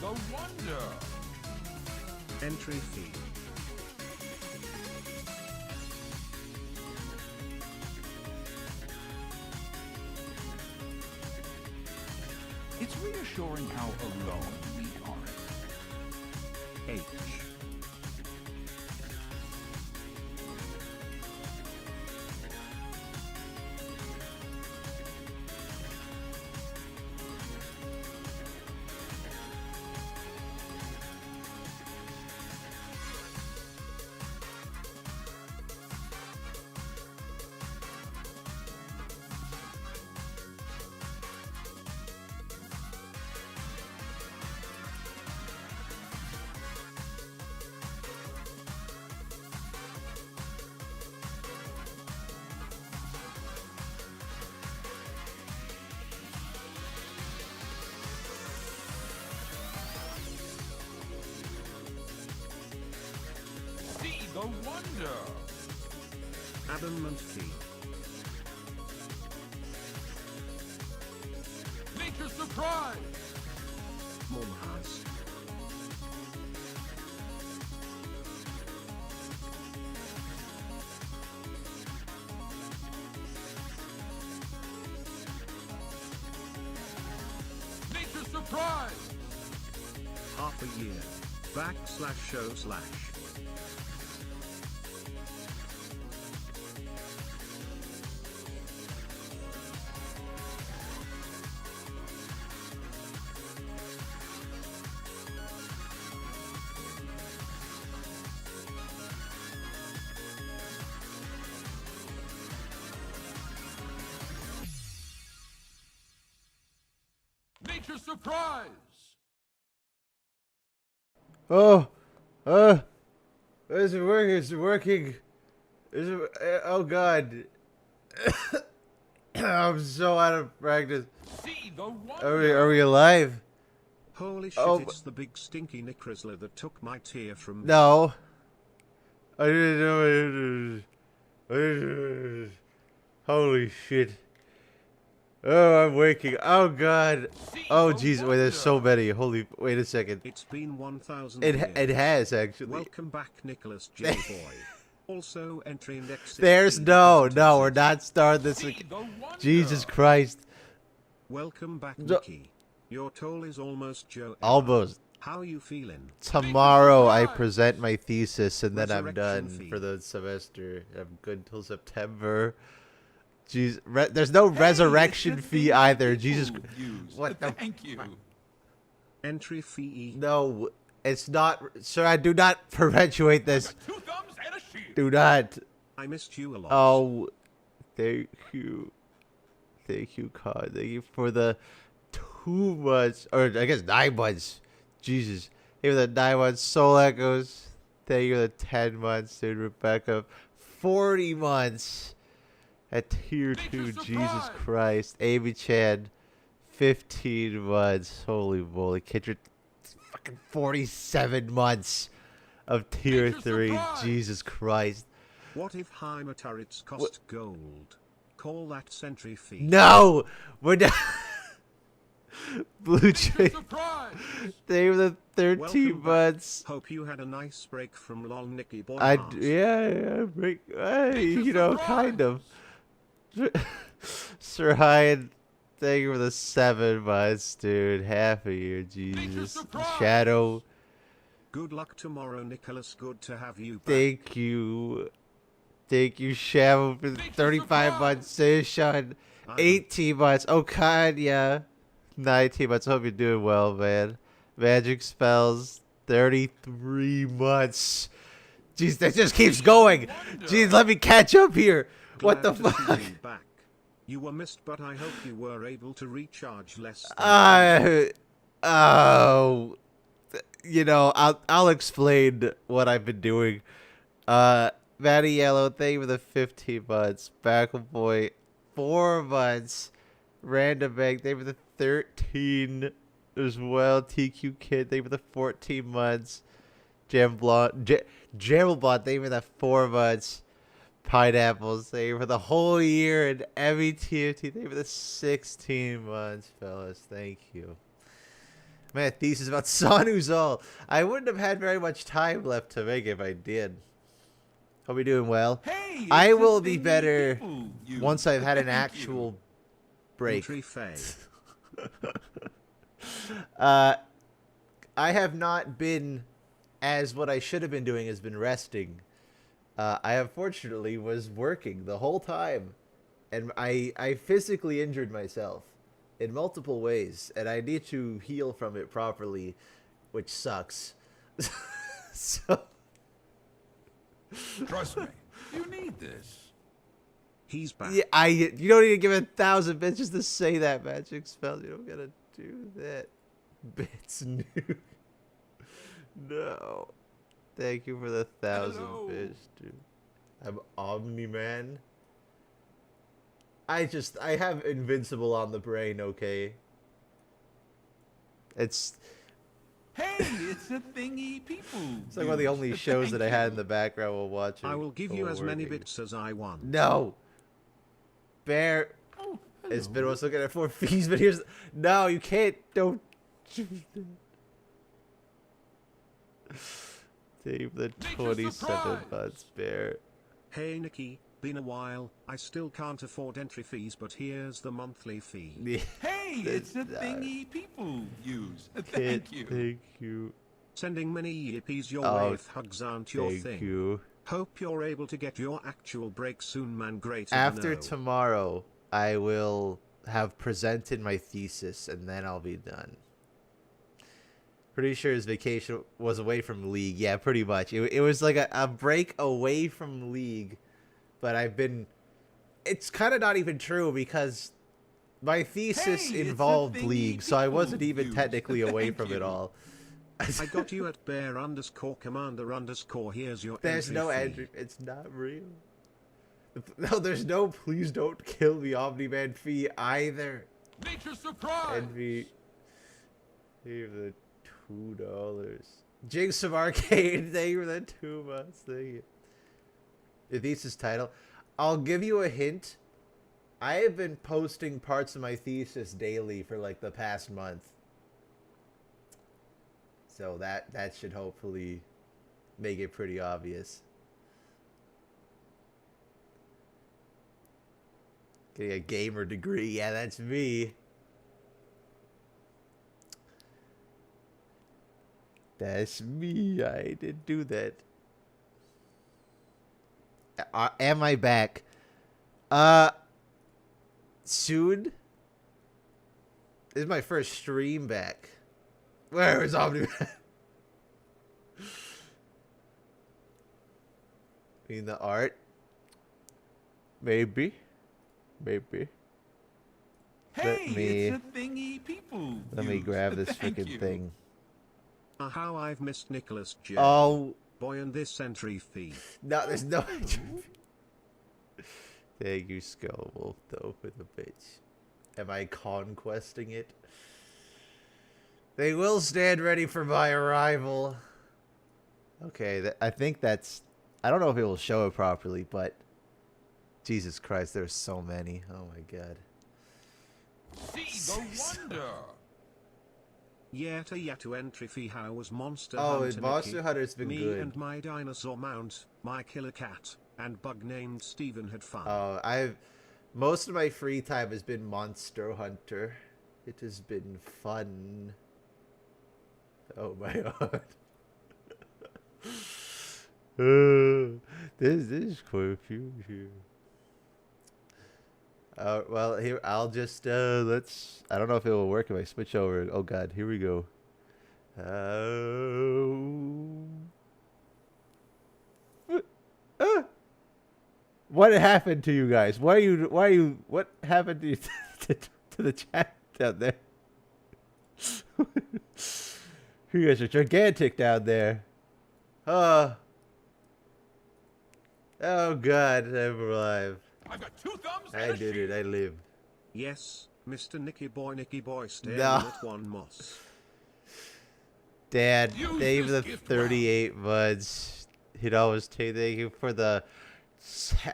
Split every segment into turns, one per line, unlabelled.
the wonder.
Entry fee.
It's reassuring how alone we aren't.
H.
See the wonder.
Abandonment key.
Nature's surprise.
Mumhas.
Nature's surprise.
Half a year. /show/.
Nature's surprise.
Oh, is it working? Is it working? Is it? Oh God, I'm so out of practice.
See the wonder.
Are we alive?
Holy shit,
Oh,
it's the big stinky Nick Rizzler that took my tear from me.
No, I didn't know it. Holy shit. Oh, I'm waking. Oh God.
See
Oh
the
jeez. Wait, there's so
wonder.
many. Holy. Wait a second.
It's been 1,000
It
years.
has actually.
Welcome back, Nicholas J. Boy. Also entering next.
There's no. We're not starting this.
See the wonder.
Jesus Christ.
Welcome back,
No.
Nikki. Your toll is almost Joe.
Almost.
How you feeling?
Tomorrow I present my thesis and then I'm
Resurrection
done
fee.
for the semester. I'm good until September. Jeez, there's no resurrection fee either. Jesus, what the?
Thank you.
Entry fee.
No, it's not. Sir, I do not perpetuate this.
Two thumbs and a shield.
Do not.
I missed you a lot.
Oh, thank you, God. Thank you for the 2 months, or I guess 9 months. Jesus, thank you for the 9 months. Soul Echoes. Thank you for the 10 months, dude. Rebecca, 40 months at tier 2. Jesus Christ, Amy Chan, 15 months. Holy moly, Kindred, fucking 47 months of tier 3. Jesus Christ.
What if Heimer turrets cost gold? Call that sentry fee.
No, we're not. Blue Jay,
Surprise.
they were the 13
Welcome back.
months.
Hope you had a nice break from long Nicky Boy.
Yeah, break, you know, kind of. Sir Hyatt, thank you for the 7 months, dude. Half a year, Jesus. Shadow,
Good luck tomorrow, Nicholas. Good to have you back.
thank you. Thank you, Shadow, for the 35 months. Sean, 18 months. Oh, God, yeah. 19 months. Hope you're doing well, man. Magic spells, 33 months. Jeez, that just keeps going. Jeez, let me catch up here. What the
Glad to see
fuck?
you back. You were missed, but I hope you were able to recharge less.
Oh, you know, I'll explain what I've been doing. Matty Yellow, thank you for the 15 months. Backle Boy, 4 months. Random Bank, thank you for the 13 as well. TQ Kid, thank you for the 14 months. Jamblot, thank you for the 4 months. Pineapples, thank you for the whole year. And Emmy TFT, thank you for the 16 months, fellas. Thank you. Man, thesis about Sanuzal. I wouldn't have had very much time left to make if I did. Hope you're doing well.
Hey,
I
it's a
will be
thing
better
people use.
once I've had an
Thank
actual break.
Entry Faye.
I have not been, as what I should have been doing has been resting. I unfortunately was working the whole time, and I physically injured myself in multiple ways, and I need to heal from it properly, which sucks. So
Trust me, you need this.
He's back.
yeah, you don't need to give 1,000 bits just to say that magic spell. You don't gotta do that. Bits new. No. Thank you for the 1,000
Hello.
bits, dude. I'm Omni-Man. I have Invincible on the brain, okay? It's
Hey, it's a thingy people.
it's like one of the only shows that I had in
the.
the background while watching.
I will give you
or
as many
working.
bits as I want.
No. Bear
Oh,
has been
hello.
what's looking at 4 fees, but here's no, you can't. Don't do that. Save the
Nature's
27
surprise.
months, Bear.
Hey Nikki, been a while. I still can't afford entry fees, but here's the monthly fee.
Yeah.
Hey, it's a thingy people use. Thank you.
Thank you.
Sending many yippies your
Oh,
way if hugs aren't your
Thank
thing.
you.
Hope you're able to get your actual break soon, man. Great. to
After
know.
tomorrow, I will have presented my thesis, and then I'll be done. Pretty sure his vacation was away from League. Yeah, pretty much. It was like a break away from League, but I've been... It's kind of not even true because my thesis
Hey, it's a
involved
thingy
League, so I
people
wasn't even
use.
technically away
Thank
from it
you.
all.
I got you at bear_commander_. Here's your
There's
entry
no
fee.
Andrew. It's not real. No, there's no please don't kill me Omni-Man fee either.
Nature's surprise.
Envy. Here the $2. Jinx of Arcade, thank you for the 2 months. Thank you. The thesis title. I'll give you a hint. I have been posting parts of my thesis daily for like the past month. So that should hopefully make it pretty obvious. Getting a gamer degree. Yeah, that's me. That's me. I did do that. Am I back? Soon? This is my first stream back. Where is Omni-Man? In the art? Maybe. Maybe.
Hey,
me-
it's a thingy people
Let me
use.
grab this
Thank
freaking
you.
thing.
How I've missed Nicholas J.
Oh,
Boy, and this entry fee.
no, there's no... Thank you, Skullwolf, though, for the bitch. Am I conquesting it? They will stand ready for my arrival. Okay, I think that's... I don't know if it will show it properly, but... Jesus Christ, there's so many. Oh my god.
See the wonder.
Yeta entry fee. How was Monster
Oh,
Hunter?
Monster
Nikki?
Hunter's been
Me
good.
and my dinosaur mount, my killer cat, and bug named Steven had fun.
Oh, most of my free time has been Monster Hunter. It has been fun. Oh my god. This is quite a few here. Well, here I'll just let's. I don't know if it will work if I switch over. Oh god, here we go. What happened to you guys? What happened to you to the chat down there? You guys are gigantic down there. Oh god, I'm alive.
I've got 2 thumbs and
I
a
did
sheep.
it, I live.
Yes, Mr. Nicky Boy, staring
No.
at one moss.
Dad,
Use
thank you for the
this gift
38 months. He'd always take thank you for the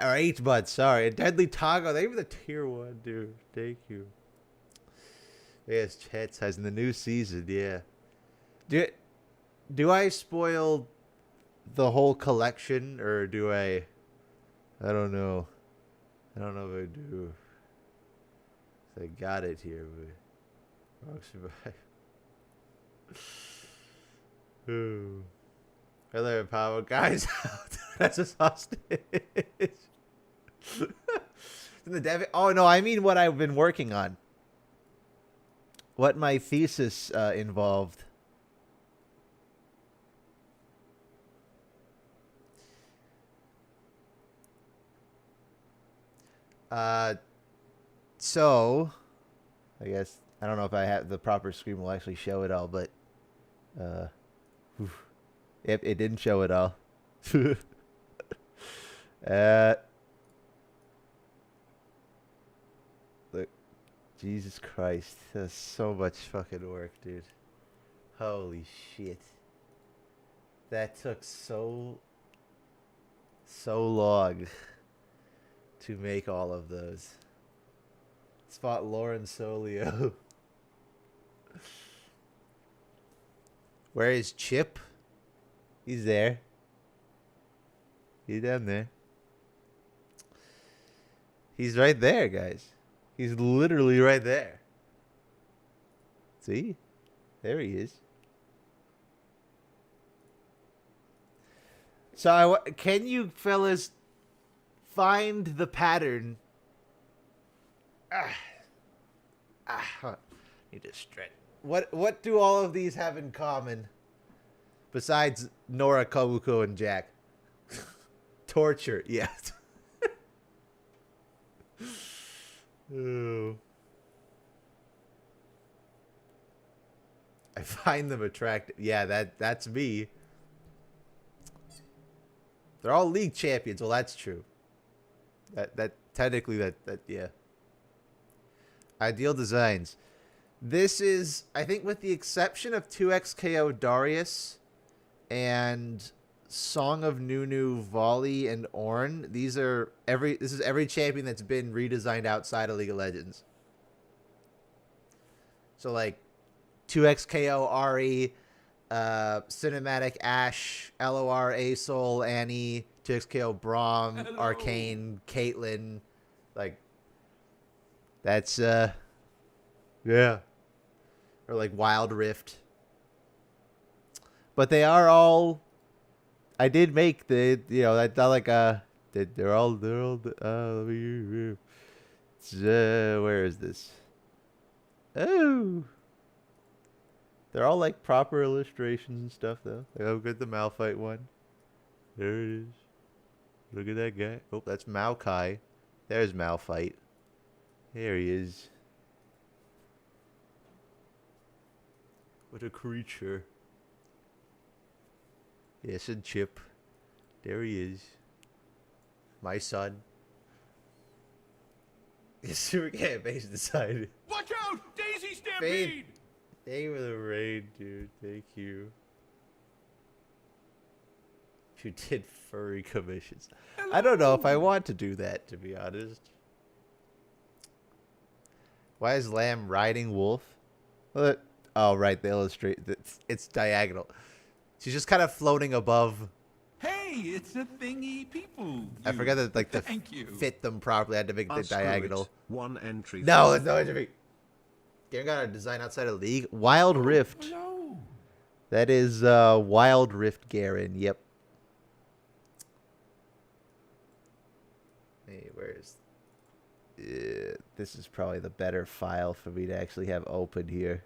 8 months, sorry. Deadly Taco, thank you for the tier 1, dude. Thank you. Yes, chat size in the new season. Yeah. Do I spoil the whole collection, or do I? I don't know. I don't know if I do. I got it here, but wrong survive. Ooh. Hello, power guys. That's a hostage. In the dev. Oh no, I mean what I've been working on. What my thesis involved. So, I guess I don't know if I have the proper screen will actually show it all, but it didn't show it all. Look, Jesus Christ, that's so much fucking work, dude. Holy shit, that took so long to make all of those. Spot Lauren Solio. Where is Chip? He's there. He's down there. He's right there, guys. He's literally right there. See? There he is. So, can you fellas find the pattern? Need to stretch. What do all of these have in common? Besides Nora, Kobuko, and Jack. Torture, yeah. Oh. I find them attractive. Yeah, that's me. They're all league champions. Well, that's true. That technically that yeah. Ideal designs. This is, I think, with the exception of 2XKO Darius and Song of Nunu, Volley, and Ornn. This is every champion that's been redesigned outside of League of Legends. So like 2XKO Ari, Cinematic Ashe, LOR Asol, Annie, 2XKO Braum,
Hello.
Arcane, Caitlyn, like that's yeah. Or like Wild Rift. But they are all I did make the that's not like they're all where is this? Oh. They're all like proper illustrations and stuff though. Like, oh, good, the Malphite one. There it is. Look at that guy. Oh, that's Maokai. There's Malphite. There he is. What a creature. Yes, and Chip. There he is. My son. Super Cat base decided.
Watch out! Daisy
Fade.
Stampede!
Thank you for the raid, dude. Thank you. You did furry commissions.
Hello.
I don't know if I want to do that, to be honest. Why is Lamb riding wolf? Well, oh, right. They illustrate. It's diagonal. She's just kind of floating above.
Hey, it's a thingy people use.
I forgot that, like, to
Thank you.
fit them properly, I had to make the
Screw it.
diagonal.
One entry.
No, it's no entry. Garen got a design outside of League. Wild Rift.
Hello.
That is Wild Rift Garen. Yep. Hey, where's... this is probably the better file for me to actually have open here.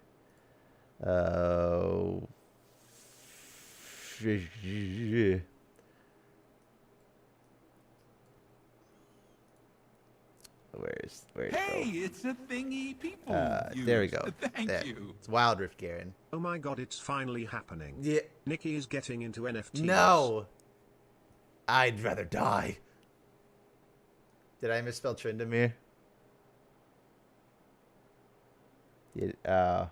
Where's
Hey, it's a thingy people use.
there we go.
Thank
There.
you.
It's Wild Rift Garen.
Oh my god, it's finally happening.
Yeah.
Nikki is getting into NFTs.
No. I'd rather die. Did I misspell Tryndamere?
Nature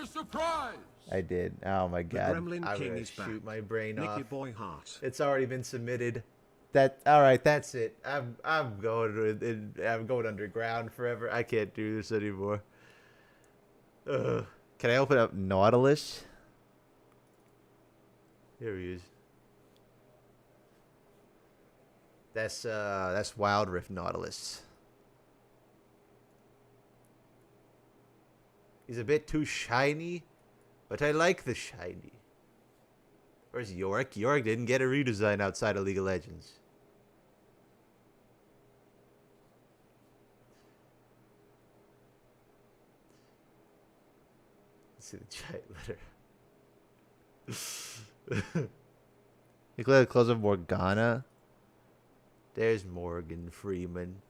surprise.
I did. Oh my god.
Gremlin
I'm
King
gonna
is back.
shoot my brain
Nikki
off.
Boy Heart.
It's already been submitted. That all right? That's it. I'm going underground forever. I can't do this anymore. Can I open up Nautilus? Here he is. That's Wild Rift Nautilus. He's a bit too shiny, but I like the shiny. Where's Yorick? Yorick didn't get a redesign outside of League of Legends. Let's see the chat letter. You click close up Morgana. There's Morgan Freeman.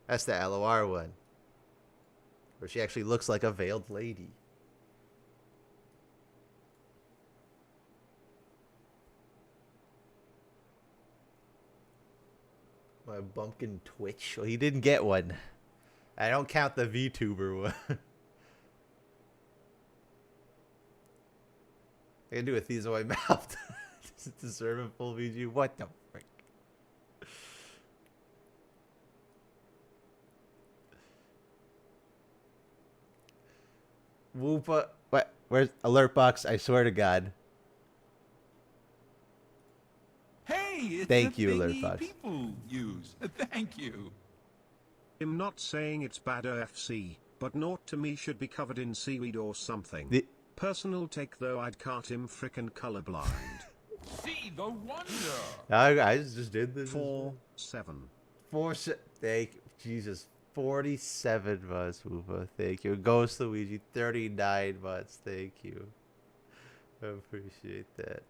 That's the LOR one. Where she actually looks like a veiled lady. My bumpkin Twitch. Well, he didn't get one. I don't count the VTuber one. I can do a Thieves in my mouth. Does it deserve a full VG? What the frick? Whoopa. What? Where's alert box? I swear to God.
Hey, it's
Thank
the
you,
thingy
Alert Fox.
people use. Thank you.
I'm not saying it's bad FC, but naught to me should be covered in seaweed or something. Personal take though, I'd cart him frickin' colorblind.
See the wonder.
I just did this.
4-7.
Thank you. Jesus. 47 months, Whoopa. Thank you. Ghost Luigi, 39 months. Thank you. I appreciate that.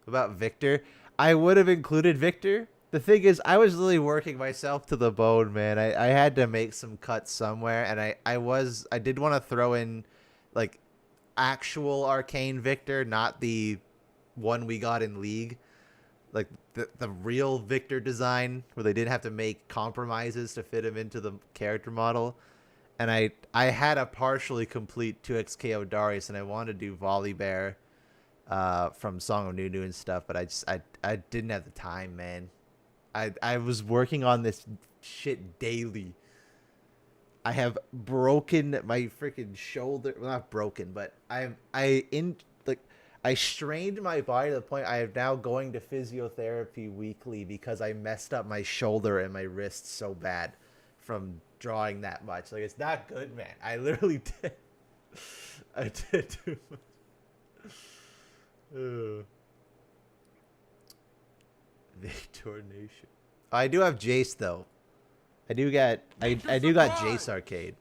About Victor, I would have included Victor. The thing is, I was literally working myself to the bone, man. I had to make some cuts somewhere, and I did want to throw in like actual Arcane Victor, not the one we got in League. Like the real Victor design where they didn't have to make compromises to fit him into the character model. And I had a partially complete 2x KO Darius, and I wanted to do Volibear from Song of Nunu and stuff, but I didn't have the time, man. I was working on this shit daily. I have broken my freaking shoulder. Well, not broken, but I strained my body to the point I am now going to physiotherapy weekly because I messed up my shoulder and my wrist so bad from drawing that much. Like, it's not good, man. I literally did. I did too much. Victor Nation. Oh, I do have Jace though. I do got Jace Arcade.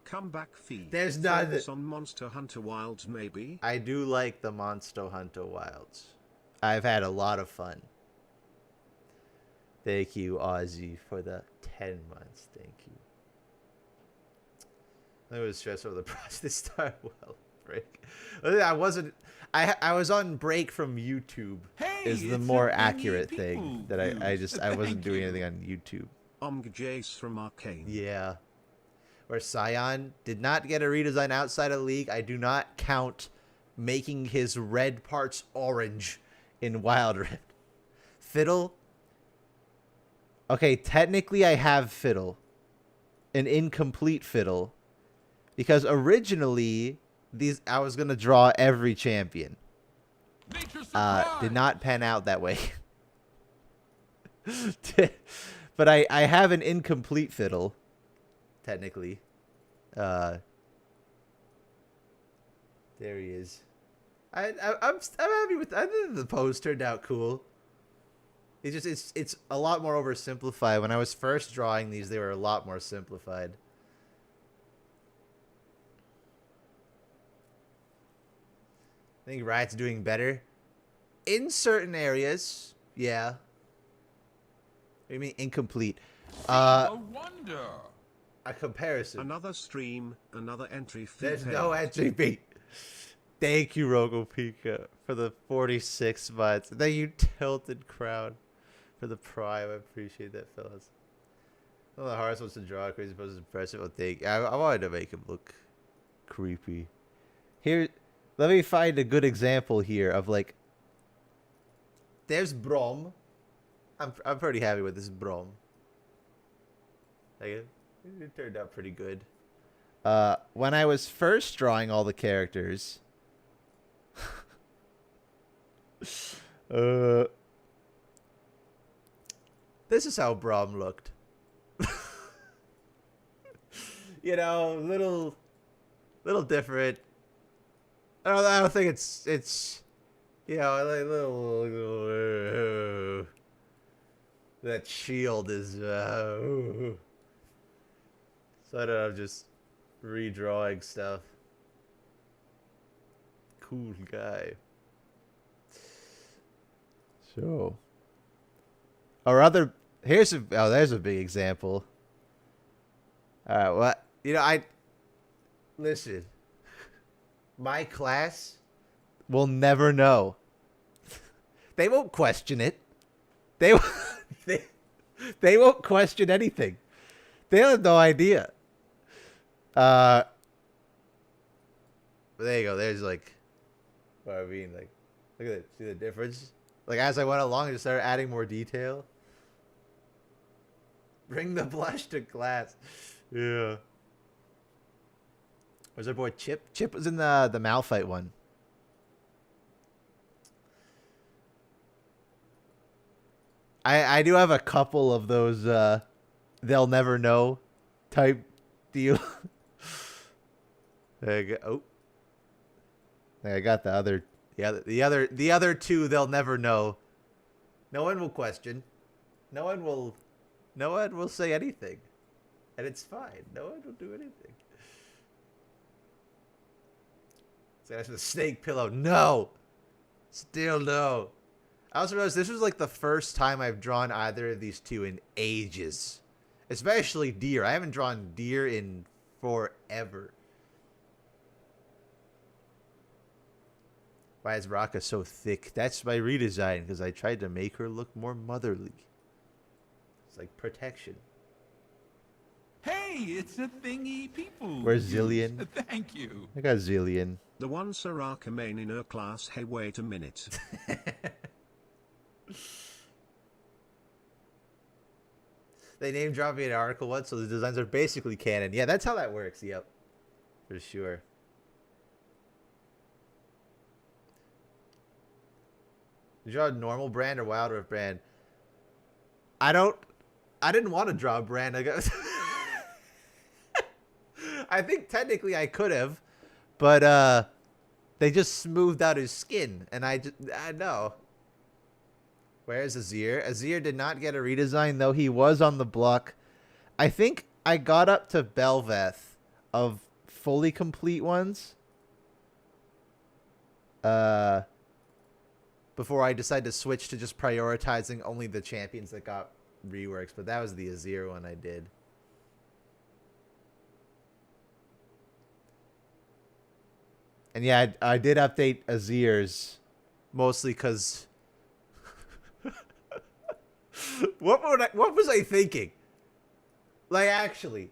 Comeback feed.
There's none.
Focus on Monster Hunter Wilds, maybe.
I do like the Monster Hunter Wilds. I've had a lot of fun. Thank you, Ozzy, for the 10 months. Thank you. I was stressed over the process this time. Well, break. I wasn't. I was on break from YouTube.
Hey,
is the
it's
more
the thingy
accurate
people
thing that I wasn't doing anything on YouTube.
Jace from Arcane.
Yeah. Where Scion did not get a redesign outside of League. I do not count making his red parts orange in Wild Rift. Fiddle. Okay, technically I have Fiddle. An incomplete Fiddle. Because originally I was going to draw every champion. Did not pan out that way. But I have an incomplete Fiddle. Technically. There he is. I'm happy with. I think the pose turned out cool. It's a lot more oversimplified. When I was first drawing these, they were a lot more simplified. I think Riot's doing better in certain areas. Yeah. What do you mean incomplete?
A wonder.
A comparison.
Another stream, another entry fee.
There's no entry fee. Thank you, Rogo Pika, for the 46 months. Thank you, Tilted Crown, for the prime. I appreciate that, fellas. One of the hardest ones to draw. Crazy pose is impressive. I wanted to make him look creepy. Here, let me find a good example here of like There's Brom. I'm pretty happy with this Brom. Like, it turned out pretty good. When I was first drawing all the characters, this is how Brom looked. You know, little different. I don't think it's you know, like little that shield is so I don't know, just redrawing stuff. Cool guy. So our other there's a big example. All right, what listen. My class will never know. They won't question it. They won't question anything. They have no idea. There you go. There's like, what I mean, like, look at it. See the difference? Like as I went along, I just started adding more detail. Bring the blush to class. Yeah. Where's our boy Chip? Chip was in the Malphite one. I do have a couple of those they'll never know type deal. There you go. Oh. I got the other two they'll never know. No one will question. No one will say anything. And it's fine. No one will do anything. So that's the snake pillow. No. Still no. I also realized this was like the first time I've drawn either of these two in ages. Especially deer. I haven't drawn deer in forever. Why is Raka so thick? That's my redesign because I tried to make her look more motherly. It's like protection.
Hey, it's a thingy people.
Where's
use.
Zillion?
Thank you.
I got Zillion.
The one Saraka main in her class. Hey, wait a minute.
They name dropped me an article once, so the designs are basically canon. Yeah, that's how that works. Yep, for sure. You draw a normal brand or Wild Rift brand? I didn't want to draw a brand. I guess. I think technically I could have, but they just smoothed out his skin, and I know. Where's Azir? Azir did not get a redesign, though he was on the block. I think I got up to Belveth of fully complete ones. Before I decided to switch to just prioritizing only the champions that got reworks, but that was the Azir one I did. And yeah, I did update Azir's mostly because what was I thinking? Like, actually,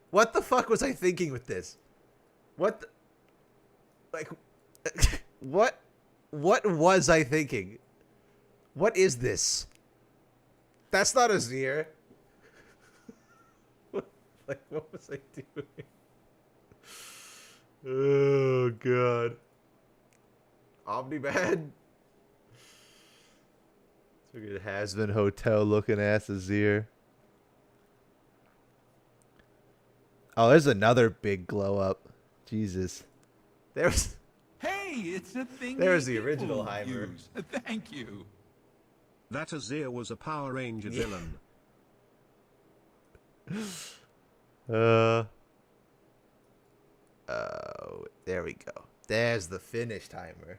what the fuck was I thinking with this? What was I thinking? What is this? That's not Azir. Like, what was I doing? Oh, God. Omni-Man. Look at Has-Been Hotel looking ass Azir. Oh, there's another big glow up. Jesus. There's...
Hey, it's a thing.
There's the original Heimer.
Thank you.
That Azir was a Power Ranger villain.
Oh, there we go. There's the finished Heimer.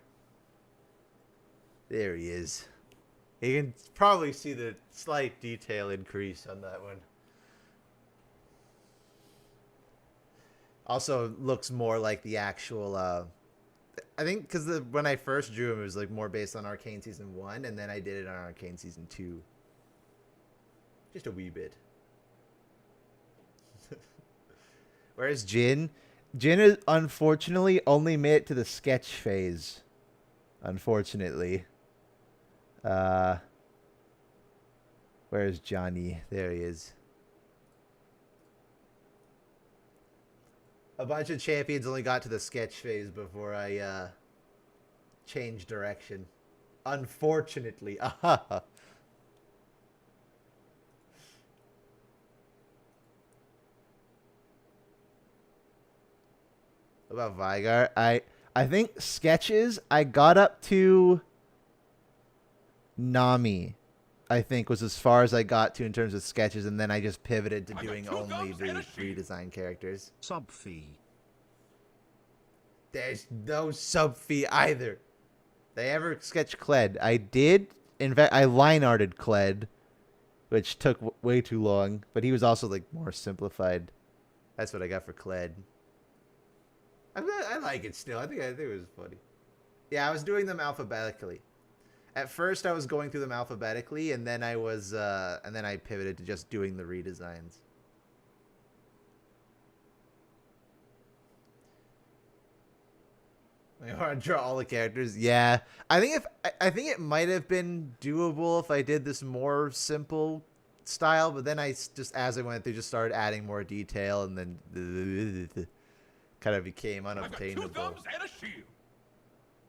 There he is. You can probably see the slight detail increase on that one. Also looks more like the actual, I think because when I first drew him, it was like more based on Arcane Season 1, and then I did it on Arcane Season 2. Just a wee bit. Whereas Jin? Jin is unfortunately only made it to the sketch phase. Unfortunately. Uh, where's Johnny? There he is. A bunch of champions only got to the sketch phase before I changed direction. Unfortunately. What about Vigar? I think sketches I got up to Nami. I think was as far as I got to in terms of sketches, and then I just pivoted to doing only redesigned characters.
Sub fee.
There's no sub fee either. They ever sketch Kled? I did. In fact, I line arted Kled, which took way too long, but he was also like more simplified. That's what I got for Kled. I like it still. I think it was funny. Yeah, I was doing them alphabetically. At first, I was going through them alphabetically, and then I pivoted to just doing the redesigns. I want to draw all the characters. Yeah, I think it might have been doable if I did this more simple style, but then as I went through, just started adding more detail, and then kind of became unobtainable.
I've got 2 thumbs and a shield.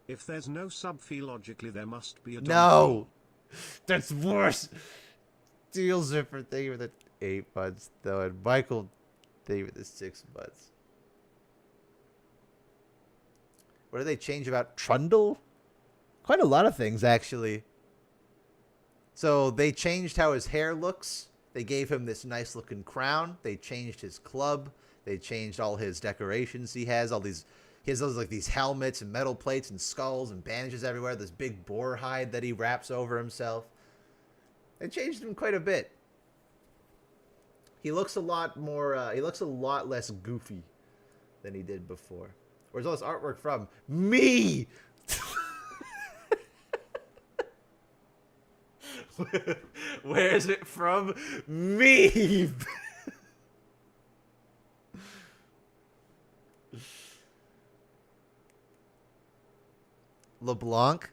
If there's no sub fee, logically there must be a
No, that's worse. Steel Zipper thing with the 8 months though, and Michael thing with the 6 months. What did they change about Trundle? Quite a lot of things, actually. So they changed how his hair looks. They gave him this nice looking crown. They changed his club. They changed all his decorations he has. He has those like these helmets and metal plates and skulls and bandages everywhere. This big boar hide that he wraps over himself. They changed him quite a bit. He looks a lot more. He looks a lot less goofy than he did before. Where's all this artwork from? Me. Where is it from? Me. LeBlanc?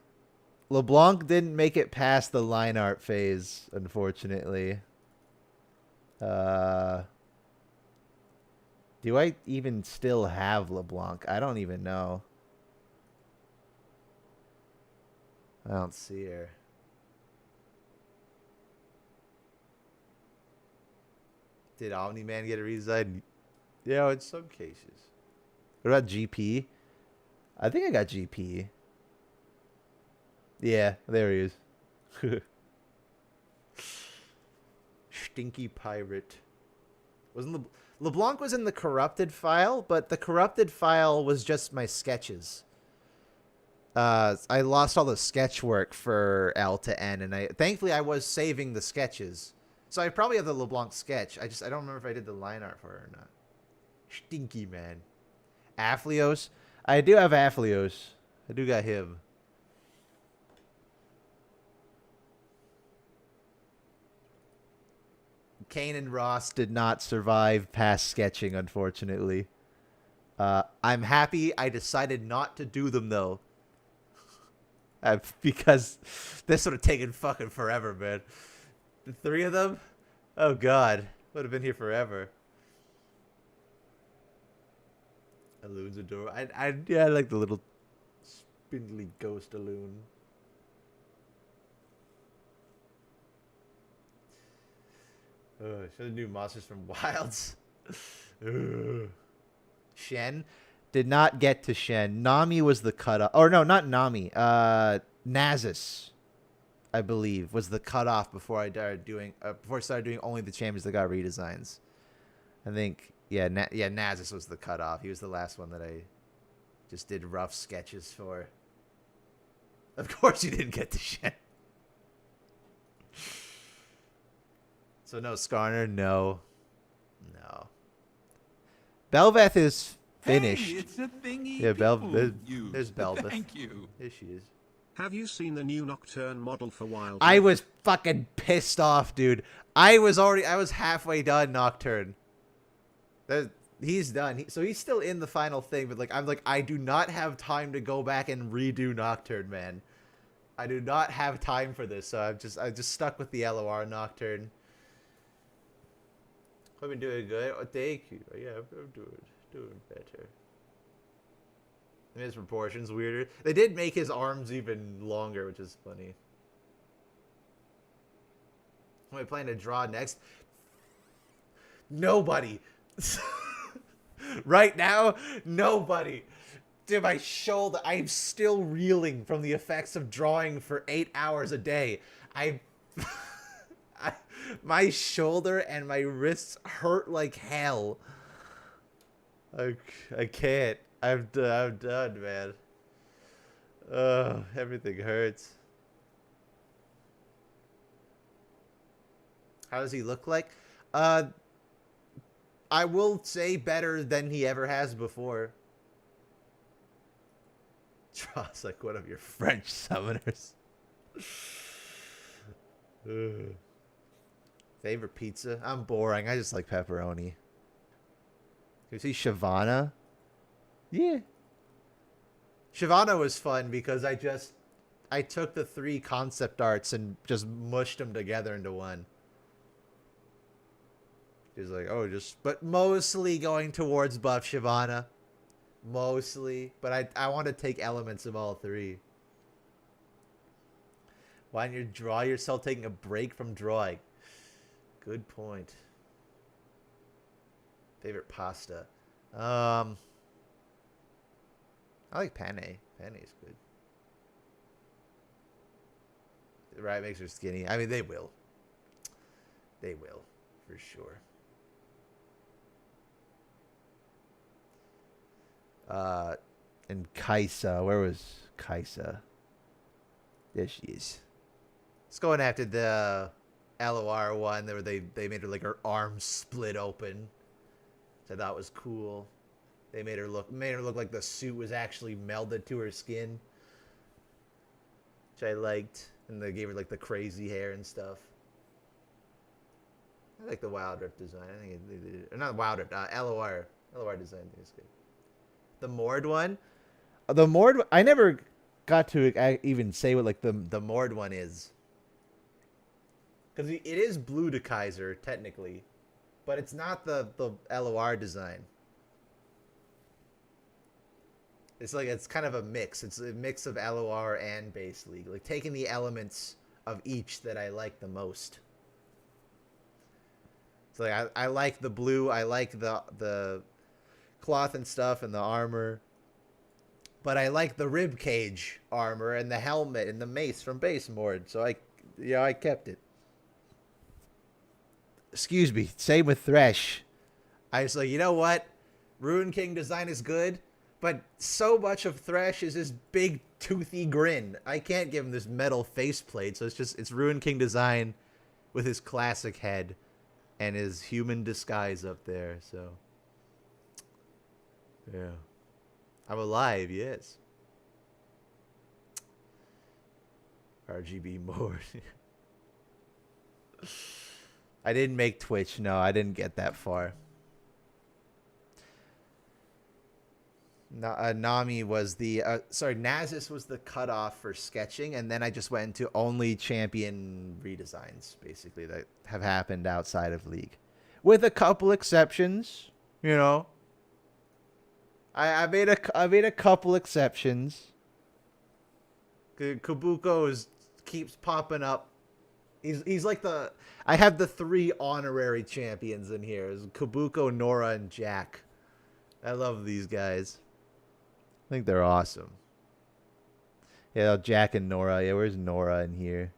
LeBlanc didn't make it past the line art phase, unfortunately. Do I even still have LeBlanc? I don't even know. I don't see her. Did Omni-Man get a redesign? Yeah, in some cases. What about GP? I think I got GP. Yeah, there he is. Stinky pirate. Wasn't LeBlanc was in the corrupted file, but the corrupted file was just my sketches. I lost all the sketch work for L to N, and thankfully I was saving the sketches. So I probably have the LeBlanc sketch. I don't remember if I did the line art for it or not. Stinky man. Aphlios? I do have Aphlios. I do got him. Kane and Ross did not survive past sketching, unfortunately. I'm happy I decided not to do them, though. Because this would have taken fucking forever, man. The 3 of them? Oh, God. Would have been here forever. Alloon's adorable. I like the little spindly ghost Alloon. Should have new monsters from Wilds. Shen did not get to Shen. Nami was the cutoff. Or no, not Nami. Nasus, I believe, was the cutoff before I started doing only the champions that got redesigns. I think Nasus was the cutoff. He was the last one that I just did rough sketches for. Of course, you didn't get to Shen. So no Skarner, no. Belveth is finished.
Hey, it's a thingy
Yeah,
use.
there's Belveth.
Thank you.
There she is.
Have you seen the new Nocturne model for Wild?
I was fucking pissed off, dude. I was halfway done Nocturne. He's done. So he's still in the final thing, but I do not have time to go back and redo Nocturne, man. I do not have time for this, so I just stuck with the LOR Nocturne. I've been doing good. Oh, thank you. Yeah, I'm doing better. And his proportions weirder. They did make his arms even longer, which is funny. Am I planning to draw next? Nobody. Right now, nobody. Dude, my shoulder, I'm still reeling from the effects of drawing for 8 hours a day. My shoulder and my wrists hurt like hell. I can't. I'm done, man. Everything hurts. How does he look like? I will say better than he ever has before. Draws like one of your French summoners. Favorite pizza? I'm boring. I just like pepperoni. You see Shyvana? Yeah. Shyvana was fun because I took the 3 concept arts and just mushed them together into one. She's like, oh, but mostly going towards buff Shyvana. Mostly. But I want to take elements of all 3. Why don't you draw yourself taking a break from drawing? Good point. Favorite pasta? I like penne. Penne is good. Right, makes her skinny. I mean, they will. They will, for sure. And Kaisa. Where was Kaisa? There she is. Let's go in after the LOR one where they made her like her arms split open. So I thought was cool. They made her look like the suit was actually melded to her skin. Which I liked. And they gave her like the crazy hair and stuff. I like the Wild Rift design. I think they did, or not Wild Rift, LOR design. I think it's good. The Mord one? The Mord, I never got to even say what like the Mord one is. Because it is blue to Kaiser, technically. But it's not the LOR design. It's like, it's kind of a mix. It's a mix of LOR and base league. Like taking the elements of each that I like the most. So like I like the blue, I like the cloth and stuff and the armor. But I like the rib cage armor and the helmet and the mace from base Mord. So I kept it. Excuse me. Same with Thresh. I was like, you know what? Ruin King design is good, but so much of Thresh is this big toothy grin. I can't give him this metal faceplate, so it's Ruin King design with his classic head and his human disguise up there, so yeah. I'm alive, yes. RGB Mord. I didn't make Twitch. No, I didn't get that far. Nami was the... Nasus was the cutoff for sketching, and then I just went into only champion redesigns, basically, that have happened outside of League. With a couple exceptions, you know. I made a couple exceptions. Kabuko keeps popping up. He's like the... I have the 3 honorary champions in here. Kabuko, Nora, and Jack. I love these guys. I think they're awesome. Yeah, Jack and Nora. Yeah, where's Nora in here?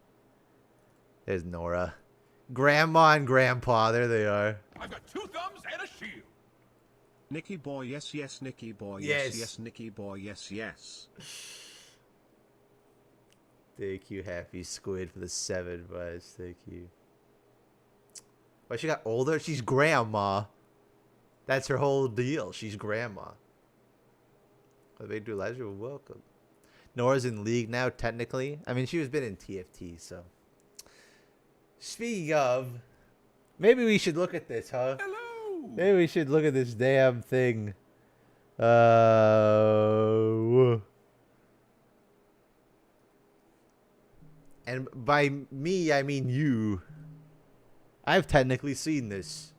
There's Nora. Grandma and Grandpa. There they are.
I've got 2 thumbs and a shield.
Nicky boy, yes, yes, Nicky boy,
yes,
yes, yes, Nicky boy, yes, yes.
Thank you, Happy Squid, for the 7 bucks. Thank you. Why, she got older? She's grandma. That's her whole deal. She's grandma. What they do last year? Welcome. Nora's in League now, technically. I mean, she was been in TFT, so. Speaking of, maybe we should look at this, huh?
Hello.
Maybe we should look at this damn thing. And by me, I mean you. I've technically seen this.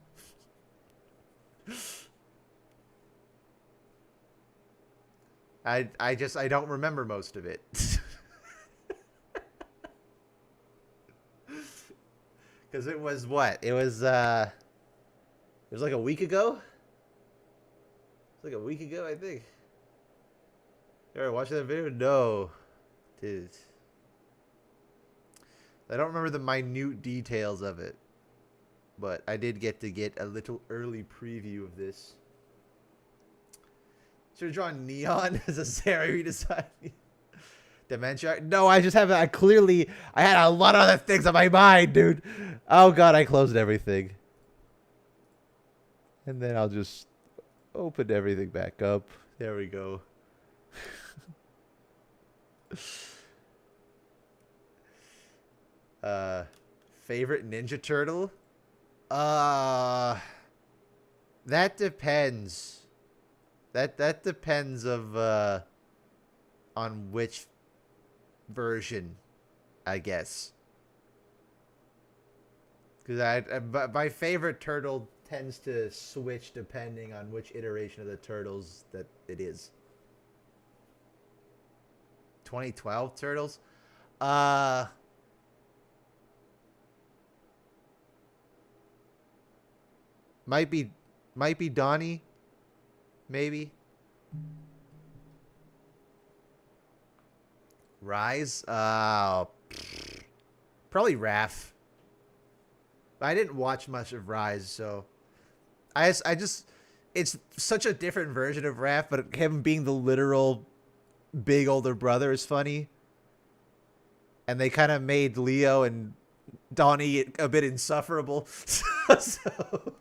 I don't remember most of it. Cuz it was what? It was like a week ago? It was like a week ago, I think. You ever watch that video? No. Dude. I don't remember the minute details of it. But I did get a little early preview of this. Should have drawn Neon as a Sarah redesign. Dementia? No, I just haven't. I had a lot of other things on my mind, dude. Oh, God, I closed everything. And then I'll just open everything back up. There we go. Favorite Ninja Turtle? That depends. That depends on which version, I guess. Because my favorite turtle tends to switch depending on which iteration of the Turtles that it is. 2012 Turtles? Might be Donnie. Maybe. Rise? Probably Raph. I didn't watch much of Rise, so I just it's such a different version of Raph, but him being the literal big older brother is funny. And they kind of made Leo and Donnie a bit insufferable. So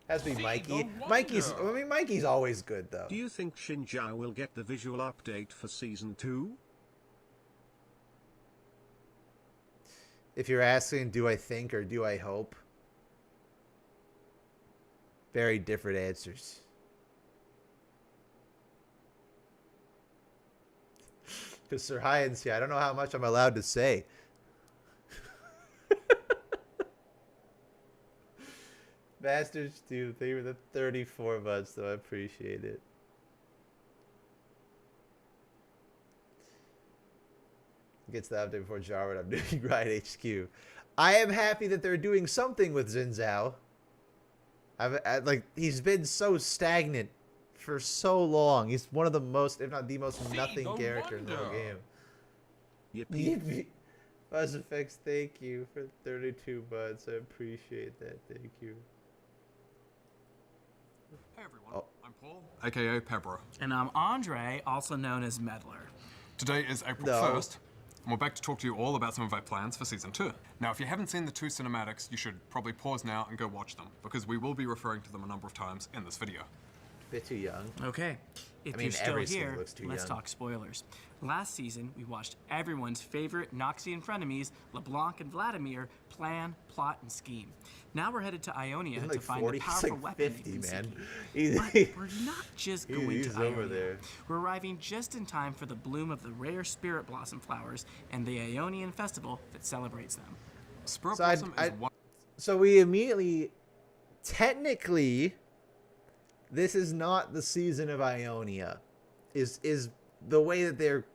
has to be Mikey. Mikey's always good though.
Do you think Shinjao will get the visual update for season 2?
If you're asking, do I think or do I hope? Very different answers. Because Sir Hyan's here, I don't know how much I'm allowed to say. Masters 2, they were the 34 months, though I appreciate it. Gets the update before Jarwin. I'm doing Grind HQ. I am happy that they're doing something with Xin Zhao. Like, he's been so stagnant for so long. He's one of the most, if not the most, nothing character in the whole game. Yippee. Buzz Effects, thank you for 32 months. I appreciate that. Thank you.
Hey everyone, I'm Paul, aka Pebro.
And I'm Andre, also known as Meddler.
Today is April 1st, and we're back to talk to you all about some of our plans for Season 2. Now, if you haven't seen the 2 cinematics, you should probably pause now and go watch them, because we will be referring to them a number of times in this video.
Bit too young.
Okay, if you're still here, let's
young.
talk spoilers. Last season, we watched everyone's favorite Noxian frenemies, LeBlanc and Vladimir, plan, plot, and scheme. Now we're headed to Ionia to find 40, a powerful weapon
50,
they've been
man.
But we're not just going to Ionia.
Over there.
We're arriving just in time for the bloom of the rare Spirit Blossom flowers and the Ionian festival that celebrates them.
Spirit Blossom is one.
So we immediately, technically, this is not the season of Ionia. Is the way that they're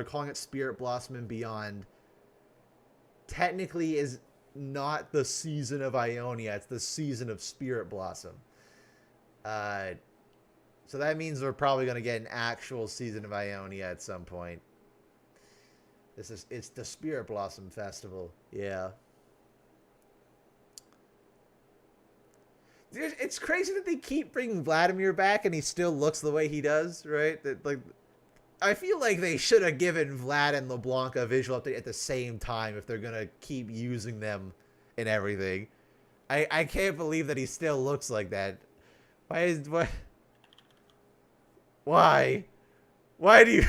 calling it Spirit Blossom and Beyond. Technically, is not the season of Ionia. It's the season of Spirit Blossom. So that means we're probably going to get an actual season of Ionia at some point. It's the Spirit Blossom Festival. Yeah. Dude, it's crazy that they keep bringing Vladimir back and he still looks the way he does, right? I feel like they should have given Vlad and LeBlanc a visual update at the same time if they're going to keep using them and everything. I can't believe that he still looks like that. Why? Why do you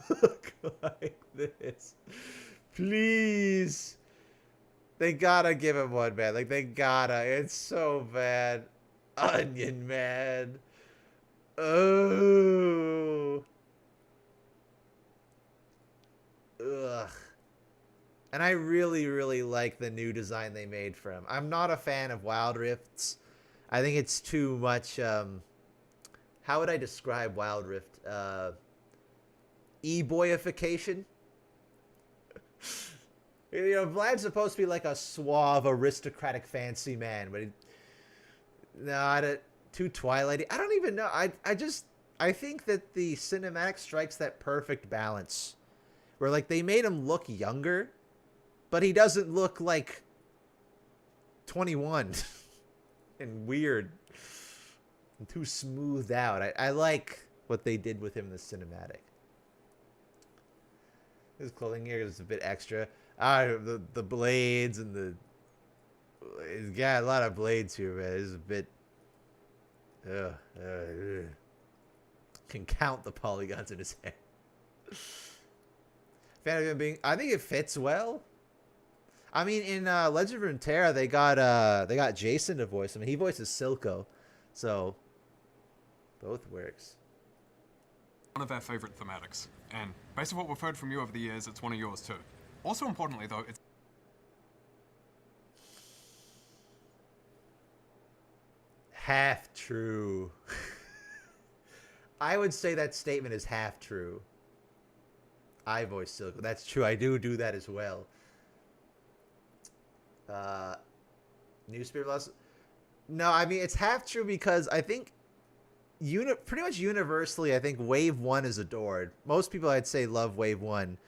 look like this? Please. They gotta give him one, man. Like, they gotta. It's so bad. Onion Man. Oh. And I really, really like the new design they made for him. I'm not a fan of Wild Rifts. I think it's too much, how would I describe Wild Rift? E-boyification? You know, Vlad's supposed to be like a suave, aristocratic, fancy man, but too Twilighty. I don't even know. I think that the cinematic strikes that perfect balance, where like they made him look younger, but he doesn't look like 21 and weird and too smoothed out. I like what they did with him in the cinematic. His clothing here is a bit extra. The blades and he's got a lot of blades here, man. It's a bit. Can count the polygons in his hair. Fan of him being. I think it fits well. I mean, in Legend of Runeterra, they got Jason to voice him. He voices Silco, so both works.
One of our favorite thematics, and based on what we've heard from you over the years, it's one of yours too. Also importantly, though, it's
half true. I would say that statement is half true. I voice Silco. That's true. I do that as well. New Spirit Blossom. No, I mean it's half true because I think pretty much universally, I think Wave 1 is adored. Most people, I'd say, love Wave 1.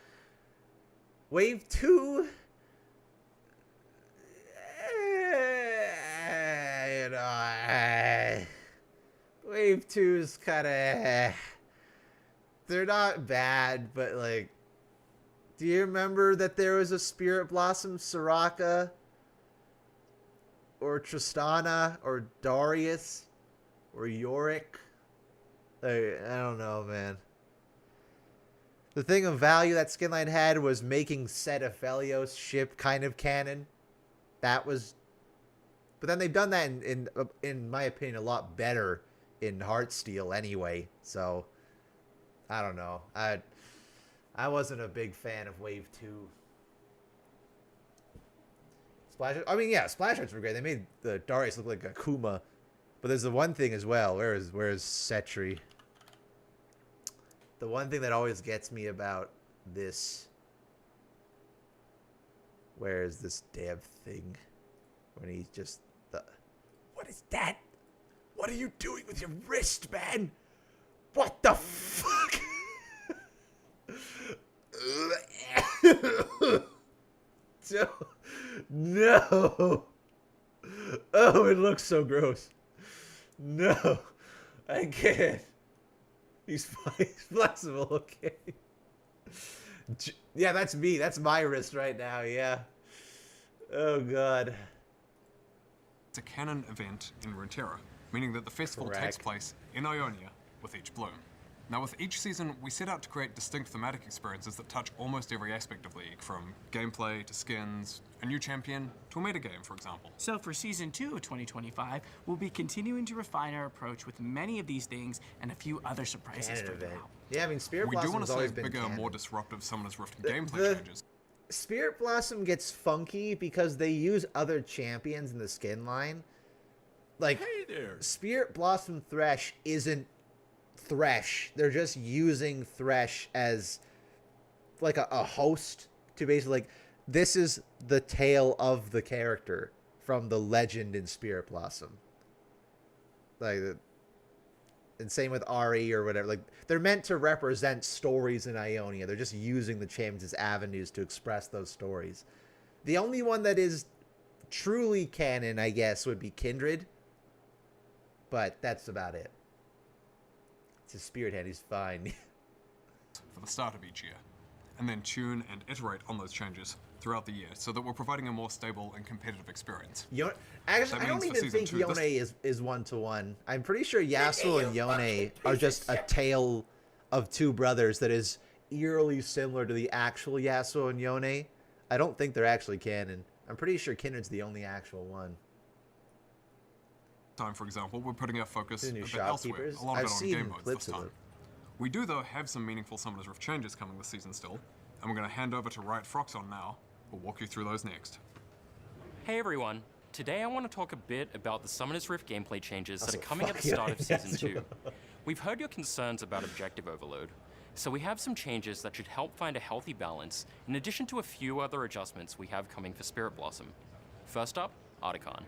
Wave 2, you know, Wave 2 is kind of, they're not bad, but like, do you remember that there was a Spirit Blossom Soraka, or Tristana, or Darius, or Yorick? I don't know, man. The thing of value that Skinline had was making Set Aphelios ship kind of canon. That was... But then they've done that, in my opinion, a lot better in Heartsteel anyway. So, I don't know. I wasn't a big fan of Wave 2. Splash... I mean, yeah, Splash Arts were great. They made the Darius look like Akuma. But there's the one thing as well. Where is Setri? The one thing that always gets me about this... Where is this damn thing? When he's just... What is that? What are you doing with your wrist, man? What the fuck? No. Oh, it looks so gross. No. I can't. He's flexible, okay. Yeah, that's me. That's my wrist right now, yeah. Oh, God.
It's a canon event in Runeterra, meaning that the festival takes place in Ionia with each bloom. Now, with each season, we set out to create distinct thematic experiences that touch almost every aspect of League, from gameplay to skins, a new champion, to a metagame, for example.
So for Season 2 of 2025, we'll be continuing to refine our approach with many of these things and a few other surprises further out.
Yeah, I mean, Spirit
We
Blossom
do want to
has
see
always been
bigger,
canon.
more disruptive Summoner's Rift gameplay changes.
Spirit Blossom gets funky because they use other champions in the skin line. Like,
Hey there.
Spirit Blossom Thresh isn't Thresh. They're just using Thresh as like a host to basically, like, this is the tale of the character from the legend in Spirit Blossom. Like, and same with Ari or whatever. Like, they're meant to represent stories in Ionia. They're just using the champions as avenues to express those stories. The only one that is truly canon, I guess, would be Kindred. But that's about it. It's a spirit hand. He's fine.
For the start of each year, and then tune and iterate on those changes throughout the year so that we're providing a more stable and competitive experience.
Actually, I don't even think Yone is one-to-one. I'm pretty sure Yasuo and Yone are just a tale of two brothers that is eerily similar to the actual Yasuo and Yone. I don't think they're actually canon. I'm pretty sure Kindred's the only actual one.
Time, for example, we're putting our focus a
new
bit elsewhere,
shopkeepers.
a lot of
I've
it on
seen
game modes
clips
this
of
time.
it.
We do, though, have some meaningful Summoner's Rift changes coming this season still, and we're going to hand over to Riot Froxon now We'll walk you through those next.
Hey everyone, today I want to talk a bit about the Summoner's Rift gameplay changes that are coming at the start of Season 2. We've heard your concerns about objective overload, so we have some changes that should help find a healthy balance, in addition to a few other adjustments we have coming for Spirit Blossom. First up, Articon.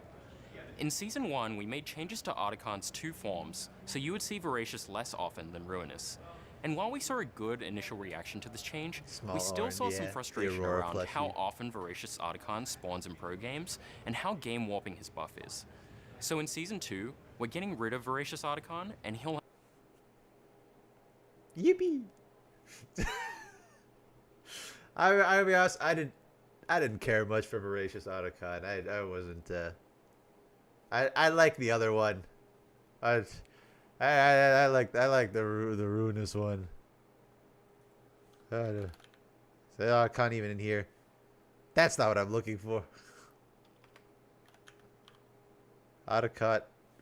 In Season 1, we made changes to Articon's 2 forms, so you would see Voracious less often than Ruinous. And while we saw a good initial reaction to this change, we still saw some frustration around how often Voracious Articon spawns in pro games, and how game warping his buff is. So in Season 2, we're getting rid of Voracious Articon, and he'll...
Yippee! I'll be honest, I didn't care much for Voracious Otacon. I wasn't. I like the other one. I like the Ruinous one. Oh, I can't even in here. That's not what I'm looking for. Otacon,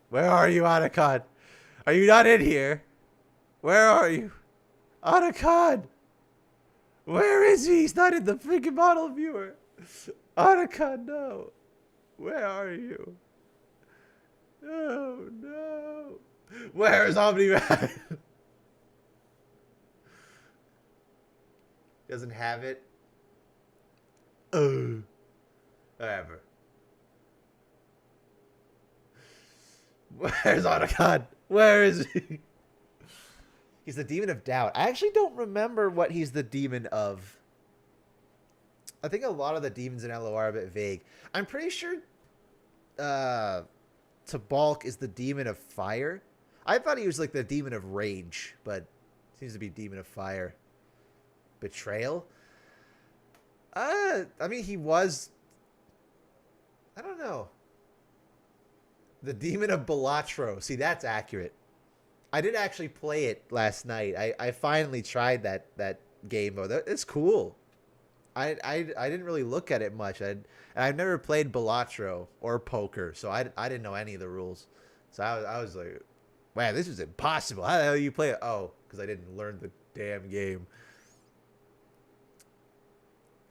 where are you, Otacon? Are you not in here? Where are you? Otacon! Where is he? He's not in the freaking model viewer. Otacon, no. Where are you? Oh, no. Where is Omni-Man? Doesn't have it. Whatever. Where's Otacon? Where is he? He's the Demon of Doubt. I actually don't remember what he's the demon of. I think a lot of the demons in LOR are a bit vague. I'm pretty sure Tabalk is the Demon of Fire. I thought he was like the Demon of Rage, but seems to be Demon of Fire. Betrayal? I mean, he was... I don't know. The Demon of Balatro. See, that's accurate. I did actually play it last night. I finally tried that game mode. It's cool. I didn't really look at it much. And I've never played Balatro or poker, so I didn't know any of the rules. So I was like, wow, this is impossible. How the hell do you play it? Oh, because I didn't learn the damn game.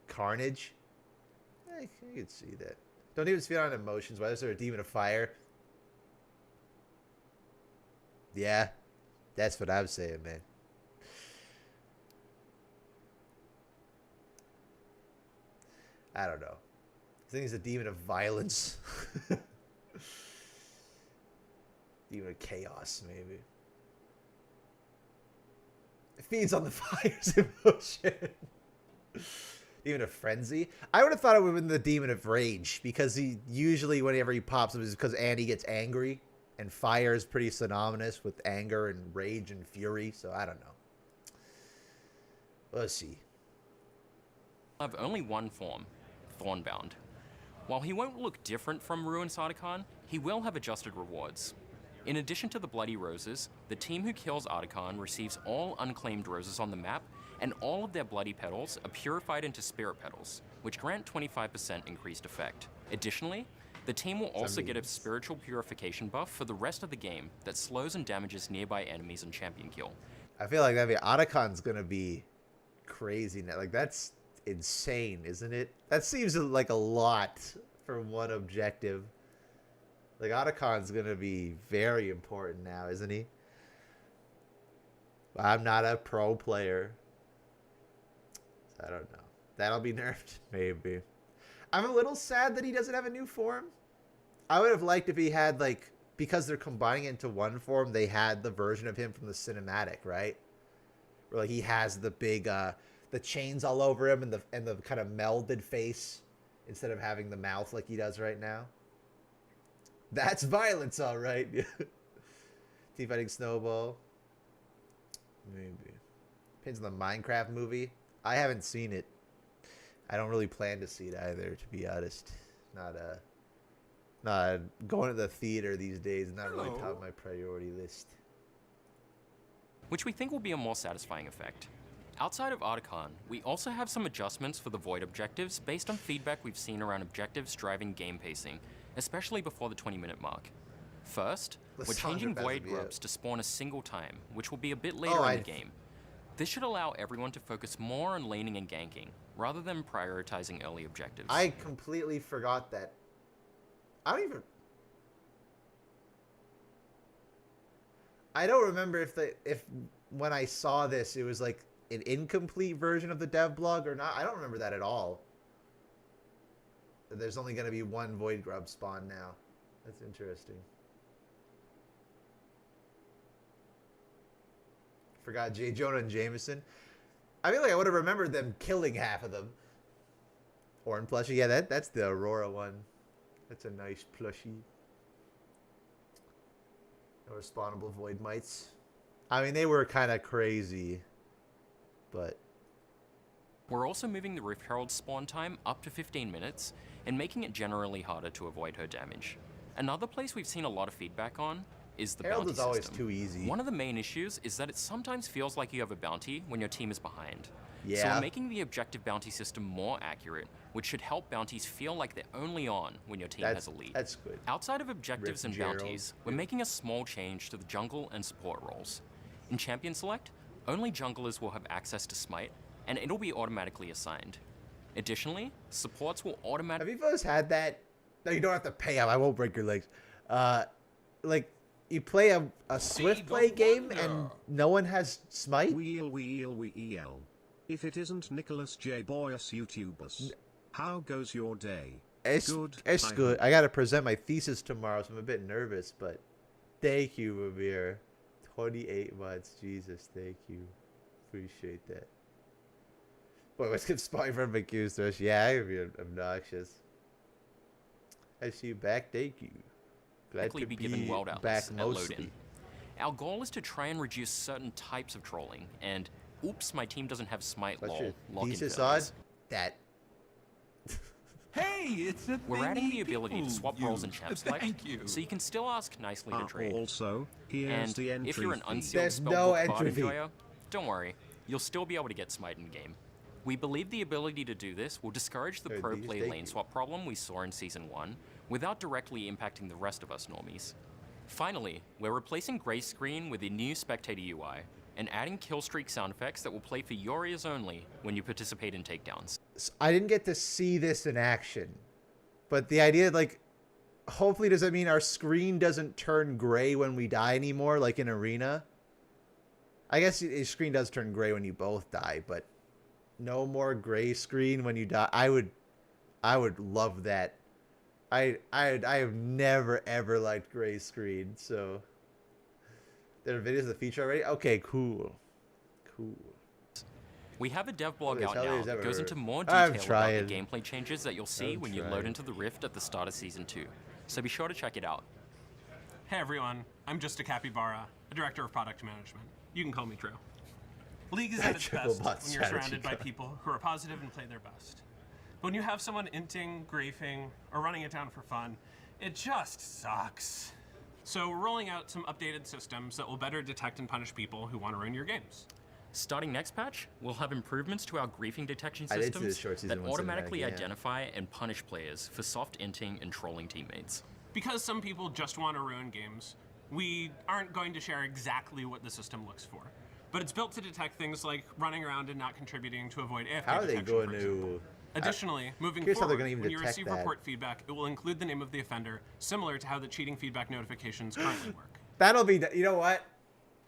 Carnage? I could see that. Don't even speak on emotions. Why is there a Demon of Fire? Yeah, that's what I'm saying, man. I don't know. I think he's a Demon of Violence. Demon of Chaos, maybe. It feeds on the fire's emotion. Demon of Frenzy? I would have thought it would have been the Demon of Rage, because he usually, whenever he pops up, is because Andy gets angry. And fire is pretty synonymous with anger and rage and fury, so I don't know. Let's see.
Have only one form, Thornbound. While he won't look different from Ruinous Articon, he will have adjusted rewards. In addition to the Bloody Roses, the team who kills Articon receives all unclaimed roses on the map, and all of their bloody petals are purified into spirit petals, which grant 25% increased effect. Additionally, the team will also get a spiritual purification buff for the rest of the game that slows and damages nearby enemies and champion kill.
I feel like Otacon's gonna be crazy now. Like, that's insane, isn't it? That seems like a lot for one objective. Like, Otacon's gonna be very important now, isn't he? I'm not a pro player, so I don't know. That'll be nerfed, maybe. I'm a little sad that he doesn't have a new form. I would have liked if he had, like, because they're combining it into one form, they had the version of him from the cinematic, right? Where, like, he has the big, the chains all over him and the kind of melded face instead of having the mouth like he does right now. That's violence, all right. Team fighting Snowball. Maybe. Depends on the Minecraft movie. I haven't seen it. I don't really plan to see it either, to be honest. Not going to the theater these days. Not really top of my priority list.
Which we think will be a more satisfying effect. Outside of Articon, we also have some adjustments for the Void objectives based on feedback we've seen around objectives driving game pacing, especially before the 20-minute mark. First, we're changing Void grubs to spawn a single time, which will be a bit later in the game. This should allow everyone to focus more on laning and ganking, rather than prioritizing early objectives.
I completely forgot that. I don't remember if when I saw this it was like an incomplete version of the dev blog or not. I don't remember that at all. There's only going to be one Void Grub spawn now. That's interesting. Forgot J. Jonah and Jameson. I feel like I would have remembered them killing half of them. Horn plushie. Yeah, that's the Aurora one. That's a nice plushie. No respawnable Void Mites. I mean, they were kind of crazy, but...
We're also moving the Rift Herald's spawn time up to 15 minutes and making it generally harder to avoid her damage. Another place we've seen a lot of feedback on is the
Herald
bounty
is always
system.
too easy.
One of the main issues is that it sometimes feels like you have a bounty when your team is behind.
Yeah.
So we're making the objective bounty system more accurate, which should help bounties feel like they're only on when your team has a lead.
That's good.
Outside of objectives
Rift
and
Gerald.
bounties, we're making a small change to the jungle and support roles. In Champion Select, only junglers will have access to Smite, and it'll be automatically assigned. Additionally, supports will
Have
automatically...
you guys had that? No, you don't have to pay up. I won't break your legs. Like, you play a Swift play game and no one has Smite?
Wheel. If it isn't Nicholas J. Boyus YouTubers, how goes your day?
It's good. I got to present my thesis tomorrow, so I'm a bit nervous, but thank you, Ramir. 28 months. Jesus, thank you. Appreciate that. Boy, let's get spotting from accused us. Yeah, I'm being obnoxious. I see you back. Thank you. Glad to
be given world
back
outlets at
mostly.
load-in. Our goal is to try and reduce certain types of trolling, and oops, my team doesn't have Smite
What's
lol
your
login
thesis
failures.
on? That.
Hey, it's a
We're adding the
thingy
ability to
people
swap roles in
use.
Champ Select,
Thank you.
so you can still ask nicely to trade.
Also, here's
And
the entry
if you're an
fee.
unsealed
There's no
spellbook
entry
card
fee.
enjoyer, don't worry, you'll still be able to get Smite in game. We believe the ability to do this will discourage the
There
pro
these,
play
thank
lane
you.
swap problem we saw in Season 1, without directly impacting the rest of us normies. Finally, we're replacing Gray Screen with a new Spectator UI, and adding killstreak sound effects that will play for your ears only when you participate in takedowns.
I didn't get to see this in action, but the idea, like, hopefully does that mean our screen doesn't turn gray when we die anymore, like in Arena? I guess your screen does turn gray when you both die, but no more gray screen when you die. I would love that. I have never ever liked gray screen, so there are videos of the feature already. Okay, cool.
We have a dev blog
Holy
out
hell,
now
there's
that
ever
goes
heard.
into more
I'm
detail about
trying.
the gameplay changes that you'll see
I'm
when you load
trying.
into the Rift at the start of Season 2. So be sure to check it out.
Hey everyone, I'm just a capybara, a director of product management. You can call me Drew. League is at its
Triple
best
bot
when you're
strategy
surrounded by
card.
people who are positive and play their best. But when you have someone inting, griefing, or running it down for fun, it just sucks. So we're rolling out some updated systems that will better detect and punish people who want to ruin your games.
Starting next patch, we'll have improvements to our griefing detection
I did see the
systems
short
that
season 1
automatically
cinematic, yeah.
identify and punish players for soft inting and trolling teammates.
Because some people just want to ruin games, we aren't going to share exactly what the system looks for. But it's built to detect things like running around and not contributing to avoid AFK
How are they
detection,
going
for example.
to?
Additionally, moving
Here's how they're
forward,
gonna even
when you
detect
receive
that.
report feedback, it will include the name of the offender, similar to how the cheating feedback notifications currently work.
That'll be. You know what?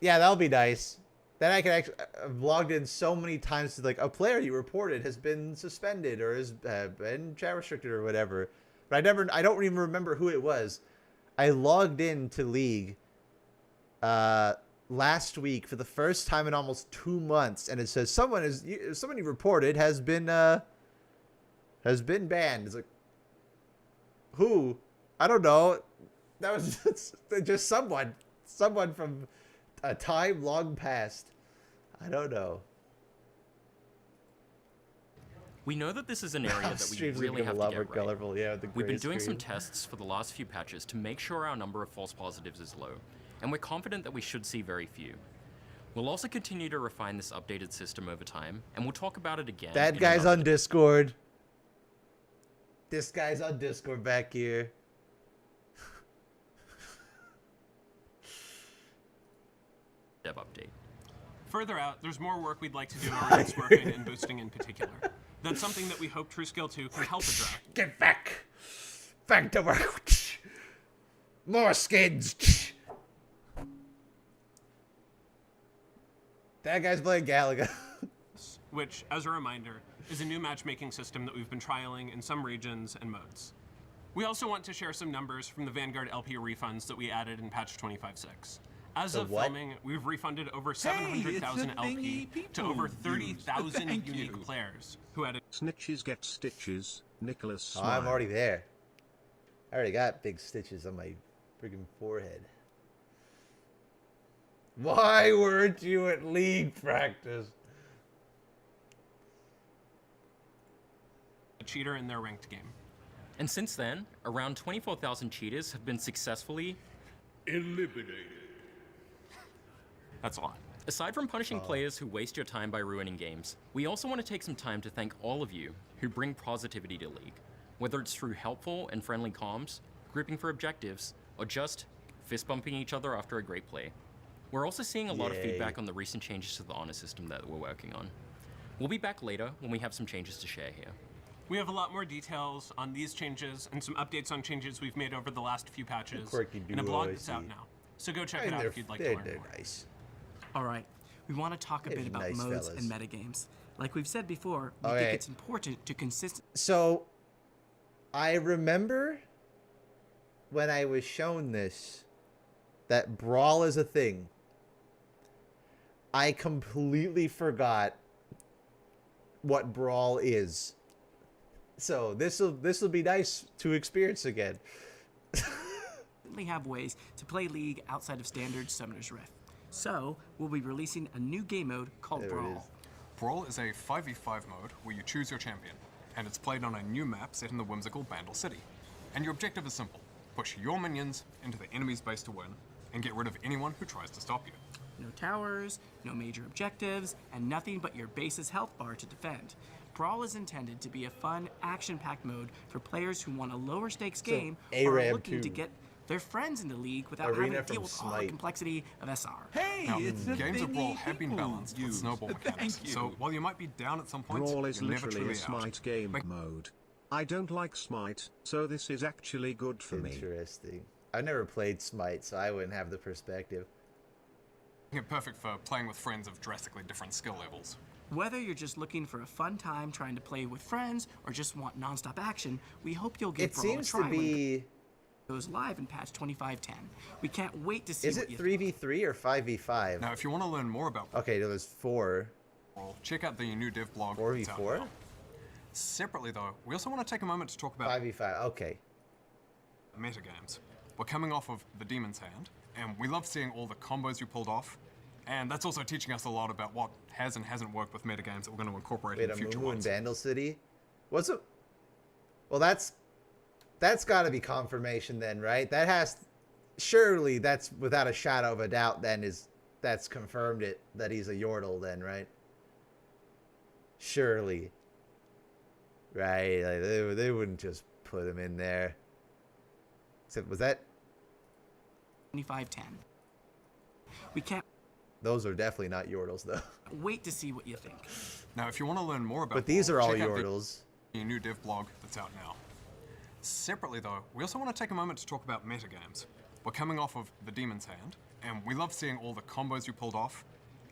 Yeah, that'll be nice. Then I can actually. I've logged in so many times to like a player you reported has been suspended or has been chat restricted or whatever, but I don't even remember who it was. I logged into League last week for the first time in almost 2 months, and it says someone you reported has been banned. It's like, who? I don't know. That was just someone from a time long past. I don't know.
We know that this is an area that we
Streams are
really
gonna
have
love
to
or
get right.
colorful. Yeah, with the
We've been
gray
doing some
screen.
tests for the last few patches to make sure our number of false positives is low, and we're confident that we should see very few. We'll also continue to refine this updated system over time, and we'll talk about it again.
That
in
guy's
another
on Discord. This guy's on Discord back here.
dev update.
Further out, there's more work we'd like to do around smurfing and boosting in particular. That's something that we hope True Skill 2 can help address.
Get back! Back to work! More skins! That guy's playing Galaga.
Which, as a reminder, is a new matchmaking system that we've been trialing in some regions and modes. We also want to share some numbers from the Vanguard LP refunds that we added in patch 25.6. As of filming, we've refunded over 700,000 LP to over 30,000 unique players who had
Snitches get stitches, Nicholas Smile.
Oh, I'm already there. I already got big stitches on my freaking forehead. Why weren't you at league practice?
a cheater in their ranked game.
And since then, around 24,000 cheaters have been successfully
Eliminated.
That's a lot. Aside from punishing players who waste your time by ruining games, we also want to take some time to thank all of you who bring positivity to League. Whether it's through helpful and friendly comms, grouping for objectives, or just fist bumping each other after a great play. We're also seeing a lot of feedback on the recent changes to the honor system that we're working on. We'll be back later when we have some changes to share here.
We have a lot more details on these changes and some updates on changes we've made over the last few patches in a blog that's out now. So go check it out if you'd like to learn more.
Nice.
All right, we want to talk a bit about
nice
modes
fellas.
and metagames. Like we've said before, we think it's important to consistently.
So, I remember when I was shown this, that Brawl is a thing. I completely forgot what Brawl is. So this will be nice to experience again.
have ways to play League outside of standard Summoner's Rift. So, we'll be releasing a new game mode called Brawl.
Brawl is a 5v5 mode where you choose your champion, and it's played on a new map set in the whimsical Bandle City. And your objective is simple: push your minions into the enemy's base to win, and get rid of anyone who tries to stop you.
No towers, no major objectives, and nothing but your base's health bar to defend. Brawl is intended to be a fun, action-packed mode for players who want a lower stakes game or are looking to get their friends into League without having to deal with all the complexity of SR.
Hey,
Now,
it's a
games of
thingy
Brawl have been
people
balanced with
use.
snowball mechanics,
Thank you.
so while you might be down at some points,
Brawl is
you're never
literally
truly
a Smite
out.
game mode. I don't like Smite, so this is actually good for me.
Interesting. I've never played Smite, so I wouldn't have the perspective.
Making it perfect for playing with friends of drastically different skill levels.
Whether you're just looking for a fun time trying to play with friends or just want non-stop action, we hope you'll give
It
Brawl a
seems
try
to
when
be.
it goes live in patch 25.10. We can't wait to see
Is
what
it
you
3v3 or 5v5?
Now, if you want to learn more about
Okay, there's 4.
Brawl, check out the new dev blog.
4v4?
Separately, though, we also want to take a moment to talk about
5v5. Okay.
metagames. We're coming off of the Demon's Hand, and we love seeing all the combos you pulled off. And that's also teaching us a lot about what has and hasn't worked with metagames that we're going to incorporate
Wait,
in
a
future
Moo in
ones.
Bandle City? What's it? Well, that's got to be confirmation then, right? That has surely that's without a shadow of a doubt. Then that's confirmed it that he's a Yordle then, right? Surely, right? Like, they wouldn't just put him in there. Except was that?
25.10. We can't
Those are definitely not Yordles though.
wait to see what you think.
Now, if you want to learn more about
But these
Brawl,
are all
check out
Yordles.
the new dev blog that's out now. Separately, though, we also want to take a moment to talk about metagames. We're coming off of the Demon's Hand, and we love seeing all the combos you pulled off.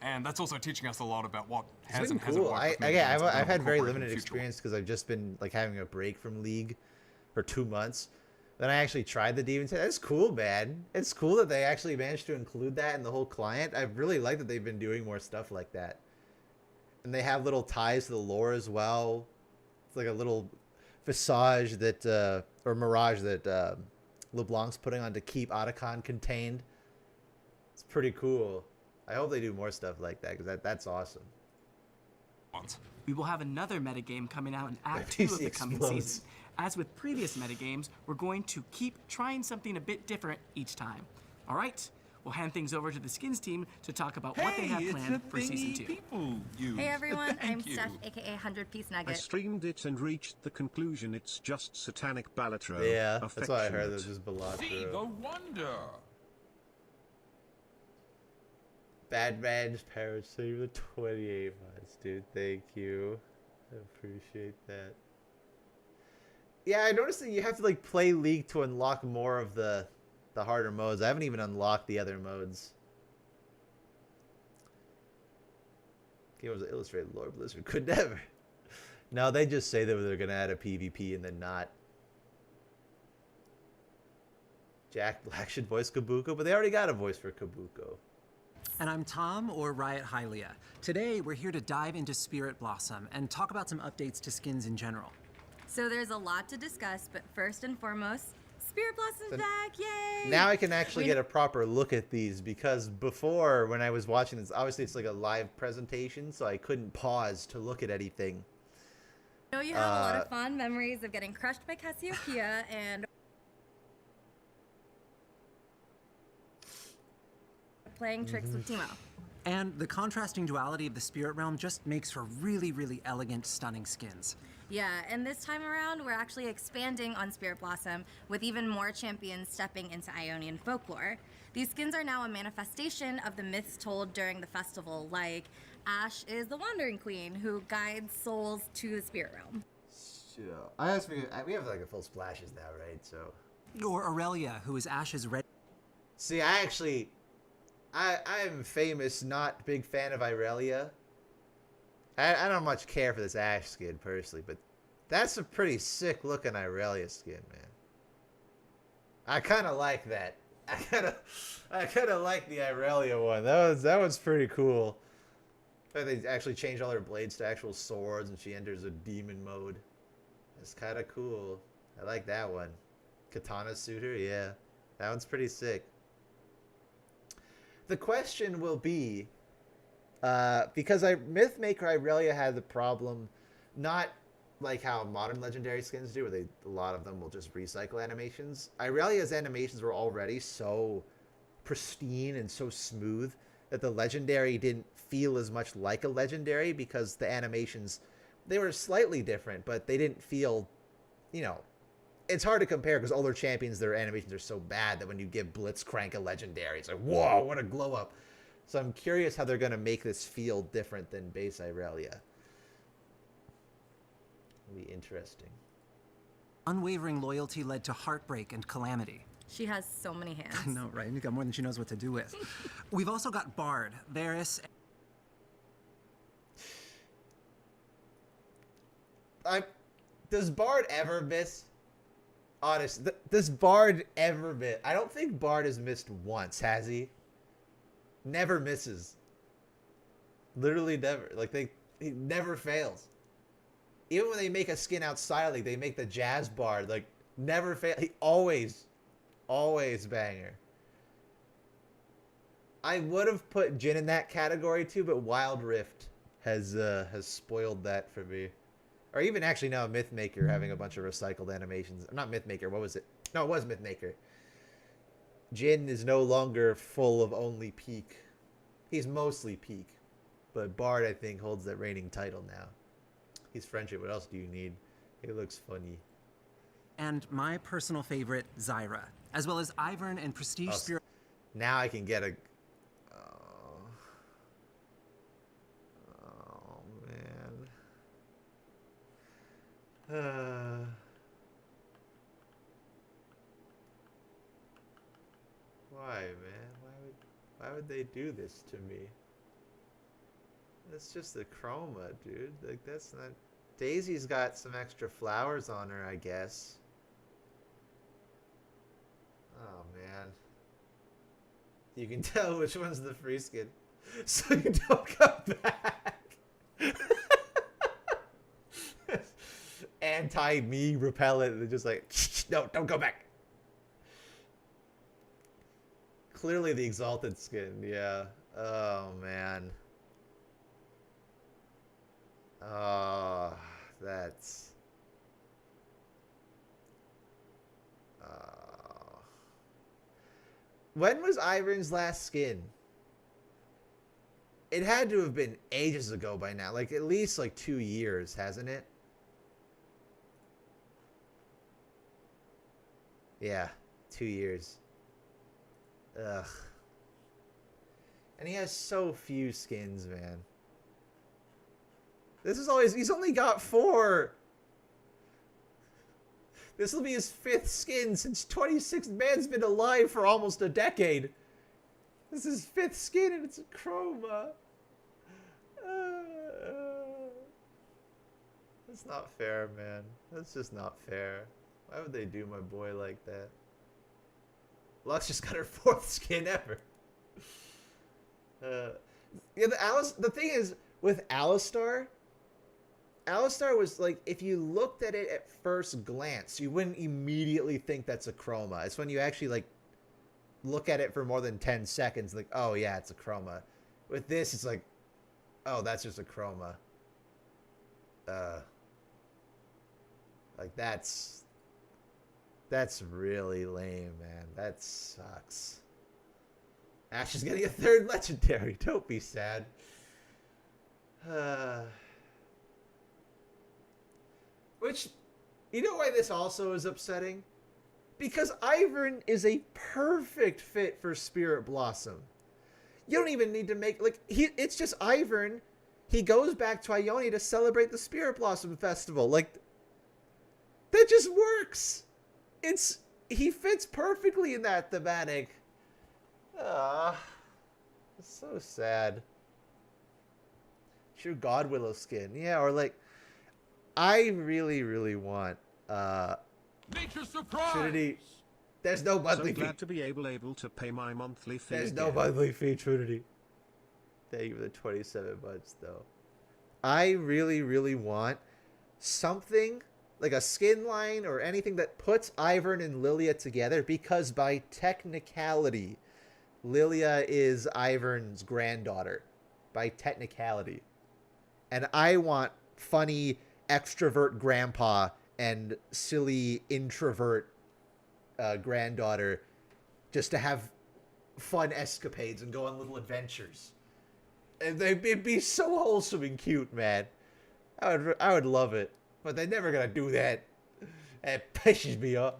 And that's also teaching us a lot about what has
It's
and
been
hasn't
cool.
worked with
Again,
metagames that we're
I've had very
incorporating in
limited
future
experience because I've just been like having a break from League for 2 months. Then I actually tried the Demon's Hand. That's cool, man. It's cool that they actually managed to include that in the whole client. I really like that they've been doing more stuff like that. And they have little ties to the lore as well. It's like a little visage that, or mirage that LeBlanc's putting on to keep Otacon contained. It's pretty cool. I hope they do more stuff like that because that's awesome.
ones.
We will have another metagame coming out in Act
My
2 of
PC
the coming
explodes.
season. As with previous metagames, we're going to keep trying something a bit different each time. All right? We'll hand things over to the Skins team to talk about what they have
Hey,
planned
it's a
for Season
thingy
2.
people use.
Hey everyone, I'm
Thank you.
Steph, aka 100-Piece
I
Nugget.
streamed it and reached the conclusion it's just satanic Balatro.
Yeah, that's what I heard. It was
Affectionate.
just
See the
Balatro.
wonder.
Bad Man's Parents, so you the 28 months, dude. Thank you. I appreciate that. Yeah, I noticed that you have to like play League to unlock more of the harder modes. I haven't even unlocked the other modes. Game was illustrated Lord Blizzard could never. No, they just say that they're gonna add a PvP and then not. Jack Black should voice Kabuko, but they already got a voice for Kabuko.
And I'm Tom, or Riot Hylia. Today, we're here to dive into Spirit Blossom and talk about some updates to skins in general.
So there's a lot to discuss, but first and foremost, Spirit Blossom's back, yay!
Now I can actually get a proper look at these, because before, when I was watching this, obviously it's like a live presentation, so I couldn't pause to look at anything.
I know you have a lot of fond memories of getting crushed by Cassiopeia and playing tricks with Teemo.
And the contrasting duality of the Spirit Realm just makes for really, really elegant, stunning skins.
Yeah, and this time around, we're actually expanding on Spirit Blossom with even more champions stepping into Ionian folklore. These skins are now a manifestation of the myths told during the festival, like Ashe is the Wandering Queen who guides souls to the Spirit Realm.
Sure. We have like a full splashes now, right? So.
Or Aurelia, who is Ashe's red.
See, I'm famous, not big fan of Irelia. I don't much care for this Ashe skin personally, but that's a pretty sick looking Irelia skin, man. I kind of like that. I kind of like the Irelia one. That was pretty cool. They actually changed all her blades to actual swords, and she enters a demon mode. That's kind of cool. I like that one. Katana Suitor, yeah, that one's pretty sick. The question will be, because Mythmaker Irelia had the problem, not like how modern legendary skins do, where a lot of them will just recycle animations. Irelia's animations were already so pristine and so smooth that the legendary didn't feel as much like a legendary, because the animations, they were slightly different, but they didn't feel, you know, it's hard to compare because older champions, their animations are so bad that when you give Blitzcrank a legendary, it's like, whoa, what a glow up. So I'm curious how they're going to make this feel different than base Irelia. It'll be interesting.
Unwavering loyalty led to heartbreak and calamity.
She has so many hands.
I know, right? She's got more than she knows what to do with. We've also got Bard, Varus.
Does Bard ever miss? Honest, does Bard ever miss? I don't think Bard has missed once, has he? Never misses. Literally never. Like, he never fails. Even when they make a skin outside, like, they make the Jazz Bard, like, never fail. He always banger. I would have put Jhin in that category too, but Wild Rift has spoiled that for me. Or even actually now Mythmaker having a bunch of recycled animations. Not Mythmaker, what was it? No, it was Mythmaker. Jhin is no longer full of only peak. He's mostly peak. But Bard, I think, holds that reigning title now. He's friendship. What else do you need? He looks funny.
And my personal favorite, Zyra. As well as Ivern and Prestige Spirit.
Now I can get a... Why, man? Why would they do this to me? That's just the chroma, dude. Like, that's not... Daisy's got some extra flowers on her, I guess. Oh, man. You can tell which one's the free skin, so you don't come back. Anti-me repellent. They're just like, no, don't go back. Clearly the exalted skin, yeah. Oh, man. Oh, that's... When was Ivern's last skin? It had to have been ages ago by now. Like, at least, like, 2 years, hasn't it? Yeah, 2 years. Ugh. And he has so few skins, man. This is always... He's only got 4. This will be his 5th skin since 26. Man's been alive for almost a decade. This is his 5th skin and it's a chroma. That's not fair, man. That's just not fair. Why would they do my boy like that? Lux just got her 4th skin ever. Yeah, the thing is, with Alistar was like, if you looked at it at first glance, you wouldn't immediately think that's a chroma. It's when you actually, like, look at it for more than 10 seconds, like, oh yeah, it's a chroma. With this, it's like, oh, that's just a chroma. Like, that's really lame, man. That sucks. Ash is getting a 3rd legendary. Don't be sad. Which, you know why this also is upsetting? Because Ivern is a perfect fit for Spirit Blossom. You don't even need to make, like, it's just Ivern. He goes back to Ionia to celebrate the Spirit Blossom Festival. Like, that just works. He fits perfectly in that thematic. It's so sad. True God Willow skin. Yeah, or like, I really, really want,
Nature surprise!
Trinity. There's no monthly fee.
So glad to be able to pay my monthly fee.
There's
again.
no monthly fee, Trinity. Thank you for the 27 months, though. I really, really want something like a skin line or anything that puts Ivern and Lilia together, because by technicality, Lilia is Ivern's granddaughter. By technicality. And I want funny extrovert grandpa and silly introvert granddaughter just to have fun escapades and go on little adventures. And it'd be so wholesome and cute, man. I would love it. But they're never gonna do that. It pisses me off.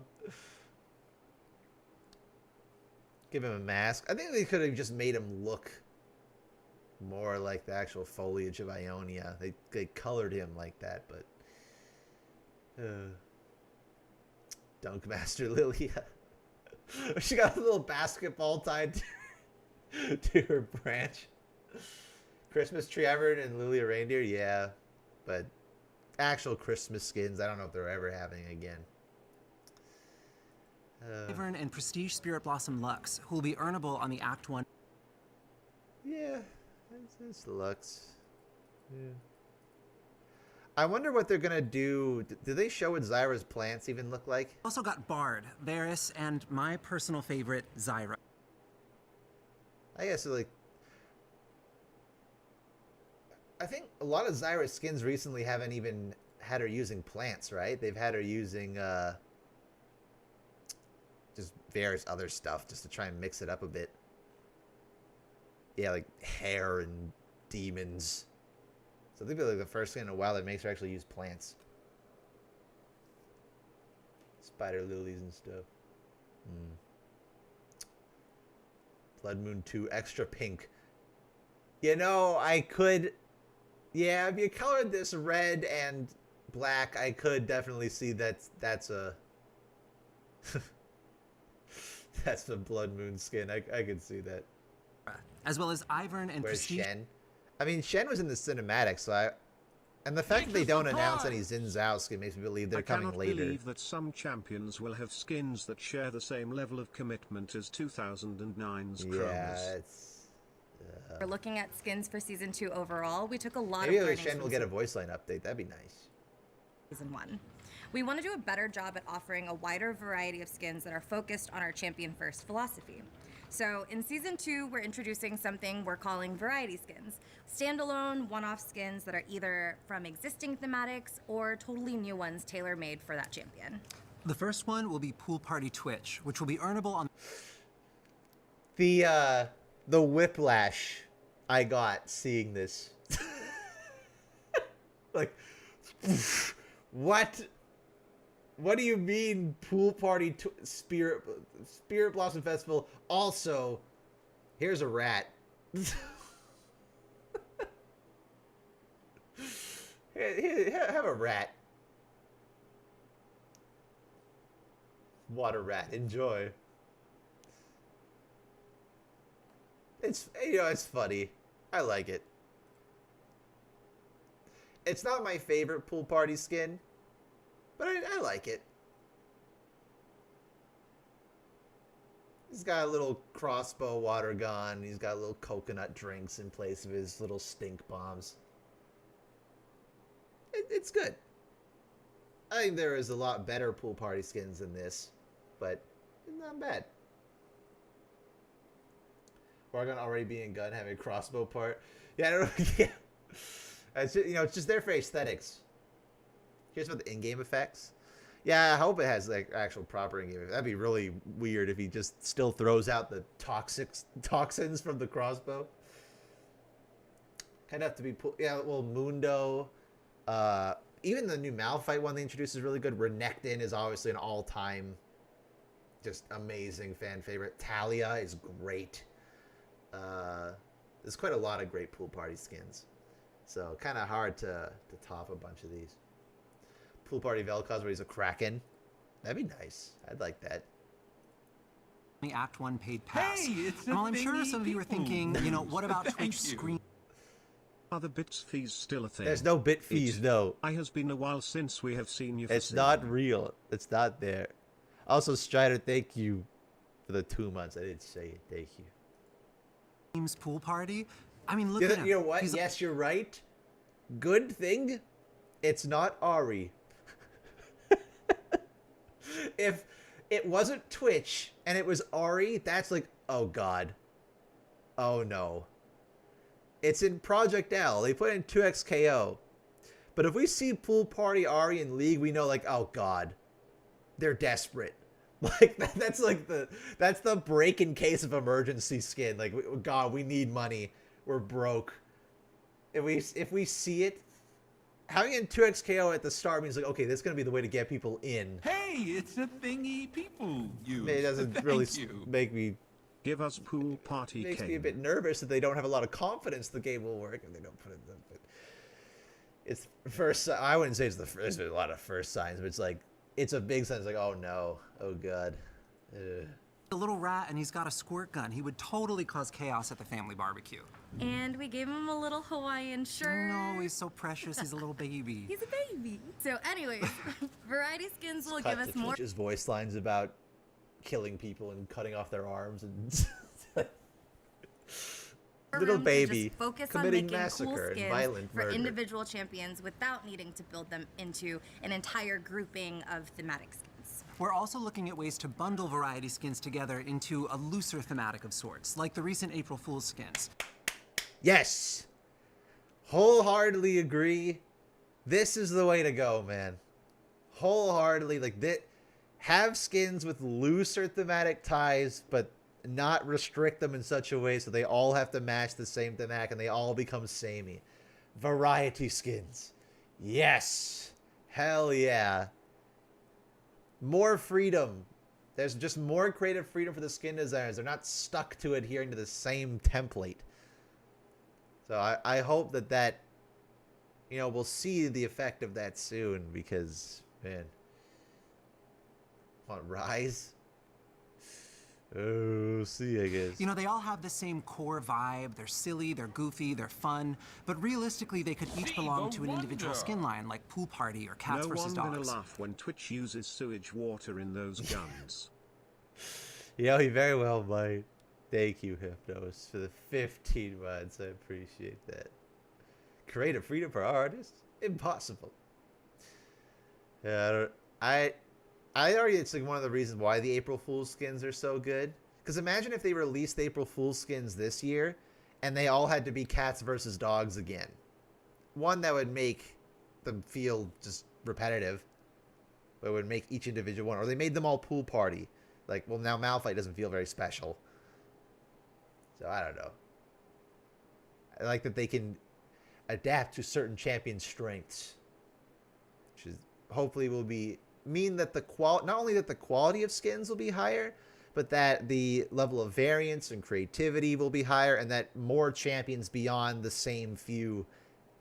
Give him a mask. I think they could have just made him look more like the actual foliage of Ionia. They colored him like that, but... Dunkmaster Lilia. She got a little basketball tied to her branch. Christmas tree Ivern and Lilia reindeer, yeah. But actual Christmas skins, I don't know if they're ever having again.
Ivern and Prestige Spirit Blossom Lux, who will be earnable on the Act 1.
Yeah, it's Lux. Yeah. I wonder what they're gonna do. Do they show what Zyra's plants even look like?
Also got Bard, Varus, and my personal favorite, Zyra.
I guess like, I think a lot of Zyra's skins recently haven't even had her using plants, right? They've had her using just various other stuff just to try and mix it up a bit. Yeah, like hair and demons. So I think like the first thing in a while that makes her actually use plants. Spider lilies and stuff. Blood Moon 2 extra pink. You know, I could... Yeah, if you colored this red and black, I could definitely see that's a... that's the Blood Moon skin. I could see that.
As well as Ivern and
Where's
Prestige.
Shen? I mean, Shen was in the cinematic, so and the fact that they don't announce any Xin Zhao skin makes me believe they're coming later.
I cannot believe that some champions will have skins that share the same level of commitment as 2009's Chromas.
Yeah, it's...
We're looking at skins for Season 2 overall. We took a lot
Maybe
of learnings
Shen
from
will get a voice line update. That'd be nice.
Season 1. We want to do a better job at offering a wider variety of skins that are focused on our champion-first philosophy. So in Season 2, we're introducing something we're calling variety skins. Standalone, one-off skins that are either from existing thematics or totally new ones tailor-made for that champion.
The first one will be Pool Party Twitch, which will be earnable on...
The whiplash I got seeing this. Like, what? What do you mean Pool Party Spirit Blossom Festival? Also, here's a rat. Here, have a rat. Water rat. Enjoy. It's, you know, it's funny. I like it. It's not my favorite pool party skin, but I like it. He's got a little crossbow water gun. He's got little coconut drinks in place of his little stink bombs. It's good. I think there is a lot better pool party skins than this, but it's not bad. Oregon already being gun having a crossbow part. Yeah, I don't know. Yeah. It's just, you know, it's just there for aesthetics. Here's about the in-game effects. Yeah, I hope it has like actual proper in-game. That'd be really weird if he just still throws out the toxins from the crossbow. Kind of have to be yeah. Well, Mundo, even the new Malphite one they introduced is really good. Renekton is obviously an all-time, just amazing fan favorite. Talia is great. There's quite a lot of great pool party skins, so kind of hard to top a bunch of these. Pool party Vel'Koz where he's a Kraken. That'd be nice. I'd like that.
The Act 1 paid pass.
Hey, it's
well, I'm sure some of you are thinking, you know, what about Twitch
you.
screen?
Are the bits fees still a thing?
There's no bit fees, no.
It has been a while since we have seen you.
It's not real. It's not there. Also, Strider, thank you for the 2 months. I didn't say it. Thank you.
Team's pool party? I mean, look at him.
You know what?
He's
yes, you're right. Good thing it's not Ari. If it wasn't Twitch and it was Ari, that's like, oh god. Oh no. It's in Project L. They put in 2XKO. But if we see Pool Party Ari in League, we know like, oh god. They're desperate. Like that's like that's the break in case of emergency skin. Like, god, we need money. We're broke. If we see it, having in 2XKO at the start means like, okay, that's gonna be the way to get people in.
Hey, it's a thingy people use.
It doesn't really make me.
Give us pool party.
Makes me a bit nervous that they don't have a lot of confidence the game will work if they don't put it in. But it's first. I wouldn't say it's the first. There's a lot of first signs, but it's like it's a big sign. It's like, oh no, oh god. Ugh.
a little rat and he's got a squirt gun. He would totally cause chaos at the family barbecue.
And we gave him a little Hawaiian shirt.
No, he's so precious. He's a little baby.
He's a baby. So anyways, Variety Skins will give us more.
His voice lines about killing people and cutting off their arms and little baby
focus
committing
on making
massacre
cool
and
skins
violent
for
murder.
individual champions without needing to build them into an entire grouping of thematic skins.
We're also looking at ways to bundle variety skins together into a looser thematic of sorts, like the recent April Fool's skins.
Yes, wholeheartedly agree. This is the way to go, man. Wholeheartedly, like that. Have skins with looser thematic ties, but not restrict them in such a way so they all have to match the same thematic and they all become samey. Variety skins. Yes. Hell yeah. More freedom. There's just more creative freedom for the skin designers. They're not stuck to adhering to the same template. So I hope that, you know, we'll see the effect of that soon because, man. Want Rise? Oh, see, I guess.
You know, they all have the same core vibe. They're silly, they're goofy, they're fun, but realistically, they could each belong to an individual skin line, like Pool Party or Cats vs. Dogs.
No one's gonna laugh when Twitch uses sewage water in those guns.
Yeah, he very well might. Thank you, Hypnos, for the 15 months. I appreciate that. Creative freedom for artists? Impossible. Yeah, I argue it's like one of the reasons why the April Fool's skins are so good. Because imagine if they released April Fool's skins this year, and they all had to be Cats versus Dogs again. One, that would make them feel just repetitive, but it would make each individual one. Or they made them all Pool Party. Like, well, now Malphite doesn't feel very special. So, I don't know. I like that they can adapt to certain champion strengths. Which is, hopefully will mean that the not only that the quality of skins will be higher, but that the level of variance and creativity will be higher, and that more champions beyond the same few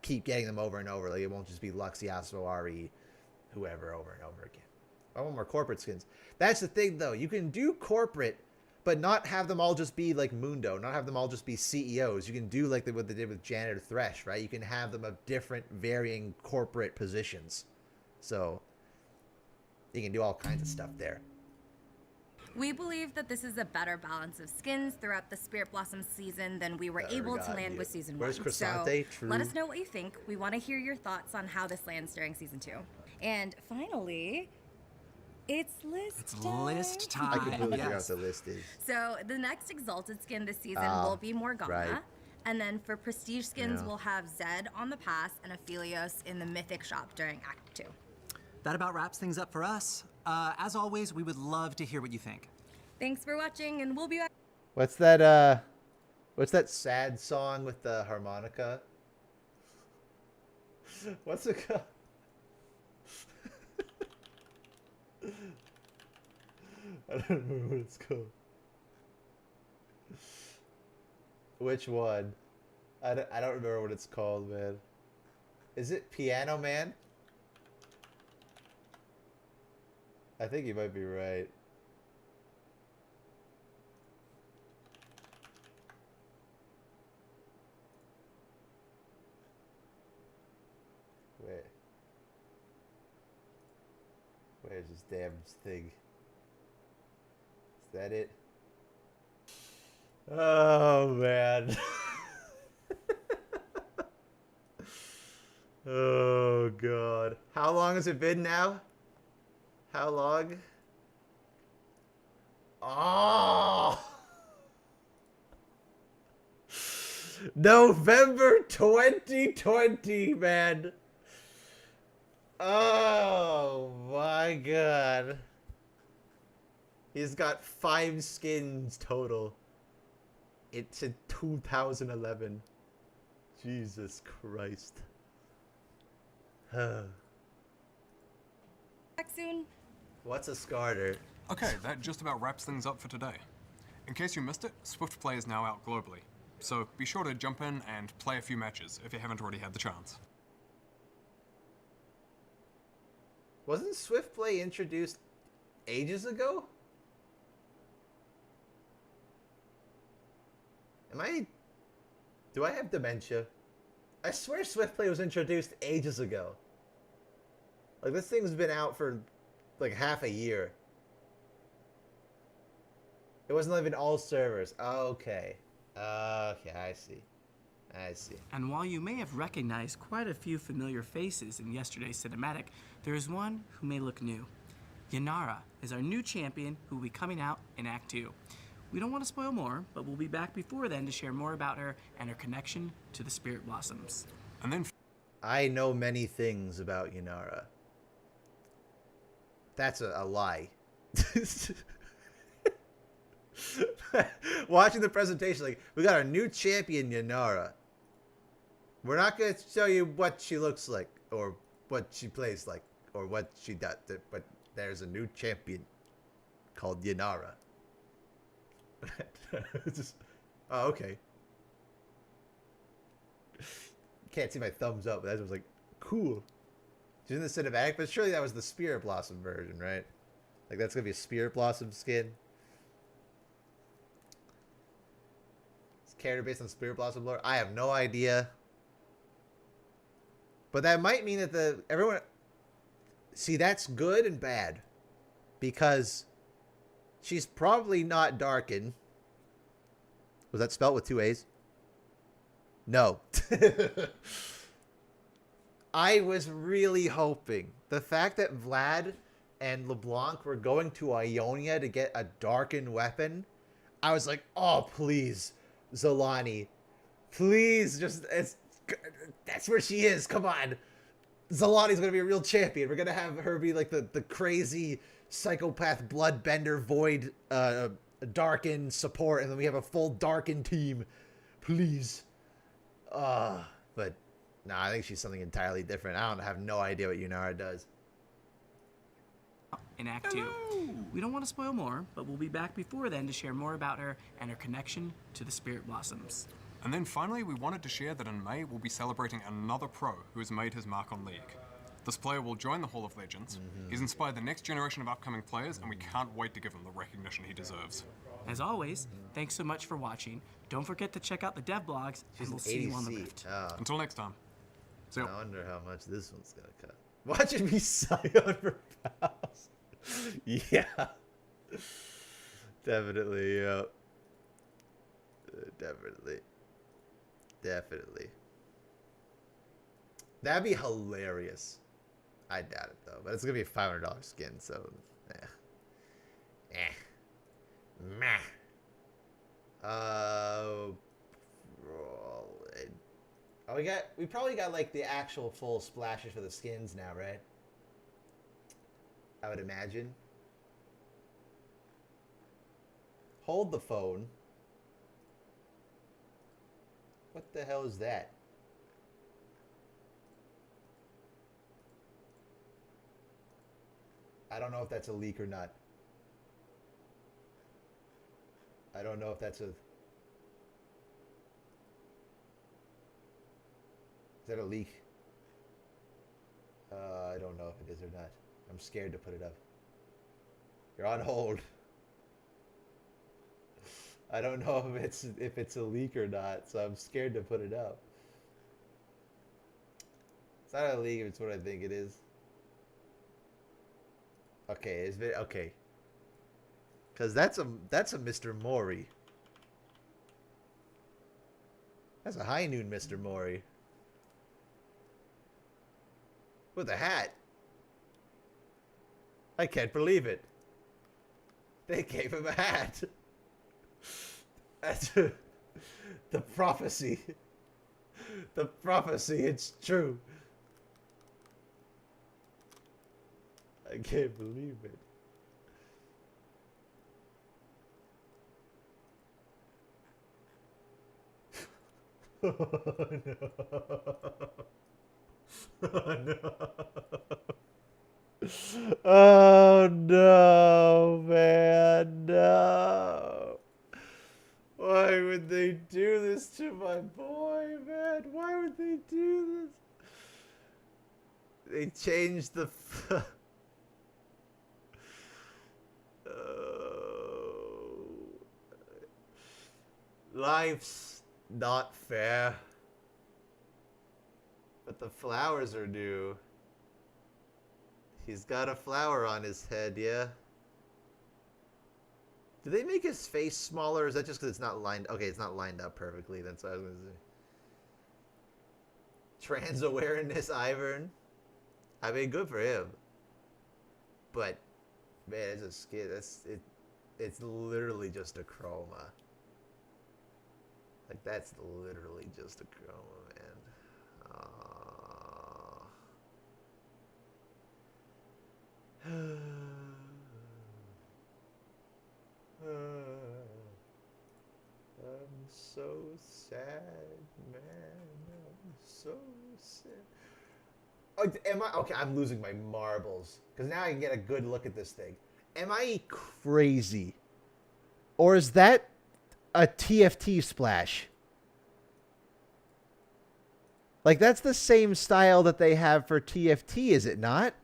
keep getting them over and over. Like, it won't just be Lux, Yasuo, Ari, whoever over and over again. I want more corporate skins. That's the thing, though. You can do corporate, but not have them all just be like Mundo. Not have them all just be CEOs. You can do like what they did with Janet or Thresh, right? You can have them of different, varying corporate positions. So you can do all kinds of stuff there.
We believe that this is a better balance of skins throughout the Spirit Blossom season than we were able to land with Season 1.
Where's
So
True.
let us know what you think. We want to hear your thoughts on how this lands during Season 2. And finally, it's list time.
List time.
I completely forgot what the list is.
So the next Exalted skin this season will be Morgana.
Right.
And then for Prestige skins, we'll have Zed on the pass and Aphelios in the Mythic shop during Act 2.
That about wraps things up for us. As always, we would love to hear what you think.
Thanks for watching, and we'll be back.
What's that sad song with the harmonica? What's it called? I don't remember what it's called. Which one? I don't remember what it's called, man. Is it Piano Man? I think you might be right. Wait. Where's this damn thing? Is that it? Oh, man. Oh, God. How long has it been now? How long? Oh! November 2020, man. Oh, my God. He's got 5 skins total. It's in 2011. Jesus Christ.
Back soon.
What's a Scarter?
Okay, that just about wraps things up for today. In case you missed it, Swift Play is now out globally, so be sure to jump in and play a few matches if you haven't already had the chance.
Wasn't Swift Play introduced ages ago? Do I have dementia? I swear Swift Play was introduced ages ago. Like, this thing's been out for like half a year. It wasn't even all servers. Okay. Okay, I see. I see.
And while you may have recognized quite a few familiar faces in yesterday's cinematic, there is one who may look new. Yanara is our new champion who will be coming out in Act 2. We don't want to spoil more, but we'll be back before then to share more about her and her connection to the Spirit Blossoms.
And then
I know many things about Yanara. That's a lie. Watching the presentation, like, we got our new champion, Yanara. We're not going to show you what she looks like, or what she plays like, or what she does, but there's a new champion called Yanara. Oh, okay. Can't see my thumbs up, but that was like, cool. She's in the cinematic, but surely that was the Spirit Blossom version, right? Like, that's gonna be a Spirit Blossom skin. It's character based on Spirit Blossom lore. I have no idea. But that might mean that everyone... See, that's good and bad. Because she's probably not Darkin. Was that spelled with 2 A's? No. I was really hoping. The fact that Vlad and LeBlanc were going to Ionia to get a Darkin weapon, I was like, oh, please, Zolani. Please, that's where she is. Come on. Zolani's going to be a real champion. We're going to have her be like the crazy psychopath bloodbender void Darkin support, and then we have a full Darkin team. Please. But nah, I think she's something entirely different. I have no idea what Yanara does.
In Act 2. We don't want to spoil more, but we'll be back before then to share more about her and her connection to the Spirit Blossoms.
And then finally, we wanted to share that in May, we'll be celebrating another pro who has made his mark on League. This player will join the Hall of Legends. He's inspired the next generation of upcoming players, and we can't wait to give him the recognition he deserves.
As always, thanks so much for watching. Don't forget to check out the dev blogs, and we'll see you on the Rift.
Until next time. See ya.
I wonder how much this one's gonna cut. Watching me Scion for pals. Yeah. Definitely, yeah. Definitely. That'd be hilarious. I doubt it though, but it's gonna be a $500 skin, so meh. We probably got like the actual full splashes for the skins now, right? I would imagine. Hold the phone. What the hell is that? I don't know if that's a leak or not. I don't know if that's a... Is that a leak? I don't know if it is or not. I'm scared to put it up. You're on hold. I don't know if it's a leak or not, so I'm scared to put it up. It's not a leak if it's what I think it is. Okay, is it okay? Cause that's a Mr. Mori. That's a high noon Mr. Mori. With a hat. I can't believe it. They gave him a hat. That's the prophecy. The prophecy, it's true. I can't believe it. Oh no. Oh no. Oh no, man, no. Why would they do this to my boy, man? Why would they do this? They changed the... Life's not fair. But the flowers are new. He's got a flower on his head, yeah? Do they make his face smaller, or is that just because it's not lined... Okay, it's not lined up perfectly. That's what I was going to say. Trans awareness, Ivern. I mean, good for him. But, man, it's a skin. It's literally just a chroma. Like, that's literally just a chroma, man. I'm so sad, man. I'm so sad. Oh, am I okay? I'm losing my marbles because now I can get a good look at this thing. Am I crazy, or is that a TFT splash? Like, that's the same style that they have for TFT, is it not?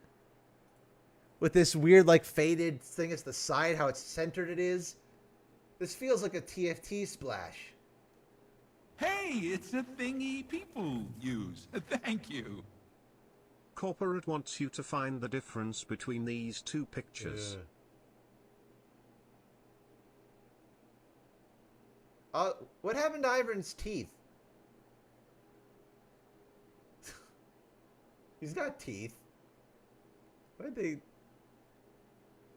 With this weird, like, faded thing at the side, how it's centered it is. This feels like a TFT splash.
Hey, it's a thingy people use. Thank you.
Corporate wants you to find the difference between these two pictures.
What happened to Ivern's teeth? He's got teeth. Why'd they...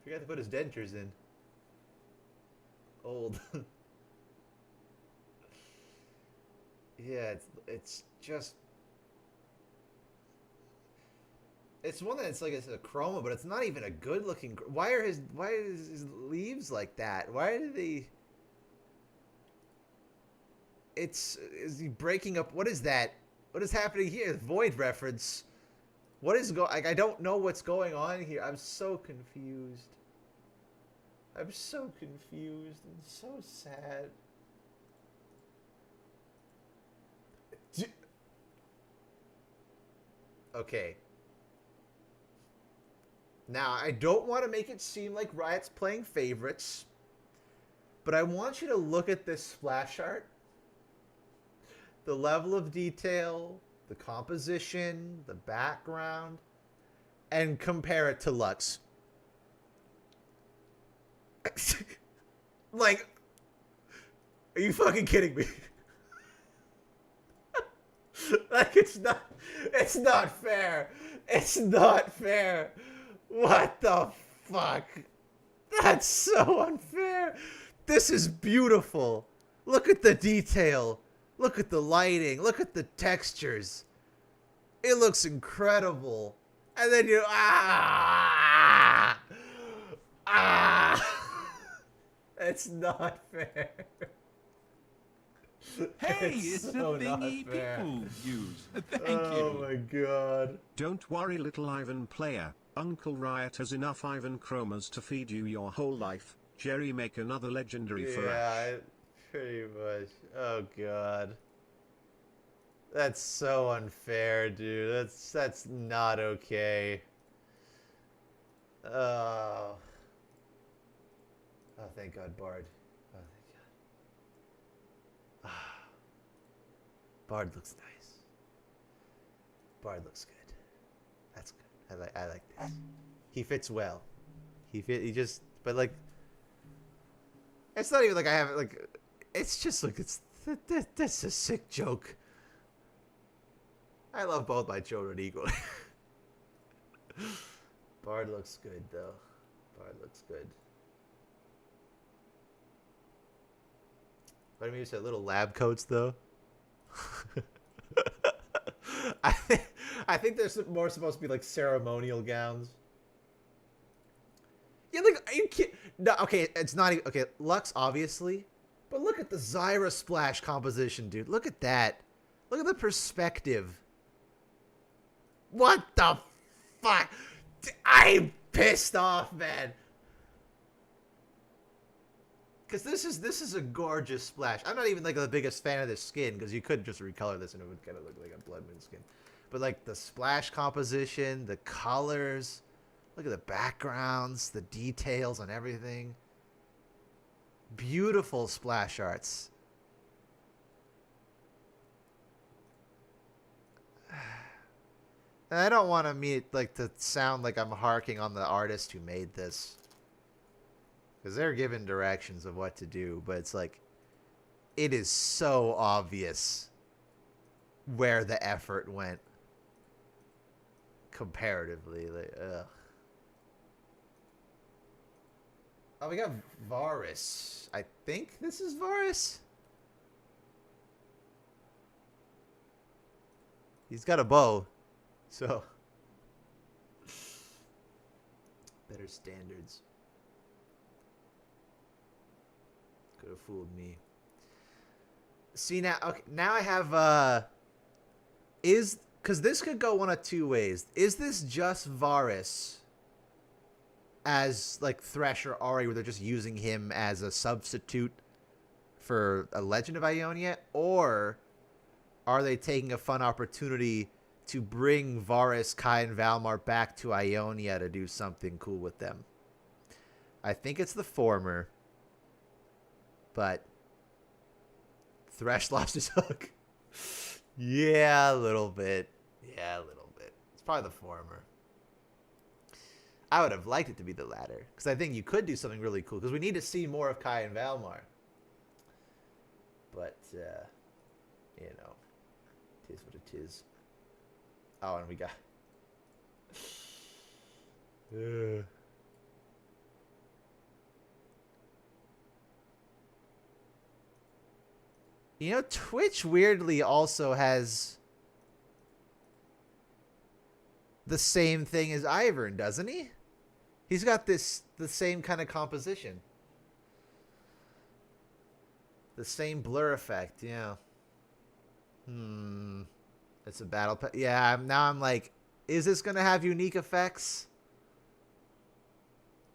Forgot to put his dentures in. Old. Yeah, it's just... It's one that's like it's a chroma, but it's not even a good looking... Why is his leaves like that? Why did they... Is he breaking up? What is that? What is happening here? Void reference. What is I don't know what's going on here. I'm so confused. I'm so confused and so sad. Okay. Now, I don't want to make it seem like Riot's playing favorites, but I want you to look at this splash art. The level of detail, the composition, the background, and compare it to Lux. Like, are you fucking kidding me? Like, it's not fair. It's not fair. What the fuck? That's so unfair. This is beautiful. Look at the detail. Look at the lighting. Look at the textures. It looks incredible. And then you It's not fair.
Hey, it's a
so
thingy
not fair.
people use. Thank
Oh
you.
my god.
Don't worry, little Ivan player. Uncle Riot has enough Ivan chromas to feed you your whole life. Jerry, make another legendary for Ash.
Yeah, pretty much. Oh god. That's so unfair, dude. That's not okay. Oh. Oh, thank God, Bard. Oh, thank God. Bard looks nice. Bard looks good. That's good. I like this. He fits well. But like, it's not even like I have like, it's just like that's a sick joke. I love both my children equally. Bard looks good though. Bard looks good. But I mean, you said little lab coats though. I think there's more supposed to be like ceremonial gowns. Yeah, like are you kidding? No, okay, it's not even okay. Lux obviously, but look at the Zyra splash composition, dude. Look at that. Look at the perspective. What the fuck? I'm pissed off, man. Because this is a gorgeous splash. I'm not even like the biggest fan of this skin because you could just recolor this and it would kind of look like a Blood Moon skin. But like the splash composition, the colors, look at the backgrounds, the details on everything. Beautiful splash arts. And I don't want to sound like I'm harking on the artist who made this. Because they're given directions of what to do, but it's like, it is so obvious where the effort went. Comparatively, like, ugh. Oh, we got Varus. I think this is Varus. He's got a bow, so better standards. Could have fooled me. See now, okay, now I have because this could go one of two ways. Is this just Varus as like Thresh or Ahri, where they're just using him as a substitute for a Legend of Ionia, or are they taking a fun opportunity to bring Varus, Kai, and Valmar back to Ionia to do something cool with them? I think it's the former. But Thresh lost his hook. Yeah, a little bit. Yeah, a little bit. It's probably the former. I would have liked it to be the latter. Because I think you could do something really cool. Because we need to see more of Kai and Valmar. But, you know. It is what it is. Oh, and we got... You know, Twitch weirdly also has the same thing as Ivern, doesn't he? He's got the same kind of composition. The same blur effect, yeah. It's a battle pass. Yeah, now I'm like, is this going to have unique effects?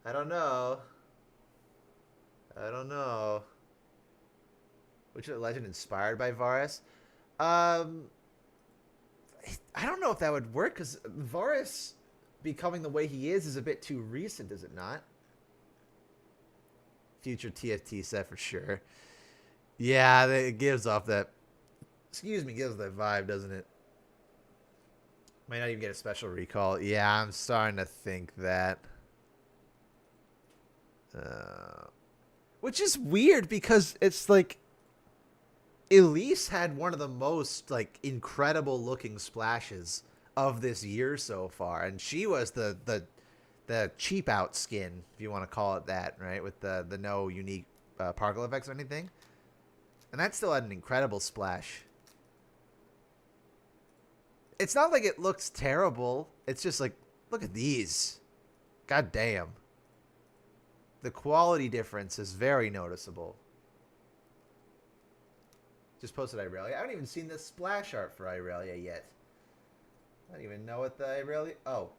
I don't know. I don't know. Which legend inspired by Varus? I don't know if that would work because Varus becoming the way he is a bit too recent, is it not? Future TFT set for sure. Yeah, it gives off that. Excuse me, gives that vibe, doesn't it? Might not even get a special recall. Yeah, I'm starting to think that. Which is weird because it's like Elise had one of the most like incredible looking splashes of this year so far, and she was the cheap out skin, if you want to call it that, right? With the no unique particle effects or anything, and that still had an incredible splash. It's not like it looks terrible. It's just like, look at these. God damn. The quality difference is very noticeable. Just posted Irelia. I haven't even seen the splash art for Irelia yet. I don't even know what the Irelia... Oh.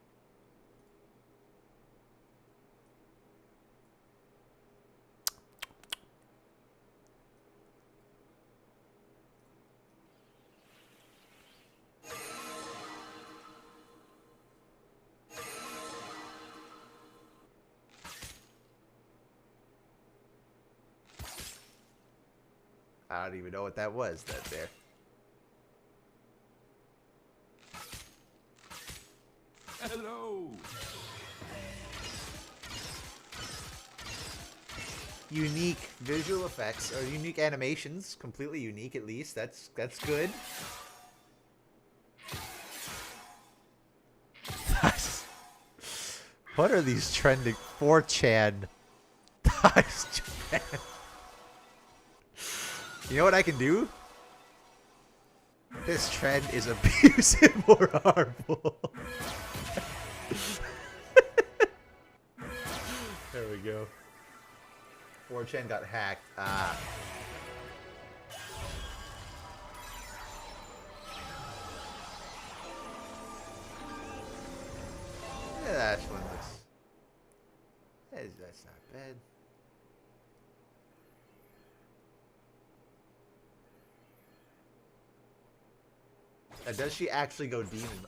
I don't even know what that was that there.
Hello.
Unique visual effects or unique animations, completely unique at least. That's good. What are these trending 4chan? Japan. You know what I can do? This trend is abusive or harmful. There we go. 4chan got hacked. Ah. Yeah, that one looks... That's not bad. Does she actually go demon?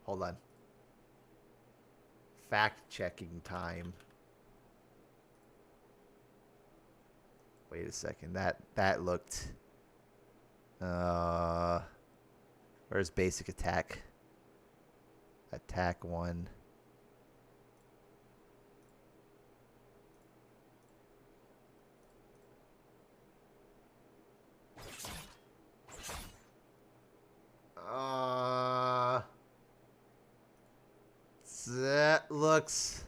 Hold on. Fact-checking time. Wait a second. That looked... Where's basic attack? Attack 1. That looks...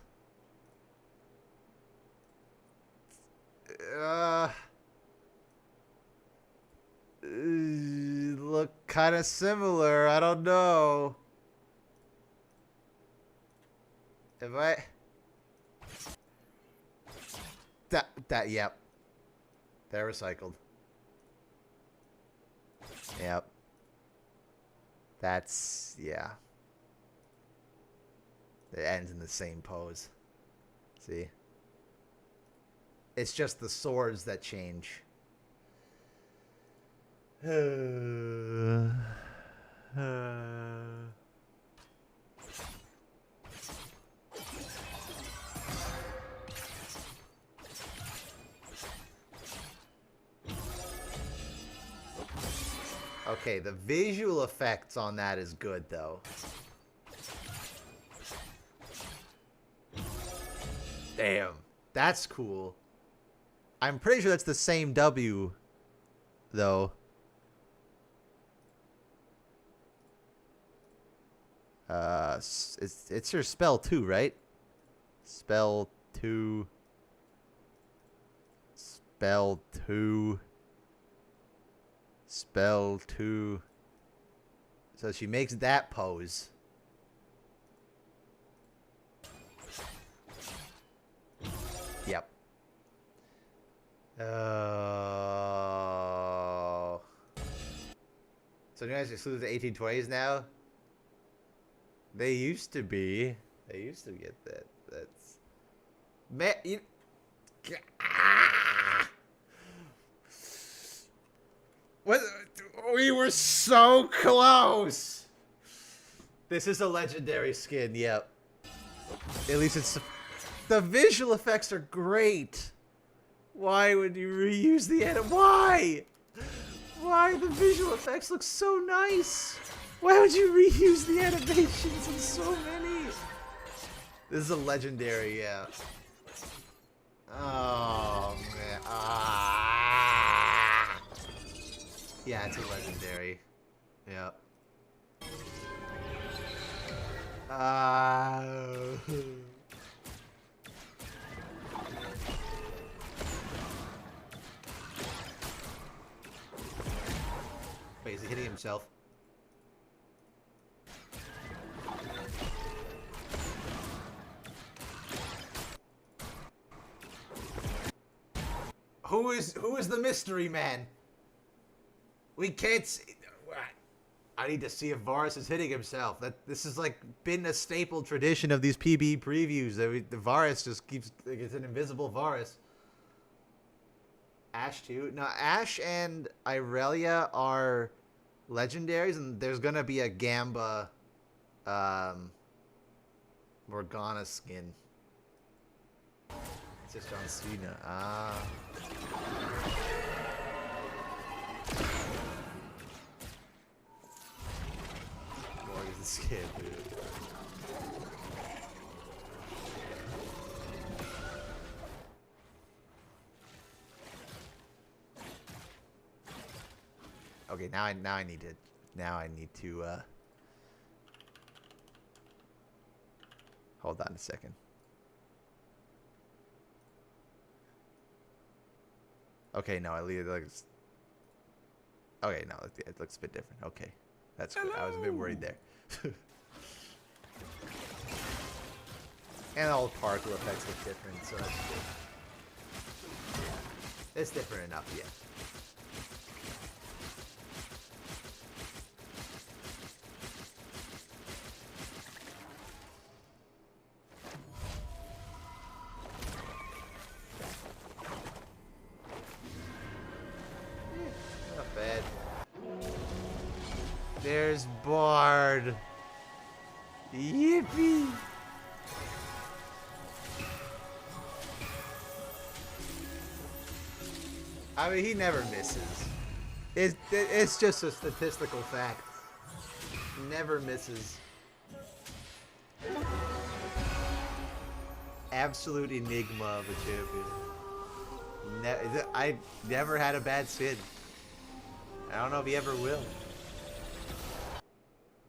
look kind of similar. I don't know. If I... Yep. They're recycled. Yep. That's... yeah. It ends in the same pose. See? It's just the swords that change. Okay, the visual effects on that is good, though. Damn. That's cool. I'm pretty sure that's the same W, though. It's your spell 2, right? Spell 2. Spell 2. Spell 2. So she makes that pose. Yep. Oh. So you guys exclude the 1820s now? They used to be. They used to get that. That's... Man, you... We were so close. This is a legendary skin. Yep. At least it's. The visual effects are great. Why would you reuse the edit? Why? Why the visual effects look so nice? Why would you reuse the animations in so many? This is a legendary, yeah. Oh man. Ah. Yeah, it's a legendary. Yeah. Wait, is he hitting himself? Who is the mystery man? We can't see. I need to see if Varus is hitting himself. This has like been a staple tradition of these PB previews. The Varus just keeps like, it's an invisible Varus. Ashe too. No, Ashe and Irelia are legendaries, and there's gonna be a Gamba, Morgana skin. It's just John Cena. Ah. Morgan's the skin, dude. Okay, now I need to hold on a second. Okay, no, it looks. Okay, no, it looks a bit different. Okay, that's good. I was a bit worried there. And all the particle effects look different, so that's good. It's different enough, yeah. Not bad. There's Bard. Yippee! I mean, he never misses. It's just a statistical fact. Never misses. Absolute enigma of a champion. I never had a bad Sid. I don't know if he ever will.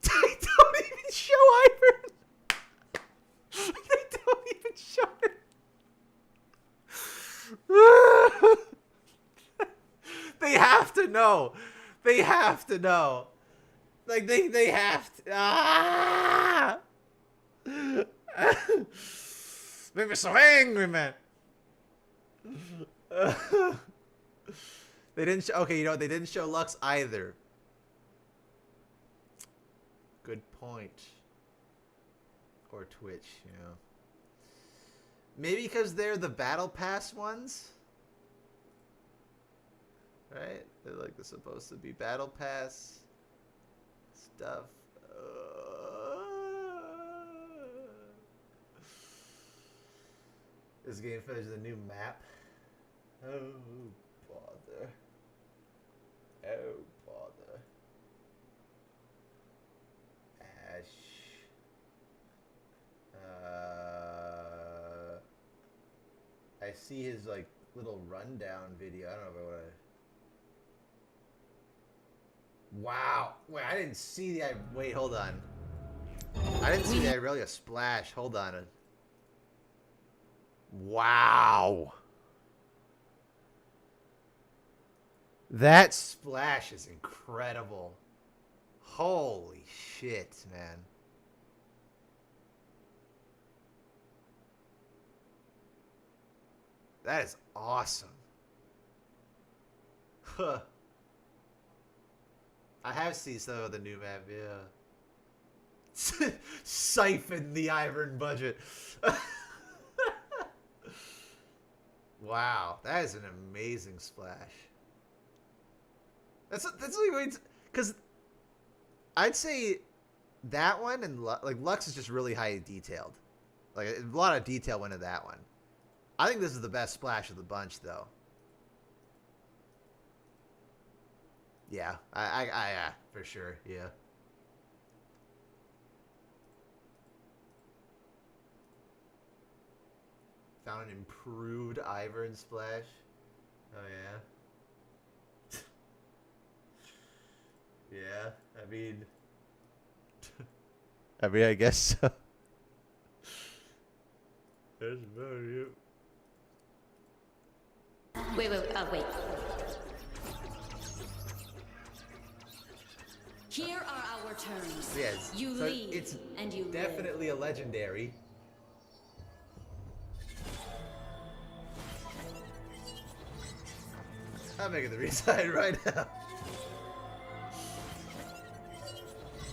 They don't even show Iron. They don't even show it. They have to know. They have to know. Like they have to. Ah! Make me so angry, man. They didn't show. Okay, you know what? They didn't show Lux either. Good point. Or Twitch, you know. Maybe because they're the Battle Pass ones. Right? They're supposed to be Battle Pass stuff. This game finishes a new map. Oh, bother. Oh, bother. Ashe. I see his, little rundown video. I don't know what Wow. Wait, I didn't see the... Wait, hold on. I didn't see the Irelia splash. Hold on. Wow. That splash is incredible. Holy shit, man. That is awesome. Huh. I have seen some of the new map, yeah. Siphon the iron budget. Wow, that is an amazing splash. That's like, Because I'd say that one and like Lux is just really high detailed. Like a lot of detail went into that one. I think this is the best splash of the bunch, though. Yeah, I for sure, yeah. Found an improved Ivern splash. Oh yeah. Yeah, I mean, I guess so. That's about it.
Wait. Here are our terms.
Yes.
You
so
lead,
it's
and you
definitely a legendary. I'm making the resign right now.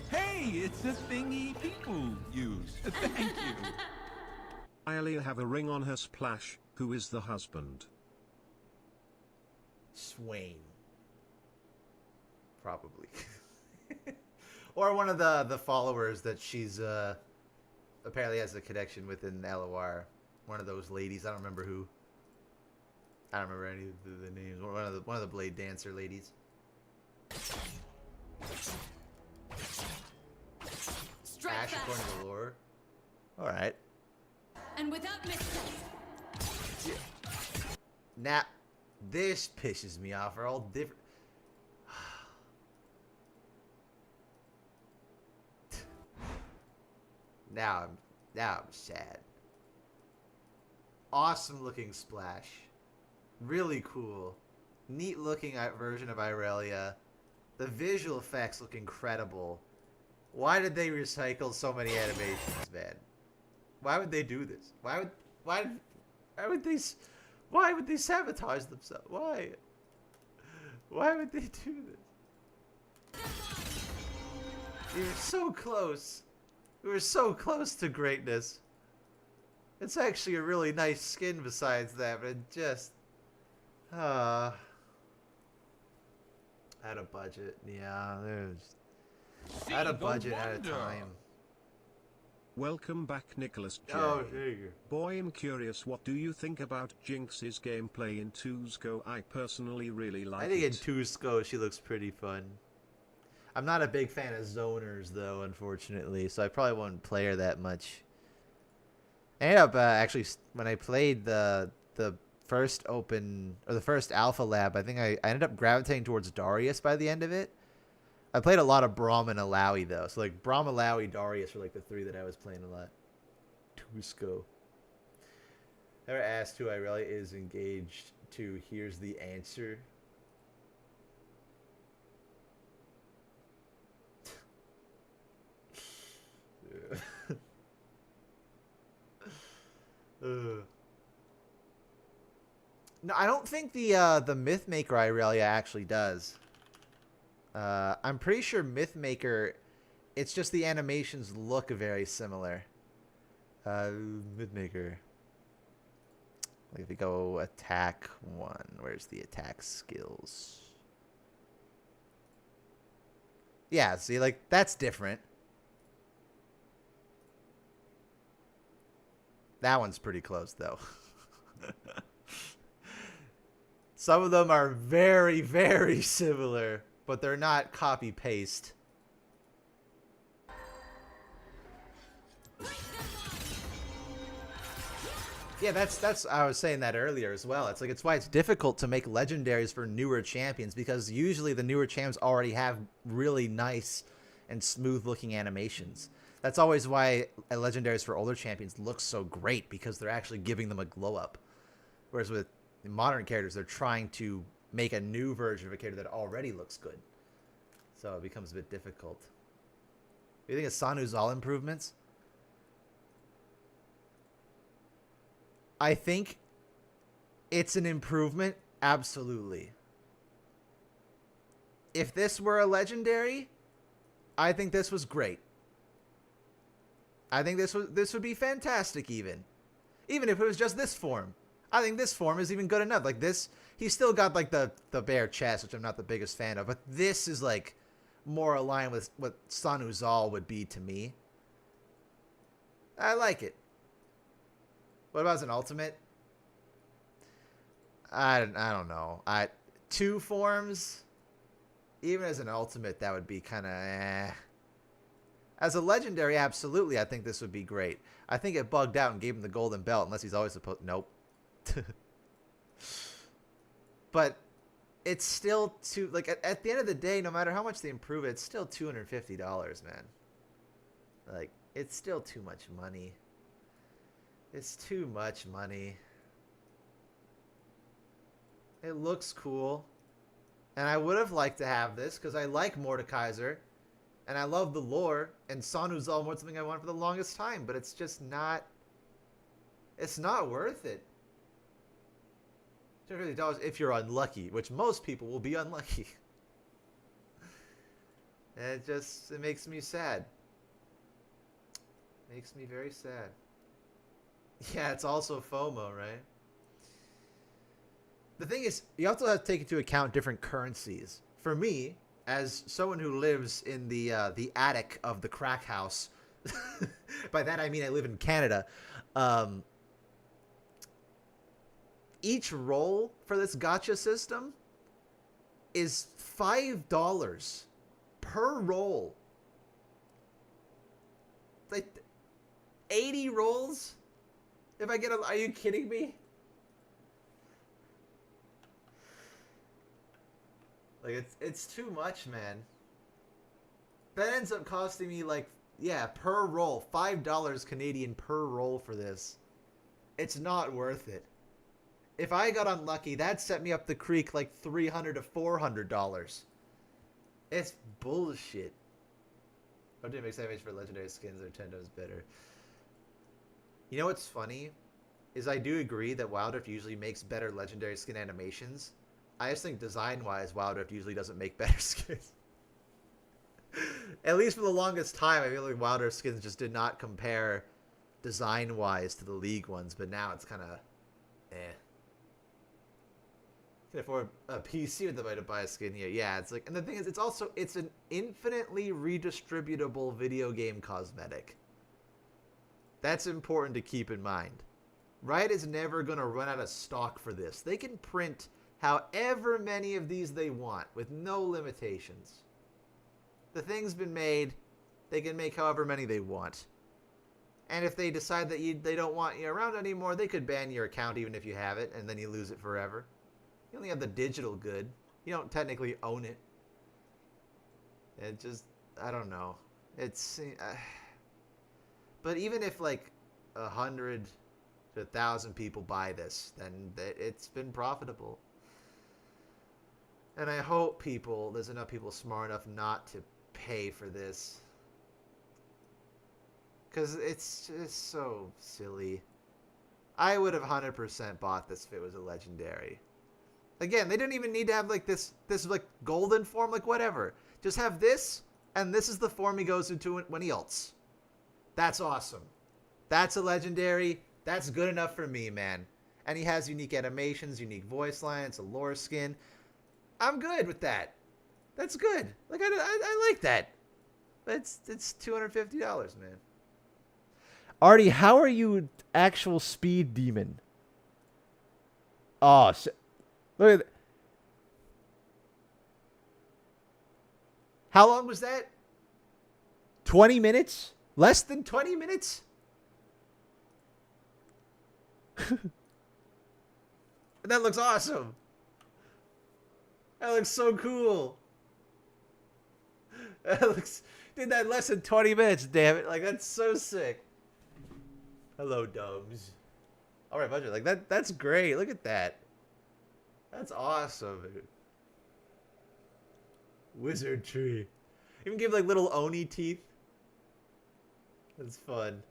Hey, it's a thingy people use. Thank you.
I'll have a ring on her splash. Who is the husband?
Swain. Probably. Or one of the followers that she's apparently has a connection with in LOR. One of those ladies. I don't remember who. I don't remember any of the names. One of the Blade Dancer ladies.
strike
Ash
fast.
according to the lore. All right.
And without mistake.
Now, this pisses me off. Are all different. Now I'm sad. Awesome looking splash. Really cool. Neat looking version of Irelia. The visual effects look incredible. Why did they recycle so many animations, man? Why would they do this? Why would they sabotage themselves? Why? Why would they do this? We were so close. We were so close to greatness. It's actually a really nice skin besides that, but it just... At a budget, yeah, there's... At a budget, at a time.
Welcome back, Nicholas J.
Oh, there you go.
Boy, I'm curious, what do you think about Jinx's gameplay in Tuzco? I personally really like it.
I think in Tuzco, she looks pretty fun. I'm not a big fan of zoners, though, unfortunately, so I probably won't play her that much. I ended up, actually, when I played the first open, or the first alpha lab, I think I ended up gravitating towards Darius by the end of it. I played a lot of Braum and Alawi, though. So, like, Braum, Alawi, Darius were, like, the three that I was playing a lot. Tuzco. Never asked who I really is engaged to. Here's the answer. No, I don't think the Mythmaker Irelia actually does. I'm pretty sure Mythmaker, it's just the animations look very similar. Mythmaker. Like if we go attack 1, where's the attack skills? Yeah, see, like, that's different. That one's pretty close, though. Some of them are very, very similar, but they're not copy-paste. Yeah, that's I was saying that earlier as well. It's like it's why it's difficult to make legendaries for newer champions, because usually the newer champs already have really nice and smooth looking animations. That's always why legendaries for older champions look so great, because they're actually giving them a glow up. Whereas with modern characters, they're trying to make a new version of a character that already looks good. So it becomes a bit difficult. Do you think of Sanu's all improvements? I think it's an improvement, absolutely. If this were a legendary, I think this was great. I think this would be fantastic even if it was just this form. I think this form is even good enough. Like this, he's still got like the bare chest, which I'm not the biggest fan of, but this is like more aligned with what Sun Uzal would be to me. I like it. What about as an ultimate? I don't know. 2 forms, even as an ultimate, that would be kind of eh. As a legendary, absolutely, I think this would be great. I think it bugged out and gave him the golden belt, unless he's always supposed. Nope. But it's still too, like, at the end of the day, no matter how much they improve it, it's still $250, man. Like, it's still too much money. It's too much money. It looks cool. And I would have liked to have this, because I like Mordekaiser. And I love the lore. And Sanuzal was something I wanted for the longest time. But it's just not... It's not worth it. $250 if you're unlucky. Which most people will be unlucky. And it makes me sad. Makes me very sad. Yeah, it's also FOMO, right? The thing is, you also have to take into account different currencies. For me, as someone who lives in the attic of the crack house, by that I mean I live in Canada, each roll for this gacha system is $5 per roll. Like 80 rolls? If I get a... Are you kidding me? Like, it's too much, man. That ends up costing me, like, yeah, per roll. $5 Canadian per roll for this. It's not worth it. If I got unlucky, that set me up the creek like $300 to $400. It's bullshit. Oh, dude, makes damage for legendary skins. They're 10 times better. You know what's funny? Is I do agree that Wild Rift usually makes better legendary skin animations. I just think design-wise, Wild Rift usually doesn't make better skins. At least for the longest time, I feel like Wild Rift skins just did not compare design-wise to the League ones, but now it's kind of eh. Can afford a PC with the money to buy a skin here. Yeah, it's like, and the thing is, it's an infinitely redistributable video game cosmetic. That's important to keep in mind. Riot is never going to run out of stock for this. They can print however many of these they want with no limitations. The thing's been made. They can make however many they want. And if they decide that they don't want you around anymore, they could ban your account even if you have it, and then you lose it forever. You only have the digital good. You don't technically own it. It just, I don't know. It's, but even if like 100 to 1,000 people buy this, then it's been profitable. And I hope there's enough people smart enough not to pay for this. Because it's just so silly. I would have 100% bought this if it was a legendary. Again, they didn't even need to have like this like golden form, like whatever. Just have this, and this is the form he goes into when he ults. That's awesome. That's a legendary. That's good enough for me, man. And he has unique animations, unique voice lines, a lore skin. I'm good with that. That's good. Like I like that. But it's $250, man.
Artie, how are you actual speed demon? Oh, look at that.
How long was that? 20 minutes? Less than 20 minutes? That looks awesome. That looks so cool. Did that less than 20 minutes, damn it. Like, that's so sick. Hello, Dubs. Alright, budget. Like, that's great. Look at that. That's awesome, dude. Wizard tree. Even give, like, little Oni teeth. That's fun.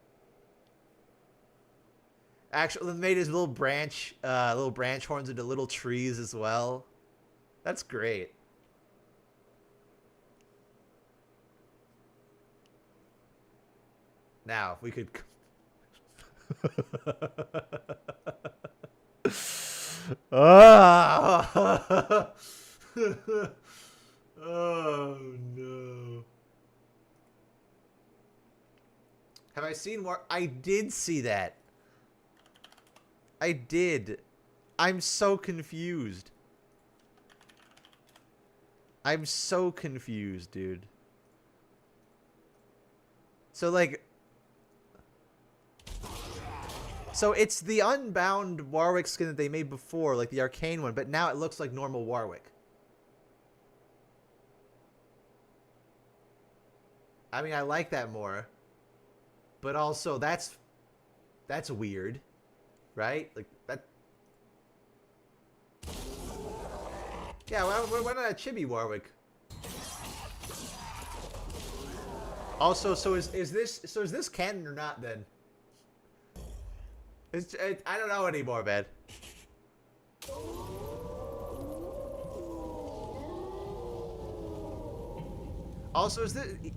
Actually, made his little branch horns into little trees as well. That's great. Now, if we could... Oh no. Have I seen more? I did see that. I did. I'm so confused. I'm so confused, dude. So, like... So, it's the Unbound Warwick skin that they made before, like the Arcane one, but now it looks like normal Warwick. I mean, I like that more. But also, that's weird. Right? Like, that... Yeah, why not a chibi Warwick? Also, so is this canon or not then? I don't know anymore, man. Also,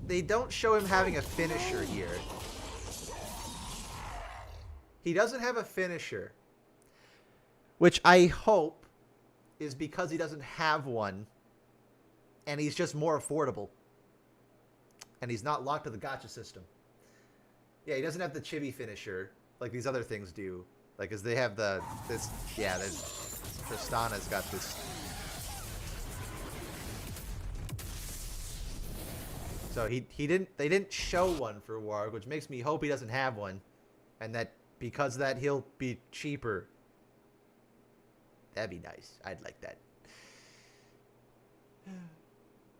they don't show him having a finisher here. He doesn't have a finisher. Which I hope is because he doesn't have one. And he's just more affordable. And he's not locked to the gacha system. Yeah, he doesn't have the chibi finisher like these other things do. Like, as they have Tristana's got this. So they didn't show one for Warwick, which makes me hope he doesn't have one. And that because of that he'll be cheaper. That'd be nice. I'd like that. I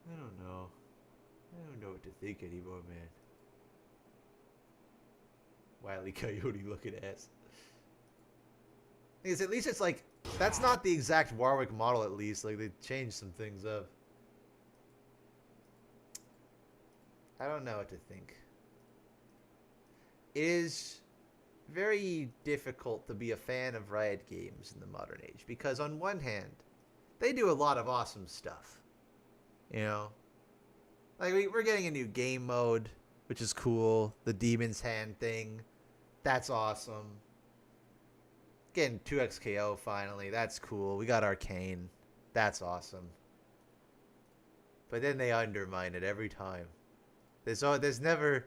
don't know. I don't know what to think anymore, man. Wile E. Coyote looking ass. At least it's like, that's not the exact Warwick model at least. Like, they changed some things up. I don't know what to think. It is very difficult to be a fan of Riot games in the modern age. Because on one hand, they do a lot of awesome stuff. You know? Like, we're getting a new game mode, which is cool. The Demon's Hand thing. That's awesome. Getting 2XKO finally. That's cool. We got Arcane. That's awesome. But then they undermine it every time. There's never...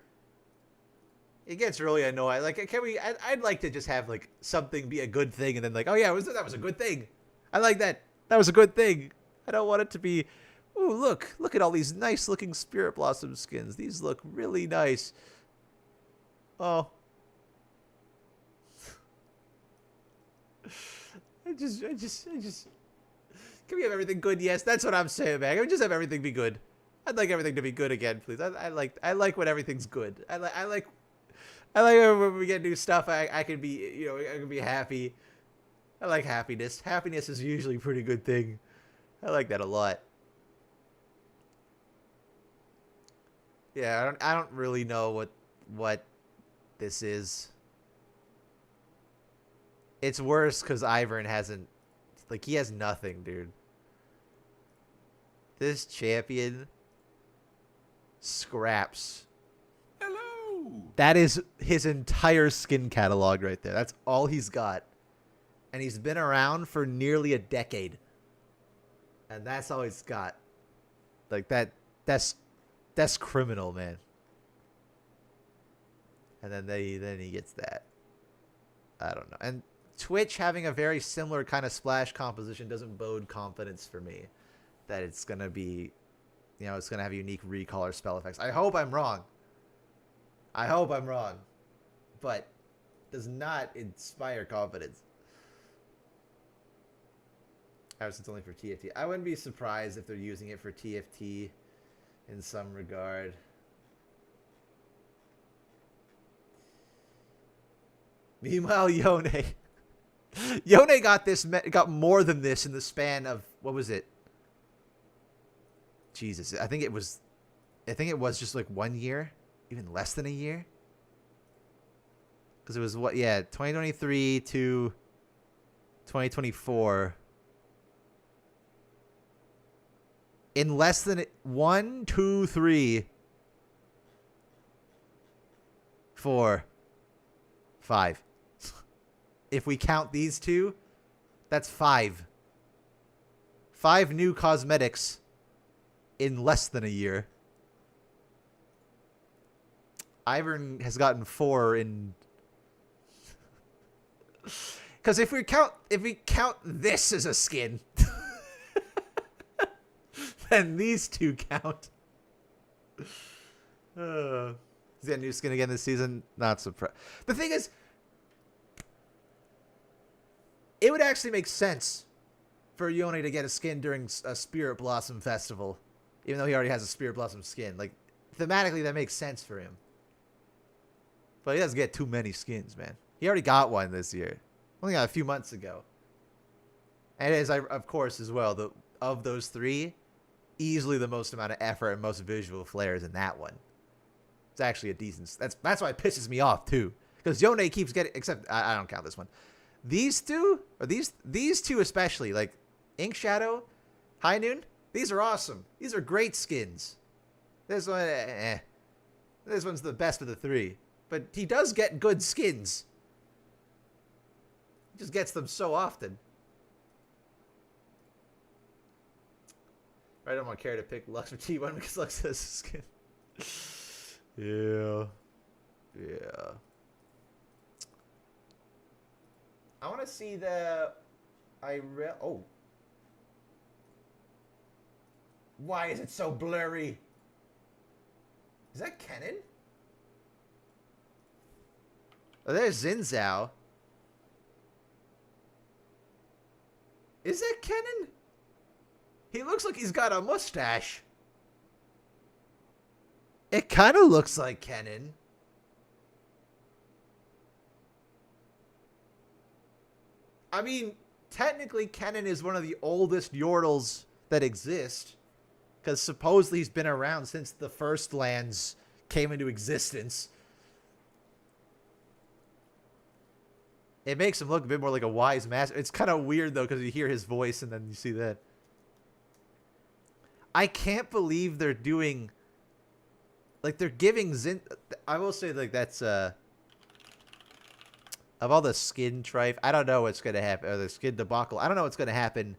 It gets really annoying. Like, I'd like to just have, like, something be a good thing and then, like, oh yeah, that was a good thing. I like that. That was a good thing. I don't want it to be... Ooh, look at all these nice-looking Spirit Blossom skins. These look really nice. Oh. I just... Can we have everything good? Yes, that's what I'm saying, man. Can we just have everything be good? I'd like everything to be good again, please. I like when everything's good. I like when we get new stuff. I can be, you know, I can be happy. I like happiness. Happiness is usually a pretty good thing. I like that a lot. Yeah, I don't really know what this is. It's worse because Ivern hasn't, like, he has nothing, dude. This champion scraps.
Hello.
That is his entire skin catalog right there. That's all he's got. And he's been around for nearly a decade. And that's all he's got. Like, that's criminal, man. And then he gets that. I don't know. And Twitch having a very similar kind of splash composition doesn't bode confidence for me that it's going to be, you know, it's going to have unique recall or spell effects. I hope I'm wrong. But does not inspire confidence. It's only for TFT. I wouldn't be surprised if they're using it for TFT in some regard. Meanwhile, Yone got more than this in the span of, what was it? Jesus, I think it was just like 1 year, even less than a year. Because it was 2023 to 2024. In less than 1, 2, 3, 4, 5. If we count these two, that's 5. 5 new cosmetics in less than a year. Ivern has gotten 4 in. Because if we count this as a skin, then these two count. Is that a new skin again this season? Not surprised. The thing is, it would actually make sense for Yone to get a skin during a Spirit Blossom festival, even though he already has a Spirit Blossom skin. Like, thematically, that makes sense for him. But he doesn't get too many skins, man. He already got one this year. Only got a few months ago. And it is, of course, as well, of those 3, easily the most amount of effort and most visual flair is in that one. It's actually a decent... That's why it pisses me off, too. Because Yone keeps getting... Except, I don't count this one. These two, or these two especially, like Ink Shadow, High Noon, these are awesome. These are great skins. This one, This one's the best of the 3. But he does get good skins. He just gets them so often. I don't want to care to pick Lux for T1 because Lux has a skin. Yeah. Yeah. I want to see the... Oh. Why is it so blurry? Is that Kennen? Oh, there's Xin Zhao. Is that Kennen? He looks like he's got a mustache. It kind of looks like Kennen. I mean, technically, Kennen is one of the oldest Yordles that exist. Because supposedly he's been around since the first lands came into existence. It makes him look a bit more like a wise master. It's kind of weird, though, because you hear his voice and then you see that. I can't believe they're doing... Like, they're giving Xin... I will say, like, that's... Of all the skin trife, I don't know what's going to happen. Or the skin debacle. I don't know what's going to happen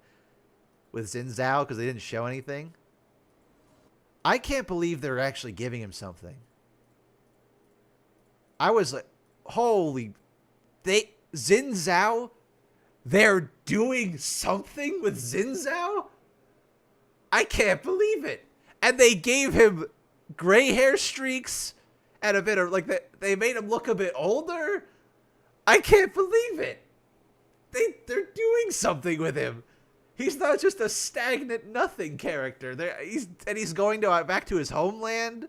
with Xin Zhao because they didn't show anything. I can't believe they're actually giving him something. I was like, holy... Xin Zhao? They're doing something with Xin Zhao? I can't believe it. And they gave him gray hair streaks and a bit of, like, they made him look a bit older. I can't believe it. They're doing something with him. He's not just a stagnant nothing character. He's going to back to his homeland.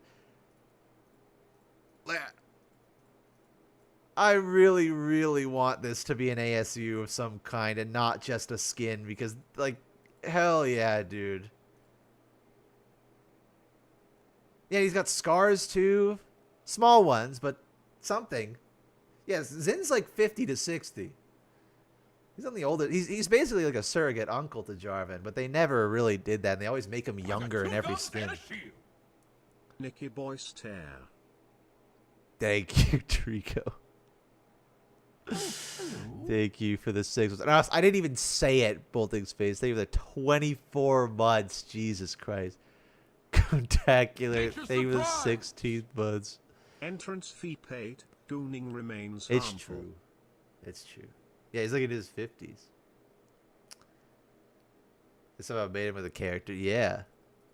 I really, really want this to be an ASU of some kind and not just a skin because, like, hell yeah, dude. Yeah, he's got scars too. Small ones, but something. Yes, Zin's like 50 to 60. He's on the older. He's basically like a surrogate uncle to Jarvan, but they never really did that. And they always make him younger in every skin.
Nicky Boyce Tear.
Thank you, Trico. Thank you for the 6. I didn't even say it, Bolting Space. Thank you for the 24 months. Jesus Christ. Contacular. Thank you for the 16 months.
Entrance fee paid. Gooning remains
It's
harmful.
true. It's true. Yeah, he's like in his 50s. They somehow made him with a character. Yeah.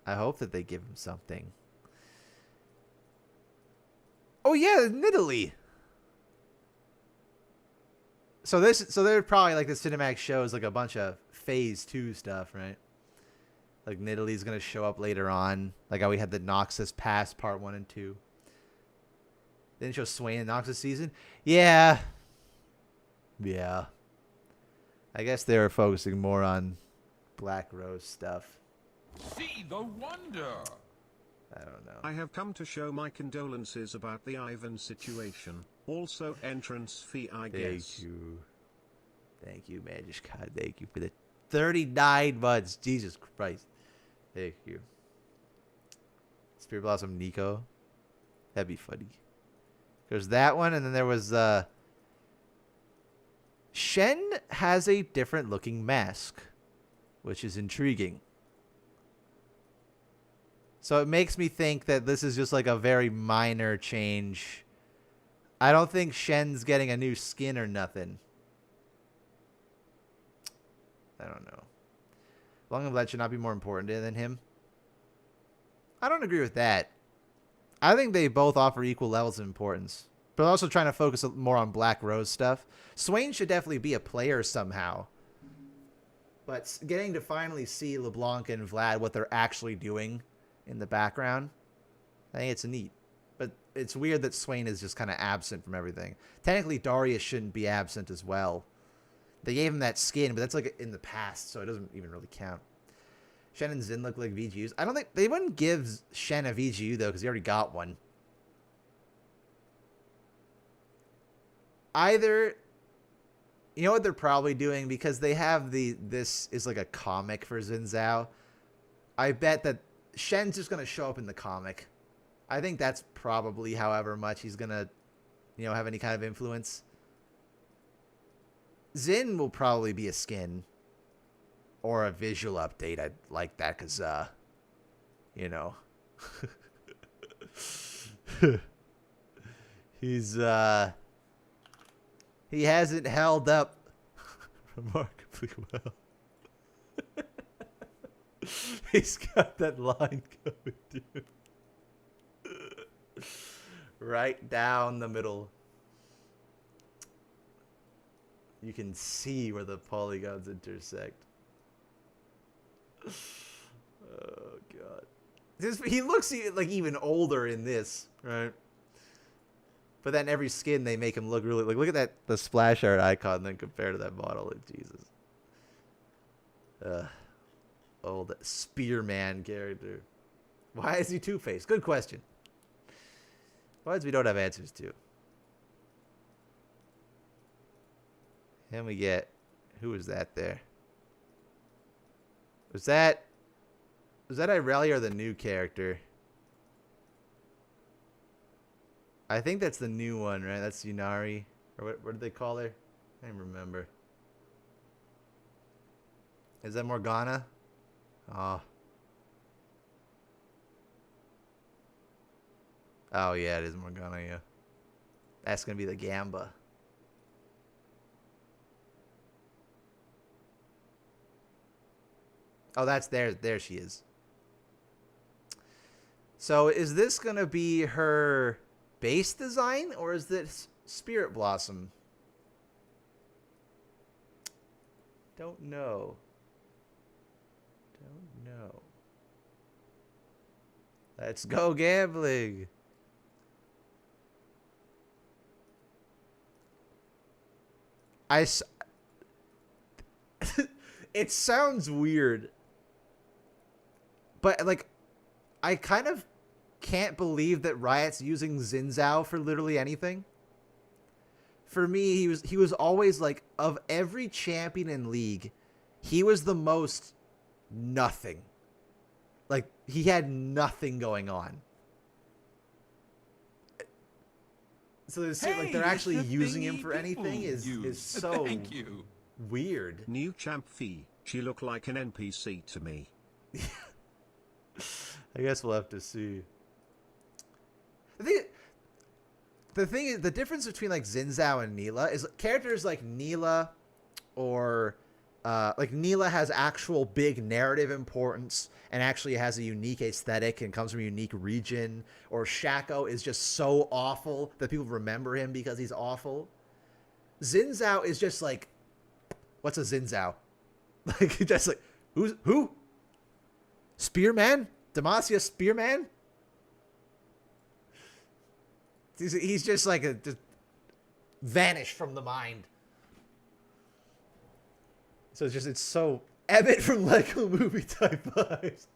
I hope that they give him something. Oh yeah, Nidalee. So they're probably like the cinematic shows like a bunch of phase 2 stuff, right? Like Nidalee's gonna show up later on. Like how we had the Noxus Pass part 1 and 2. Didn't show Swain in Noxus season? Yeah. Yeah. I guess they were focusing more on Black Rose stuff.
See the wonder.
I don't know.
I have come to show my condolences about the Ivan situation. Also entrance fee, I guess.
Thank you. Thank you, Magic God. Thank you for the 39 months. Jesus Christ. Thank you. Spirit Blossom Nico. That'd be funny. There's that one, and then there was Shen has a different looking mask, which is intriguing. So it makes me think that this is just like a very minor change. I don't think Shen's getting a new skin or nothing. I don't know. Long and Blood should not be more important than him. I don't agree with that. I think they both offer equal levels of importance. But I'm also trying to focus more on Black Rose stuff. Swain should definitely be a player somehow. But getting to finally see LeBlanc and Vlad, what they're actually doing in the background, I think it's neat. But it's weird that Swain is just kind of absent from everything. Technically, Darius shouldn't be absent as well. They gave him that skin, but that's like in the past, so it doesn't even really count. Shen and Xin look like VGUs. I don't think they wouldn't give Shen a VGU though, because he already got one. Either, you know what they're probably doing, because they have this is like a comic for Xin Zhao. I bet that Shen's just gonna show up in the comic. I think that's probably however much he's gonna, have any kind of influence. Xin will probably be a skin or a visual update. I'd like that because, he hasn't held up remarkably well. He's got that line coming, dude. Right down the middle. You can see where the polygons intersect. Oh, God. He looks like even older in this, right? But then every skin, they make him look really... Like, look at the splash art icon then compared to that model. Like, Jesus. Old Spearman character. Why is he Two-Faced? Good question. Ones we don't have answers to. And we get... Who was that there? Was that Irelia or the new character? I think that's the new one, right? That's Yunari. Or what did they call her? I don't remember. Is that Morgana? Oh. Oh, yeah, it is Morgana, yeah. That's going to be the Gamba. Oh, that's there. There she is. So is this going to be her base design, or is this Spirit Blossom? Don't know. Don't know. Let's go gambling. It sounds weird, but like, I kind of can't believe that Riot's using Xin Zhao for literally anything. For me, he was always like, of every champion in League, he was the most nothing. Like, he had nothing going on. So they're actually using him for anything is so
Thank you.
Weird. New champ fee. She looked like an NPC to me.
I guess we'll have to see. The thing is, the difference between like Xin Zhao and Neela is characters like Neela, or like Neela has actual big narrative importance and actually has a unique aesthetic and comes from a unique region. Or Shaco is just so awful that people remember him because he's awful. Xin Zhao is just like, what's a Xin Zhao? Like, just like, who? Spearman? Demacia Spearman? He's just like just vanished from the mind. So it's so Emmett from Lego Movie type vibes.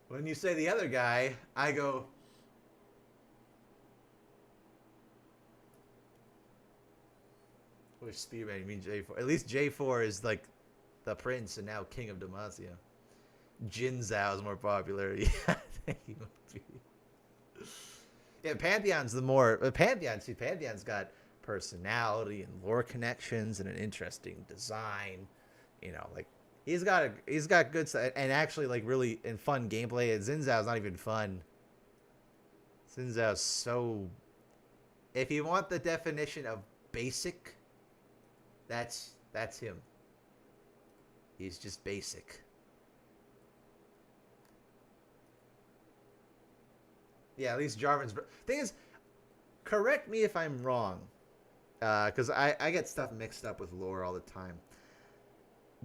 When you say the other guy, I go, which Spearman? You mean J4? At least J4 is like the prince and now king of Demacia. Jin Zhao is more popular. Yeah, I think he might be. Yeah, Pantheon's the more... Pantheon's got personality and lore connections and an interesting design. You know, like, He's got good stuff, and actually like really in fun gameplay. Xin Zhao's not even fun. Xin Zhao's so. If you want the definition of basic, that's him. He's just basic. Yeah, at least Jarvan's. Thing is, correct me if I'm wrong, because I get stuff mixed up with lore all the time.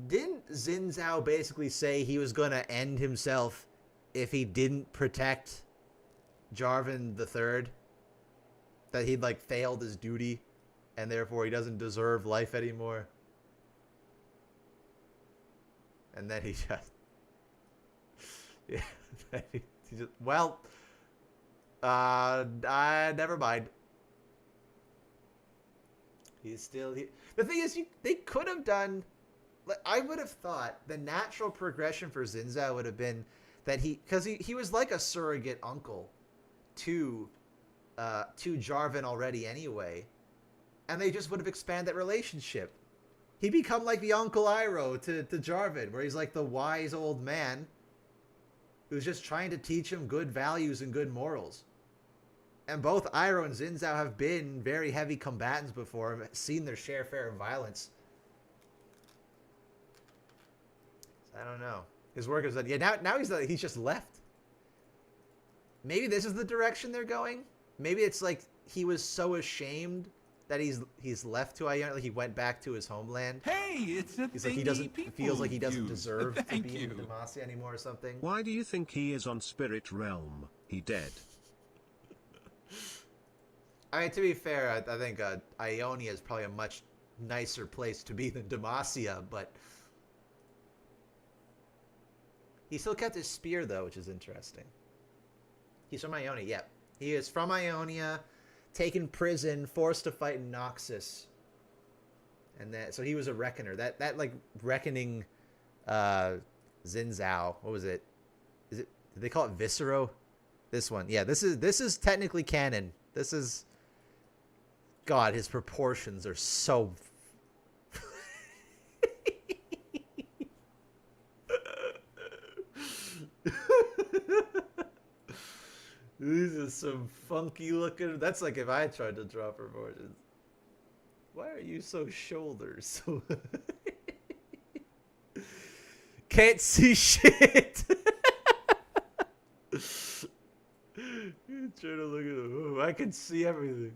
Didn't Xin Zhao basically say he was gonna end himself if he didn't protect Jarvan the Third? That he'd like failed his duty, and therefore he doesn't deserve life anymore. And then he just, yeah, he just, well, never mind. He's still here. The thing is, they could have done. I would have thought the natural progression for Xin Zhao would have been that because he was like a surrogate uncle to Jarvan already anyway, and they just would have expanded that relationship. He'd become like the Uncle Iroh to Jarvan, where he's like the wise old man who's just trying to teach him good values and good morals. And both Iroh and Xin Zhao have been very heavy combatants before, have seen their share of violence. I don't know. His work is done. Yeah, now he's just left. Maybe this is the direction they're going. Maybe it's like he was so ashamed that he's left to Ionia, like he went back to his homeland.
Hey, it's a
He's like feels like he doesn't deserve to be in Demacia anymore or something.
Why do you think he is on Spirit Realm? He dead.
I mean, to be fair, I think Ionia is probably a much nicer place to be than Demacia, but he still kept his spear, though, which is interesting. He's from Ionia, yeah. He is from Ionia, taken prison, forced to fight in Noxus. And so he was a reckoner. That like, reckoning Xin Zhao, what was it? Did they call it Viscero? This one. Yeah, this is technically canon. This is... God, his proportions are so... These are some funky looking... That's like if I tried to draw proportions. Why are you so shoulders? Can't see shit! Trying to look at him. Oh, I can see everything.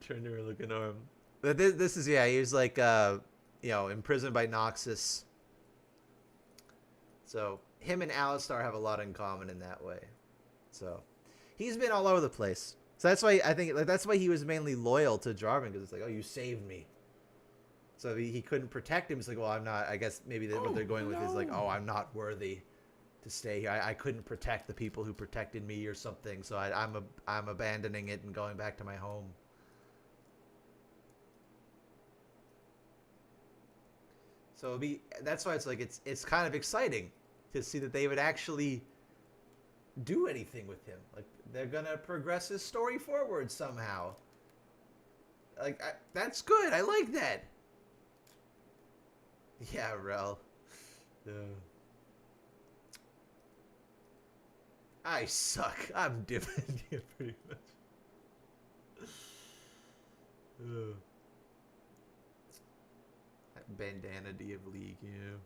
Turn your looking arm. But this is, yeah, he was like, imprisoned by Noxus. So, him and Alistar have a lot in common in that way. So, he's been all over the place. So that's why I think, that's why he was mainly loyal to Jarvan, because it's like, oh, you saved me. So he couldn't protect him. It's like, well, I'm not, I guess maybe what they're going with is like, oh, I'm not worthy to stay here. I couldn't protect the people who protected me or something. So I'm abandoning it and going back to my home. So that's why it's like, it's kind of exciting to see that they would actually do anything with him. Like, they're gonna progress his story forward somehow. Like, that's good. I like that. Yeah, Rel. I suck. I'm dipping you pretty much. That bandana D of League, yeah.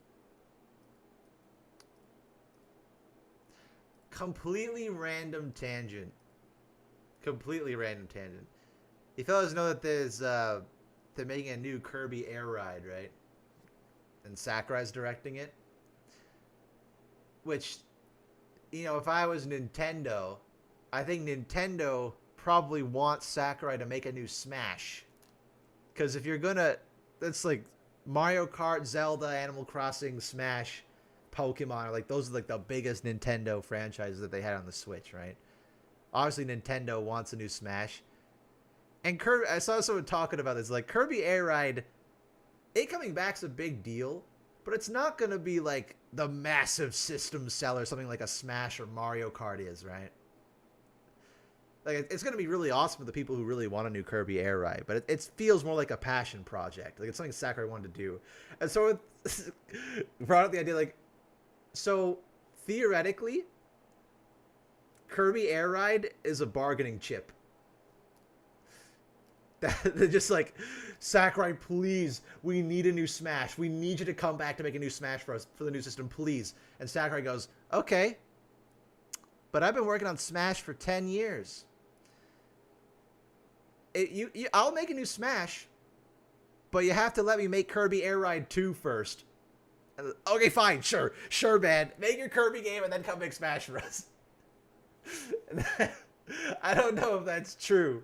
Completely random tangent. Completely random tangent. You fellas know that there's they're making a new Kirby Air Ride, right? And Sakurai's directing it. Which, if I was Nintendo, I think Nintendo probably wants Sakurai to make a new Smash. Because if you're gonna, that's like Mario Kart, Zelda, Animal Crossing, Smash, Pokemon, like those are like the biggest Nintendo franchises that they had on the Switch, right? Obviously, Nintendo wants a new Smash. And Kirby, I saw someone talking about this, like Kirby Air Ride, it coming back's a big deal, but it's not gonna be like the massive system seller, something like a Smash or Mario Kart is, right? like it's gonna be really awesome for the people who really want a new Kirby Air Ride, but it feels more like a passion project. Like it's something Sakurai wanted to do, and so it brought up the idea like, so theoretically, Kirby Air Ride is a bargaining chip. They're just like, Sakurai, please, we need a new Smash. We need you to come back to make a new Smash for us for the new system, please. And Sakurai goes, okay, but I've been working on Smash for 10 years. I'll make a new Smash, but you have to let me make Kirby Air Ride 2 first. Okay, fine, sure, man. Make your Kirby game and then come make Smash for us. I don't know if that's true,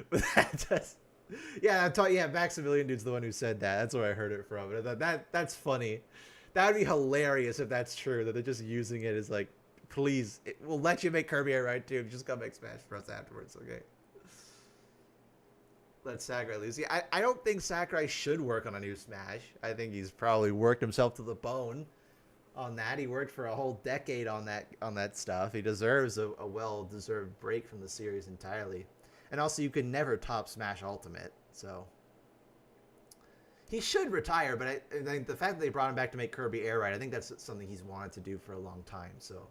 but that just, yeah, Maximilian Dude's the one who said that. That's where I heard it from. That's funny. That would be hilarious if that's true, that they're just using it as like, please, we'll let you make Kirby Air Ride 2. Just come make Smash for us afterwards, okay? Let Sakurai lose. Yeah, I don't think Sakurai should work on a new Smash. I think he's probably worked himself to the bone on that. He worked for a whole decade on that stuff. He deserves a well-deserved break from the series entirely. And also, you can never top Smash Ultimate, so he should retire. But I think the fact that they brought him back to make Kirby Air Ride, I think that's something he's wanted to do for a long time. So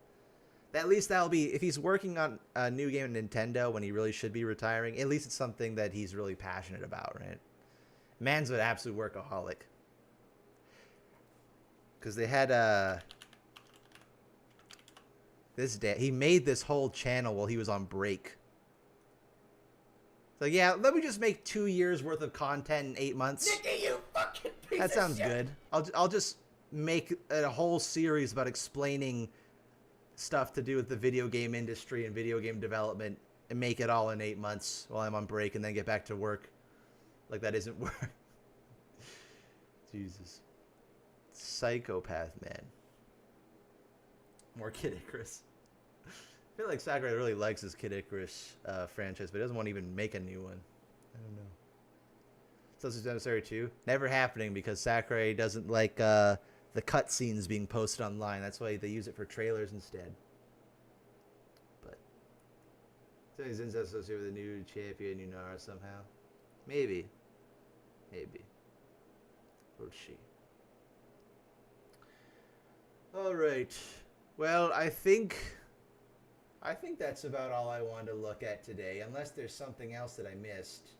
at least that'll be, if he's working on a new game at Nintendo when he really should be retiring, at least it's something that he's really passionate about, right? Man's an absolute workaholic. Because they had he made this whole channel while he was on break. So yeah, let me just make 2 years worth of content in 8 months.
Nikki, you fucking piece
That
of
sounds
shit.
good. I'll just make a whole series about explaining stuff to do with the video game industry and video game development and make it all in 8 months while I'm on break and then get back to work. Like that isn't work. Jesus. Psychopath, man. More Kid Icarus. I feel like Sakurai really likes his Kid Icarus franchise, but he doesn't want to even make a new one. I don't know. Substance Necessary 2? Never happening because Sakurai doesn't like the cutscenes being posted online. That's why they use it for trailers instead. But something's associated with a new champion, Nunara, somehow. Maybe. Maybe. We'll see. Alright. Well, I think that's about all I wanted to look at today, unless there's something else that I missed.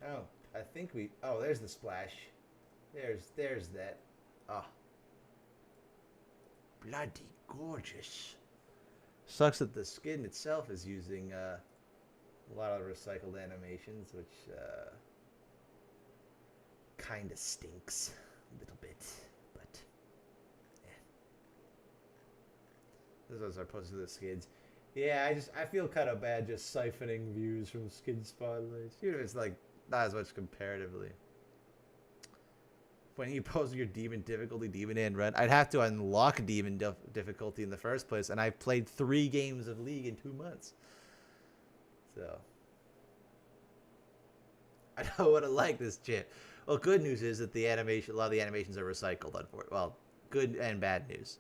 Oh, I think oh, there's the splash. There's that. Ah. Bloody gorgeous. Sucks that the skin itself is using a lot of recycled animations, which kind of stinks a little bit. This was our post to the skids. Yeah, I feel kind of bad just siphoning views from skid spotlights. Even if it's like not as much comparatively. When you post your demon difficulty, demon end run, I'd have to unlock demon difficulty in the first place, and I've played 3 games of League in 2 months. So I don't want to like this chip. Well, good news is that a lot of the animations are recycled. Unfortunately, well, good and bad news.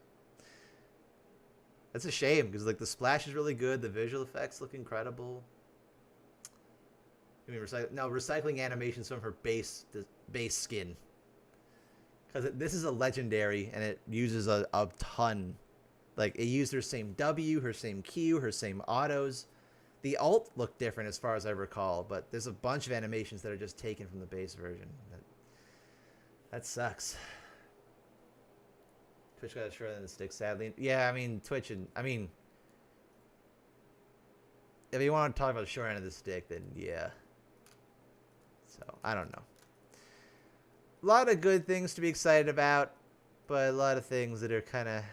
That's a shame because like the splash is really good, the visual effects look incredible. I mean, recycling animations from her base skin, because this is a legendary and it uses a ton. Like it used her same W, her same Q, her same autos. The ult looked different as far as I recall, but there's a bunch of animations that are just taken from the base version. That sucks. Twitch got shorter than the stick, sadly. Yeah, I mean, Twitch and... I mean... If you want to talk about the short end of the stick, then yeah. So, I don't know. A lot of good things to be excited about, but a lot of things that are kind of...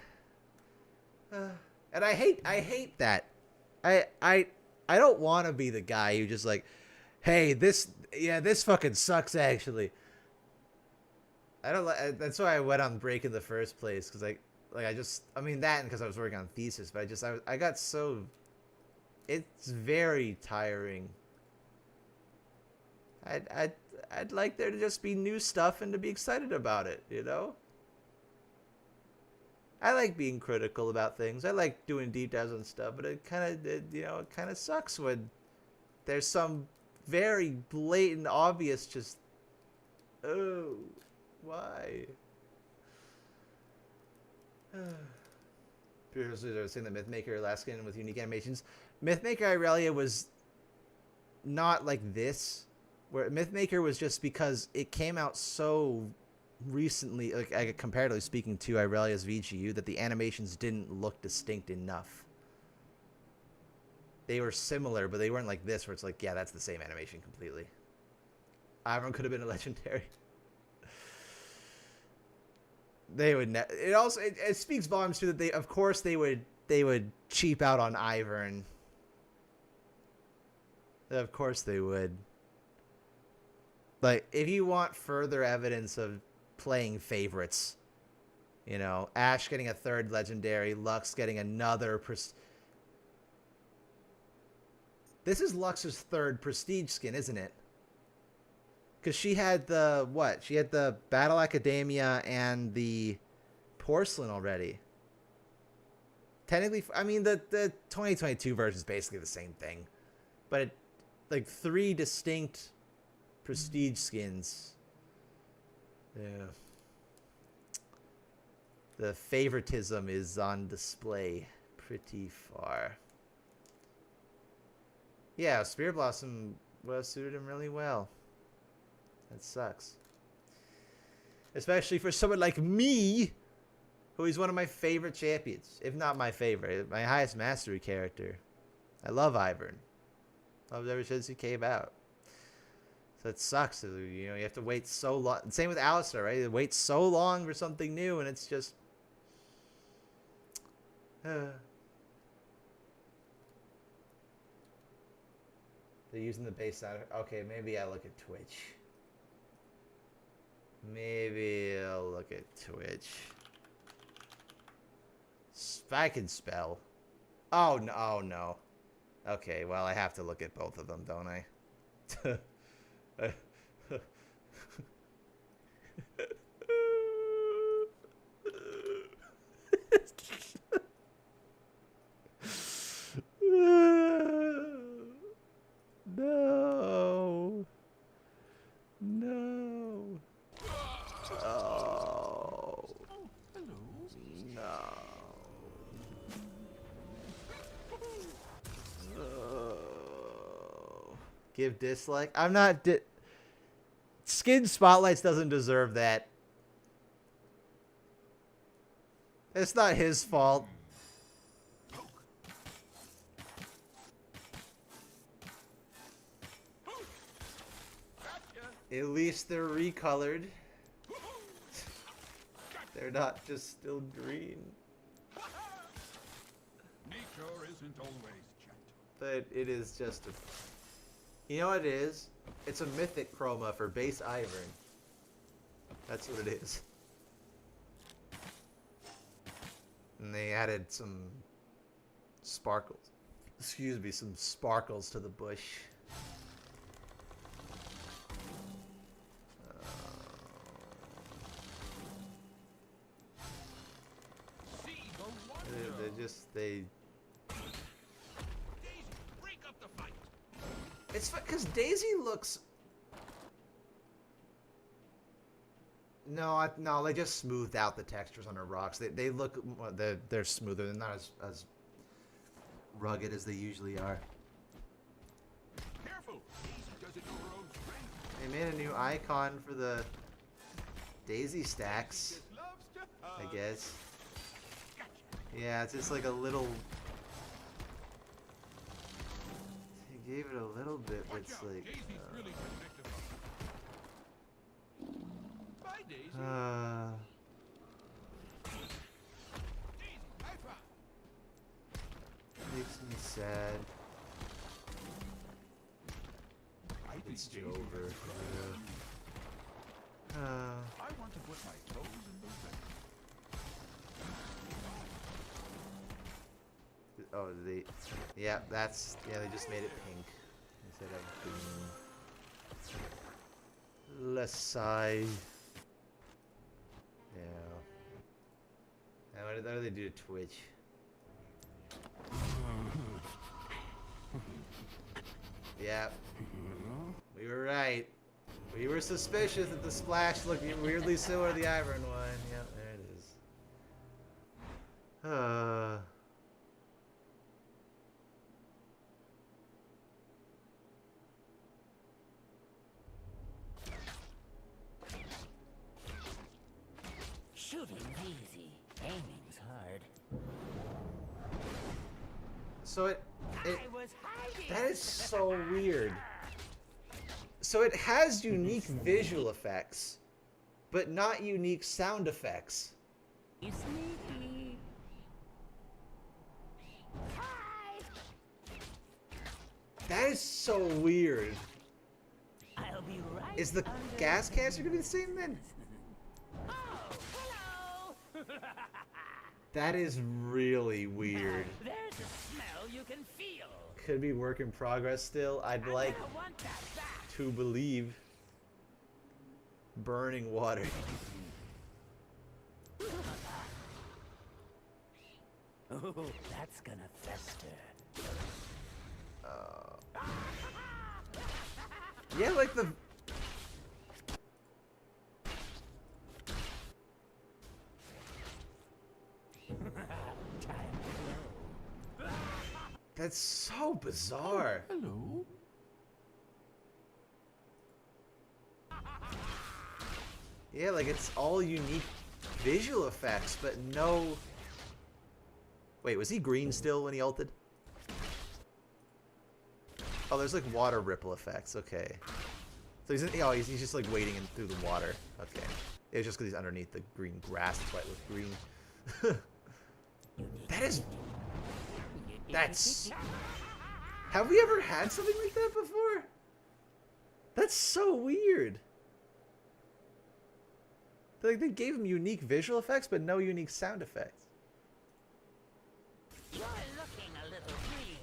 and I hate that. I don't want to be the guy who just like, hey, this fucking sucks, actually. I don't like. That's why I went on break in the first place, because I mean that, and because I was working on thesis, but I got so. It's very tiring. I'd like there to just be new stuff and to be excited about it, you know. I like being critical about things. I like doing deep dives on stuff, but it kind of sucks when there's some very blatant, obvious, just, oh, why? Previously, I was saying that Mythmaker last skin with unique animations. Mythmaker Irelia was not like this, where Mythmaker was just because it came out so recently, like comparatively speaking to Irelia's VGU, that the animations didn't look distinct enough. They were similar, but they weren't like this, where it's like, yeah, that's the same animation completely. Ivern could have been a legendary. They would. It also it speaks volumes too that they, of course, they would cheap out on Ivern. Of course they would. Like, if you want further evidence of playing favorites, you know, Ashe getting a 3rd legendary, Lux getting another. This is Lux's 3rd prestige skin, isn't it? Because she had the, what? She had the Battle Academia and the Porcelain already. Technically, I mean, the 2022 version is basically the same thing. But, it, like, 3 distinct prestige skins. Yeah. The favoritism is on display pretty far. Yeah, Spirit Blossom would have suited him really well. That sucks. Especially for someone like me, who is one of my favorite champions. If not my favorite. My highest mastery character. I love Ivern. Loved ever since he came out. So it sucks. You know, you have to wait so long. Same with Alistar, right? You wait so long for something new, and it's just... They're using the base sound. Okay, maybe I look at Twitch. Maybe I'll look at Twitch. I can spell. Oh, no. Oh, no. Okay, well, I have to look at both of them, don't I? No. No. Oh. No. Give dislike. I'm not. Skin Spotlights doesn't deserve that. It's not his fault. At least they're recolored. They're not just still green.
Nature isn't always gentle.
But it is just a... You know what it is? It's a mythic chroma for base Ivern. That's what it is. And they added some sparkles. Excuse me, some sparkles to the bush. They it's because Daisy looks... No, they just smoothed out the textures on her rocks. They look... They're smoother. They're not as rugged as they usually are.
Careful. Does it know her own strength?
They made a new icon for the Daisy stacks, I guess. Yeah, it's just like a little... They gave it a little bit, but it's like... Makes me sad. It's over.
I want to put my toes in the ring.
Oh, yeah, that's, yeah, they just made it pink instead of green. Less size. Yeah. And what did what do they do to Twitch? Yeah. We were right. We were suspicious that the splash looked weirdly similar to the Iron one. Yep, there it is.
Shooting's easy. Aiming's hard.
So that is so weird. So it has unique visual effects, but not unique sound effects.
You sneaky.
That is so weird.
I'll be right.
Is the gas canister gonna be the same then?
Oh, hello.
That is really weird.
There's a smell you can feel.
Could be work in progress still. I'd like
Want that back.
to believe. Burning water.
Oh, that's gonna fester.
Yeah, like the... That's so bizarre.
Hello.
Yeah, like it's all unique visual effects, but no... Wait, was he green still when he ulted? Oh, there's like water ripple effects. Okay. So he's just like wading in through the water. Okay. It was just because he's underneath the green grass. That's why it looked green. That's... Have we ever had something like that before? That's so weird. Like they gave him unique visual effects, but no unique sound effects.
You're looking a little green.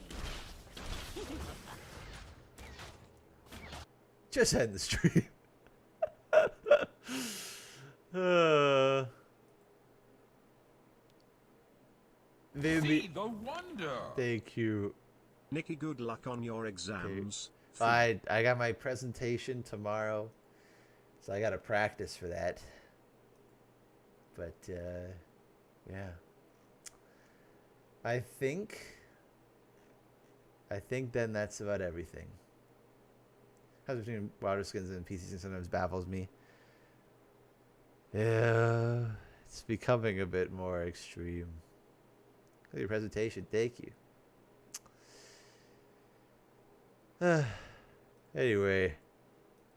Just end the stream.
See the wonder.
Thank you.
Nikki, good luck on your exams.
I got my presentation tomorrow, so I got to practice for that. But yeah, I think then that's about everything. How's between water skins and PCs sometimes baffles me. Yeah, it's becoming a bit more extreme. Look at your presentation. Thank you. Anyway,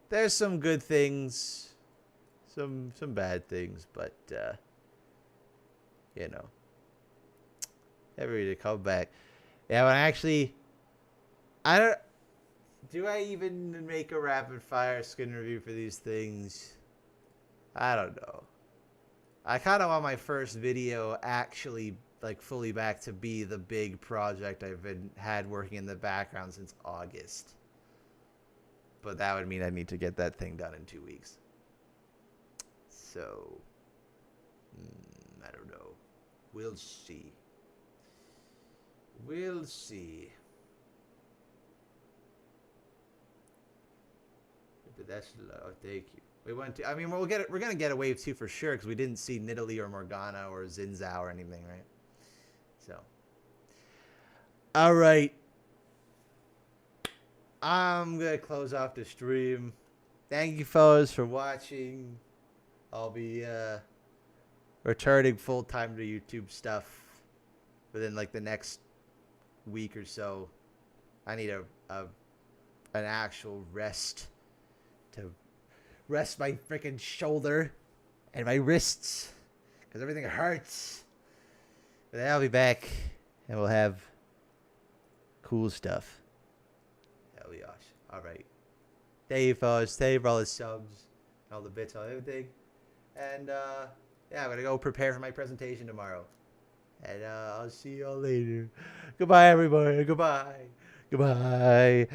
there's some good things, some bad things, but you know, everybody to come back. Yeah, but actually, do I even make a rapid fire skin review for these things? I don't know. I kind of want my first video actually like fully back to be the big project I've had working in the background since August. But that would mean I need to get that thing done in 2 weeks. So, I don't know. We'll see. We'll see. But that's low. Thank you. We went to. I mean, we'll get it. We're gonna get a wave 2 for sure because we didn't see Nidalee or Morgana or Zinzao or anything, right? So. All right. I'm gonna close off the stream. Thank you, fellas, for watching. I'll be returning full time to YouTube stuff within like the next week or so. I need an actual rest to rest my freaking shoulder and my wrists because everything hurts. But then I'll be back and we'll have cool stuff. Hell yeah. All right. Thank you, fellas. Thank you for all the subs, all the bits, all everything. And yeah, I'm gonna go prepare for my presentation tomorrow. And I'll see y'all later. Goodbye, everybody. Goodbye. Goodbye.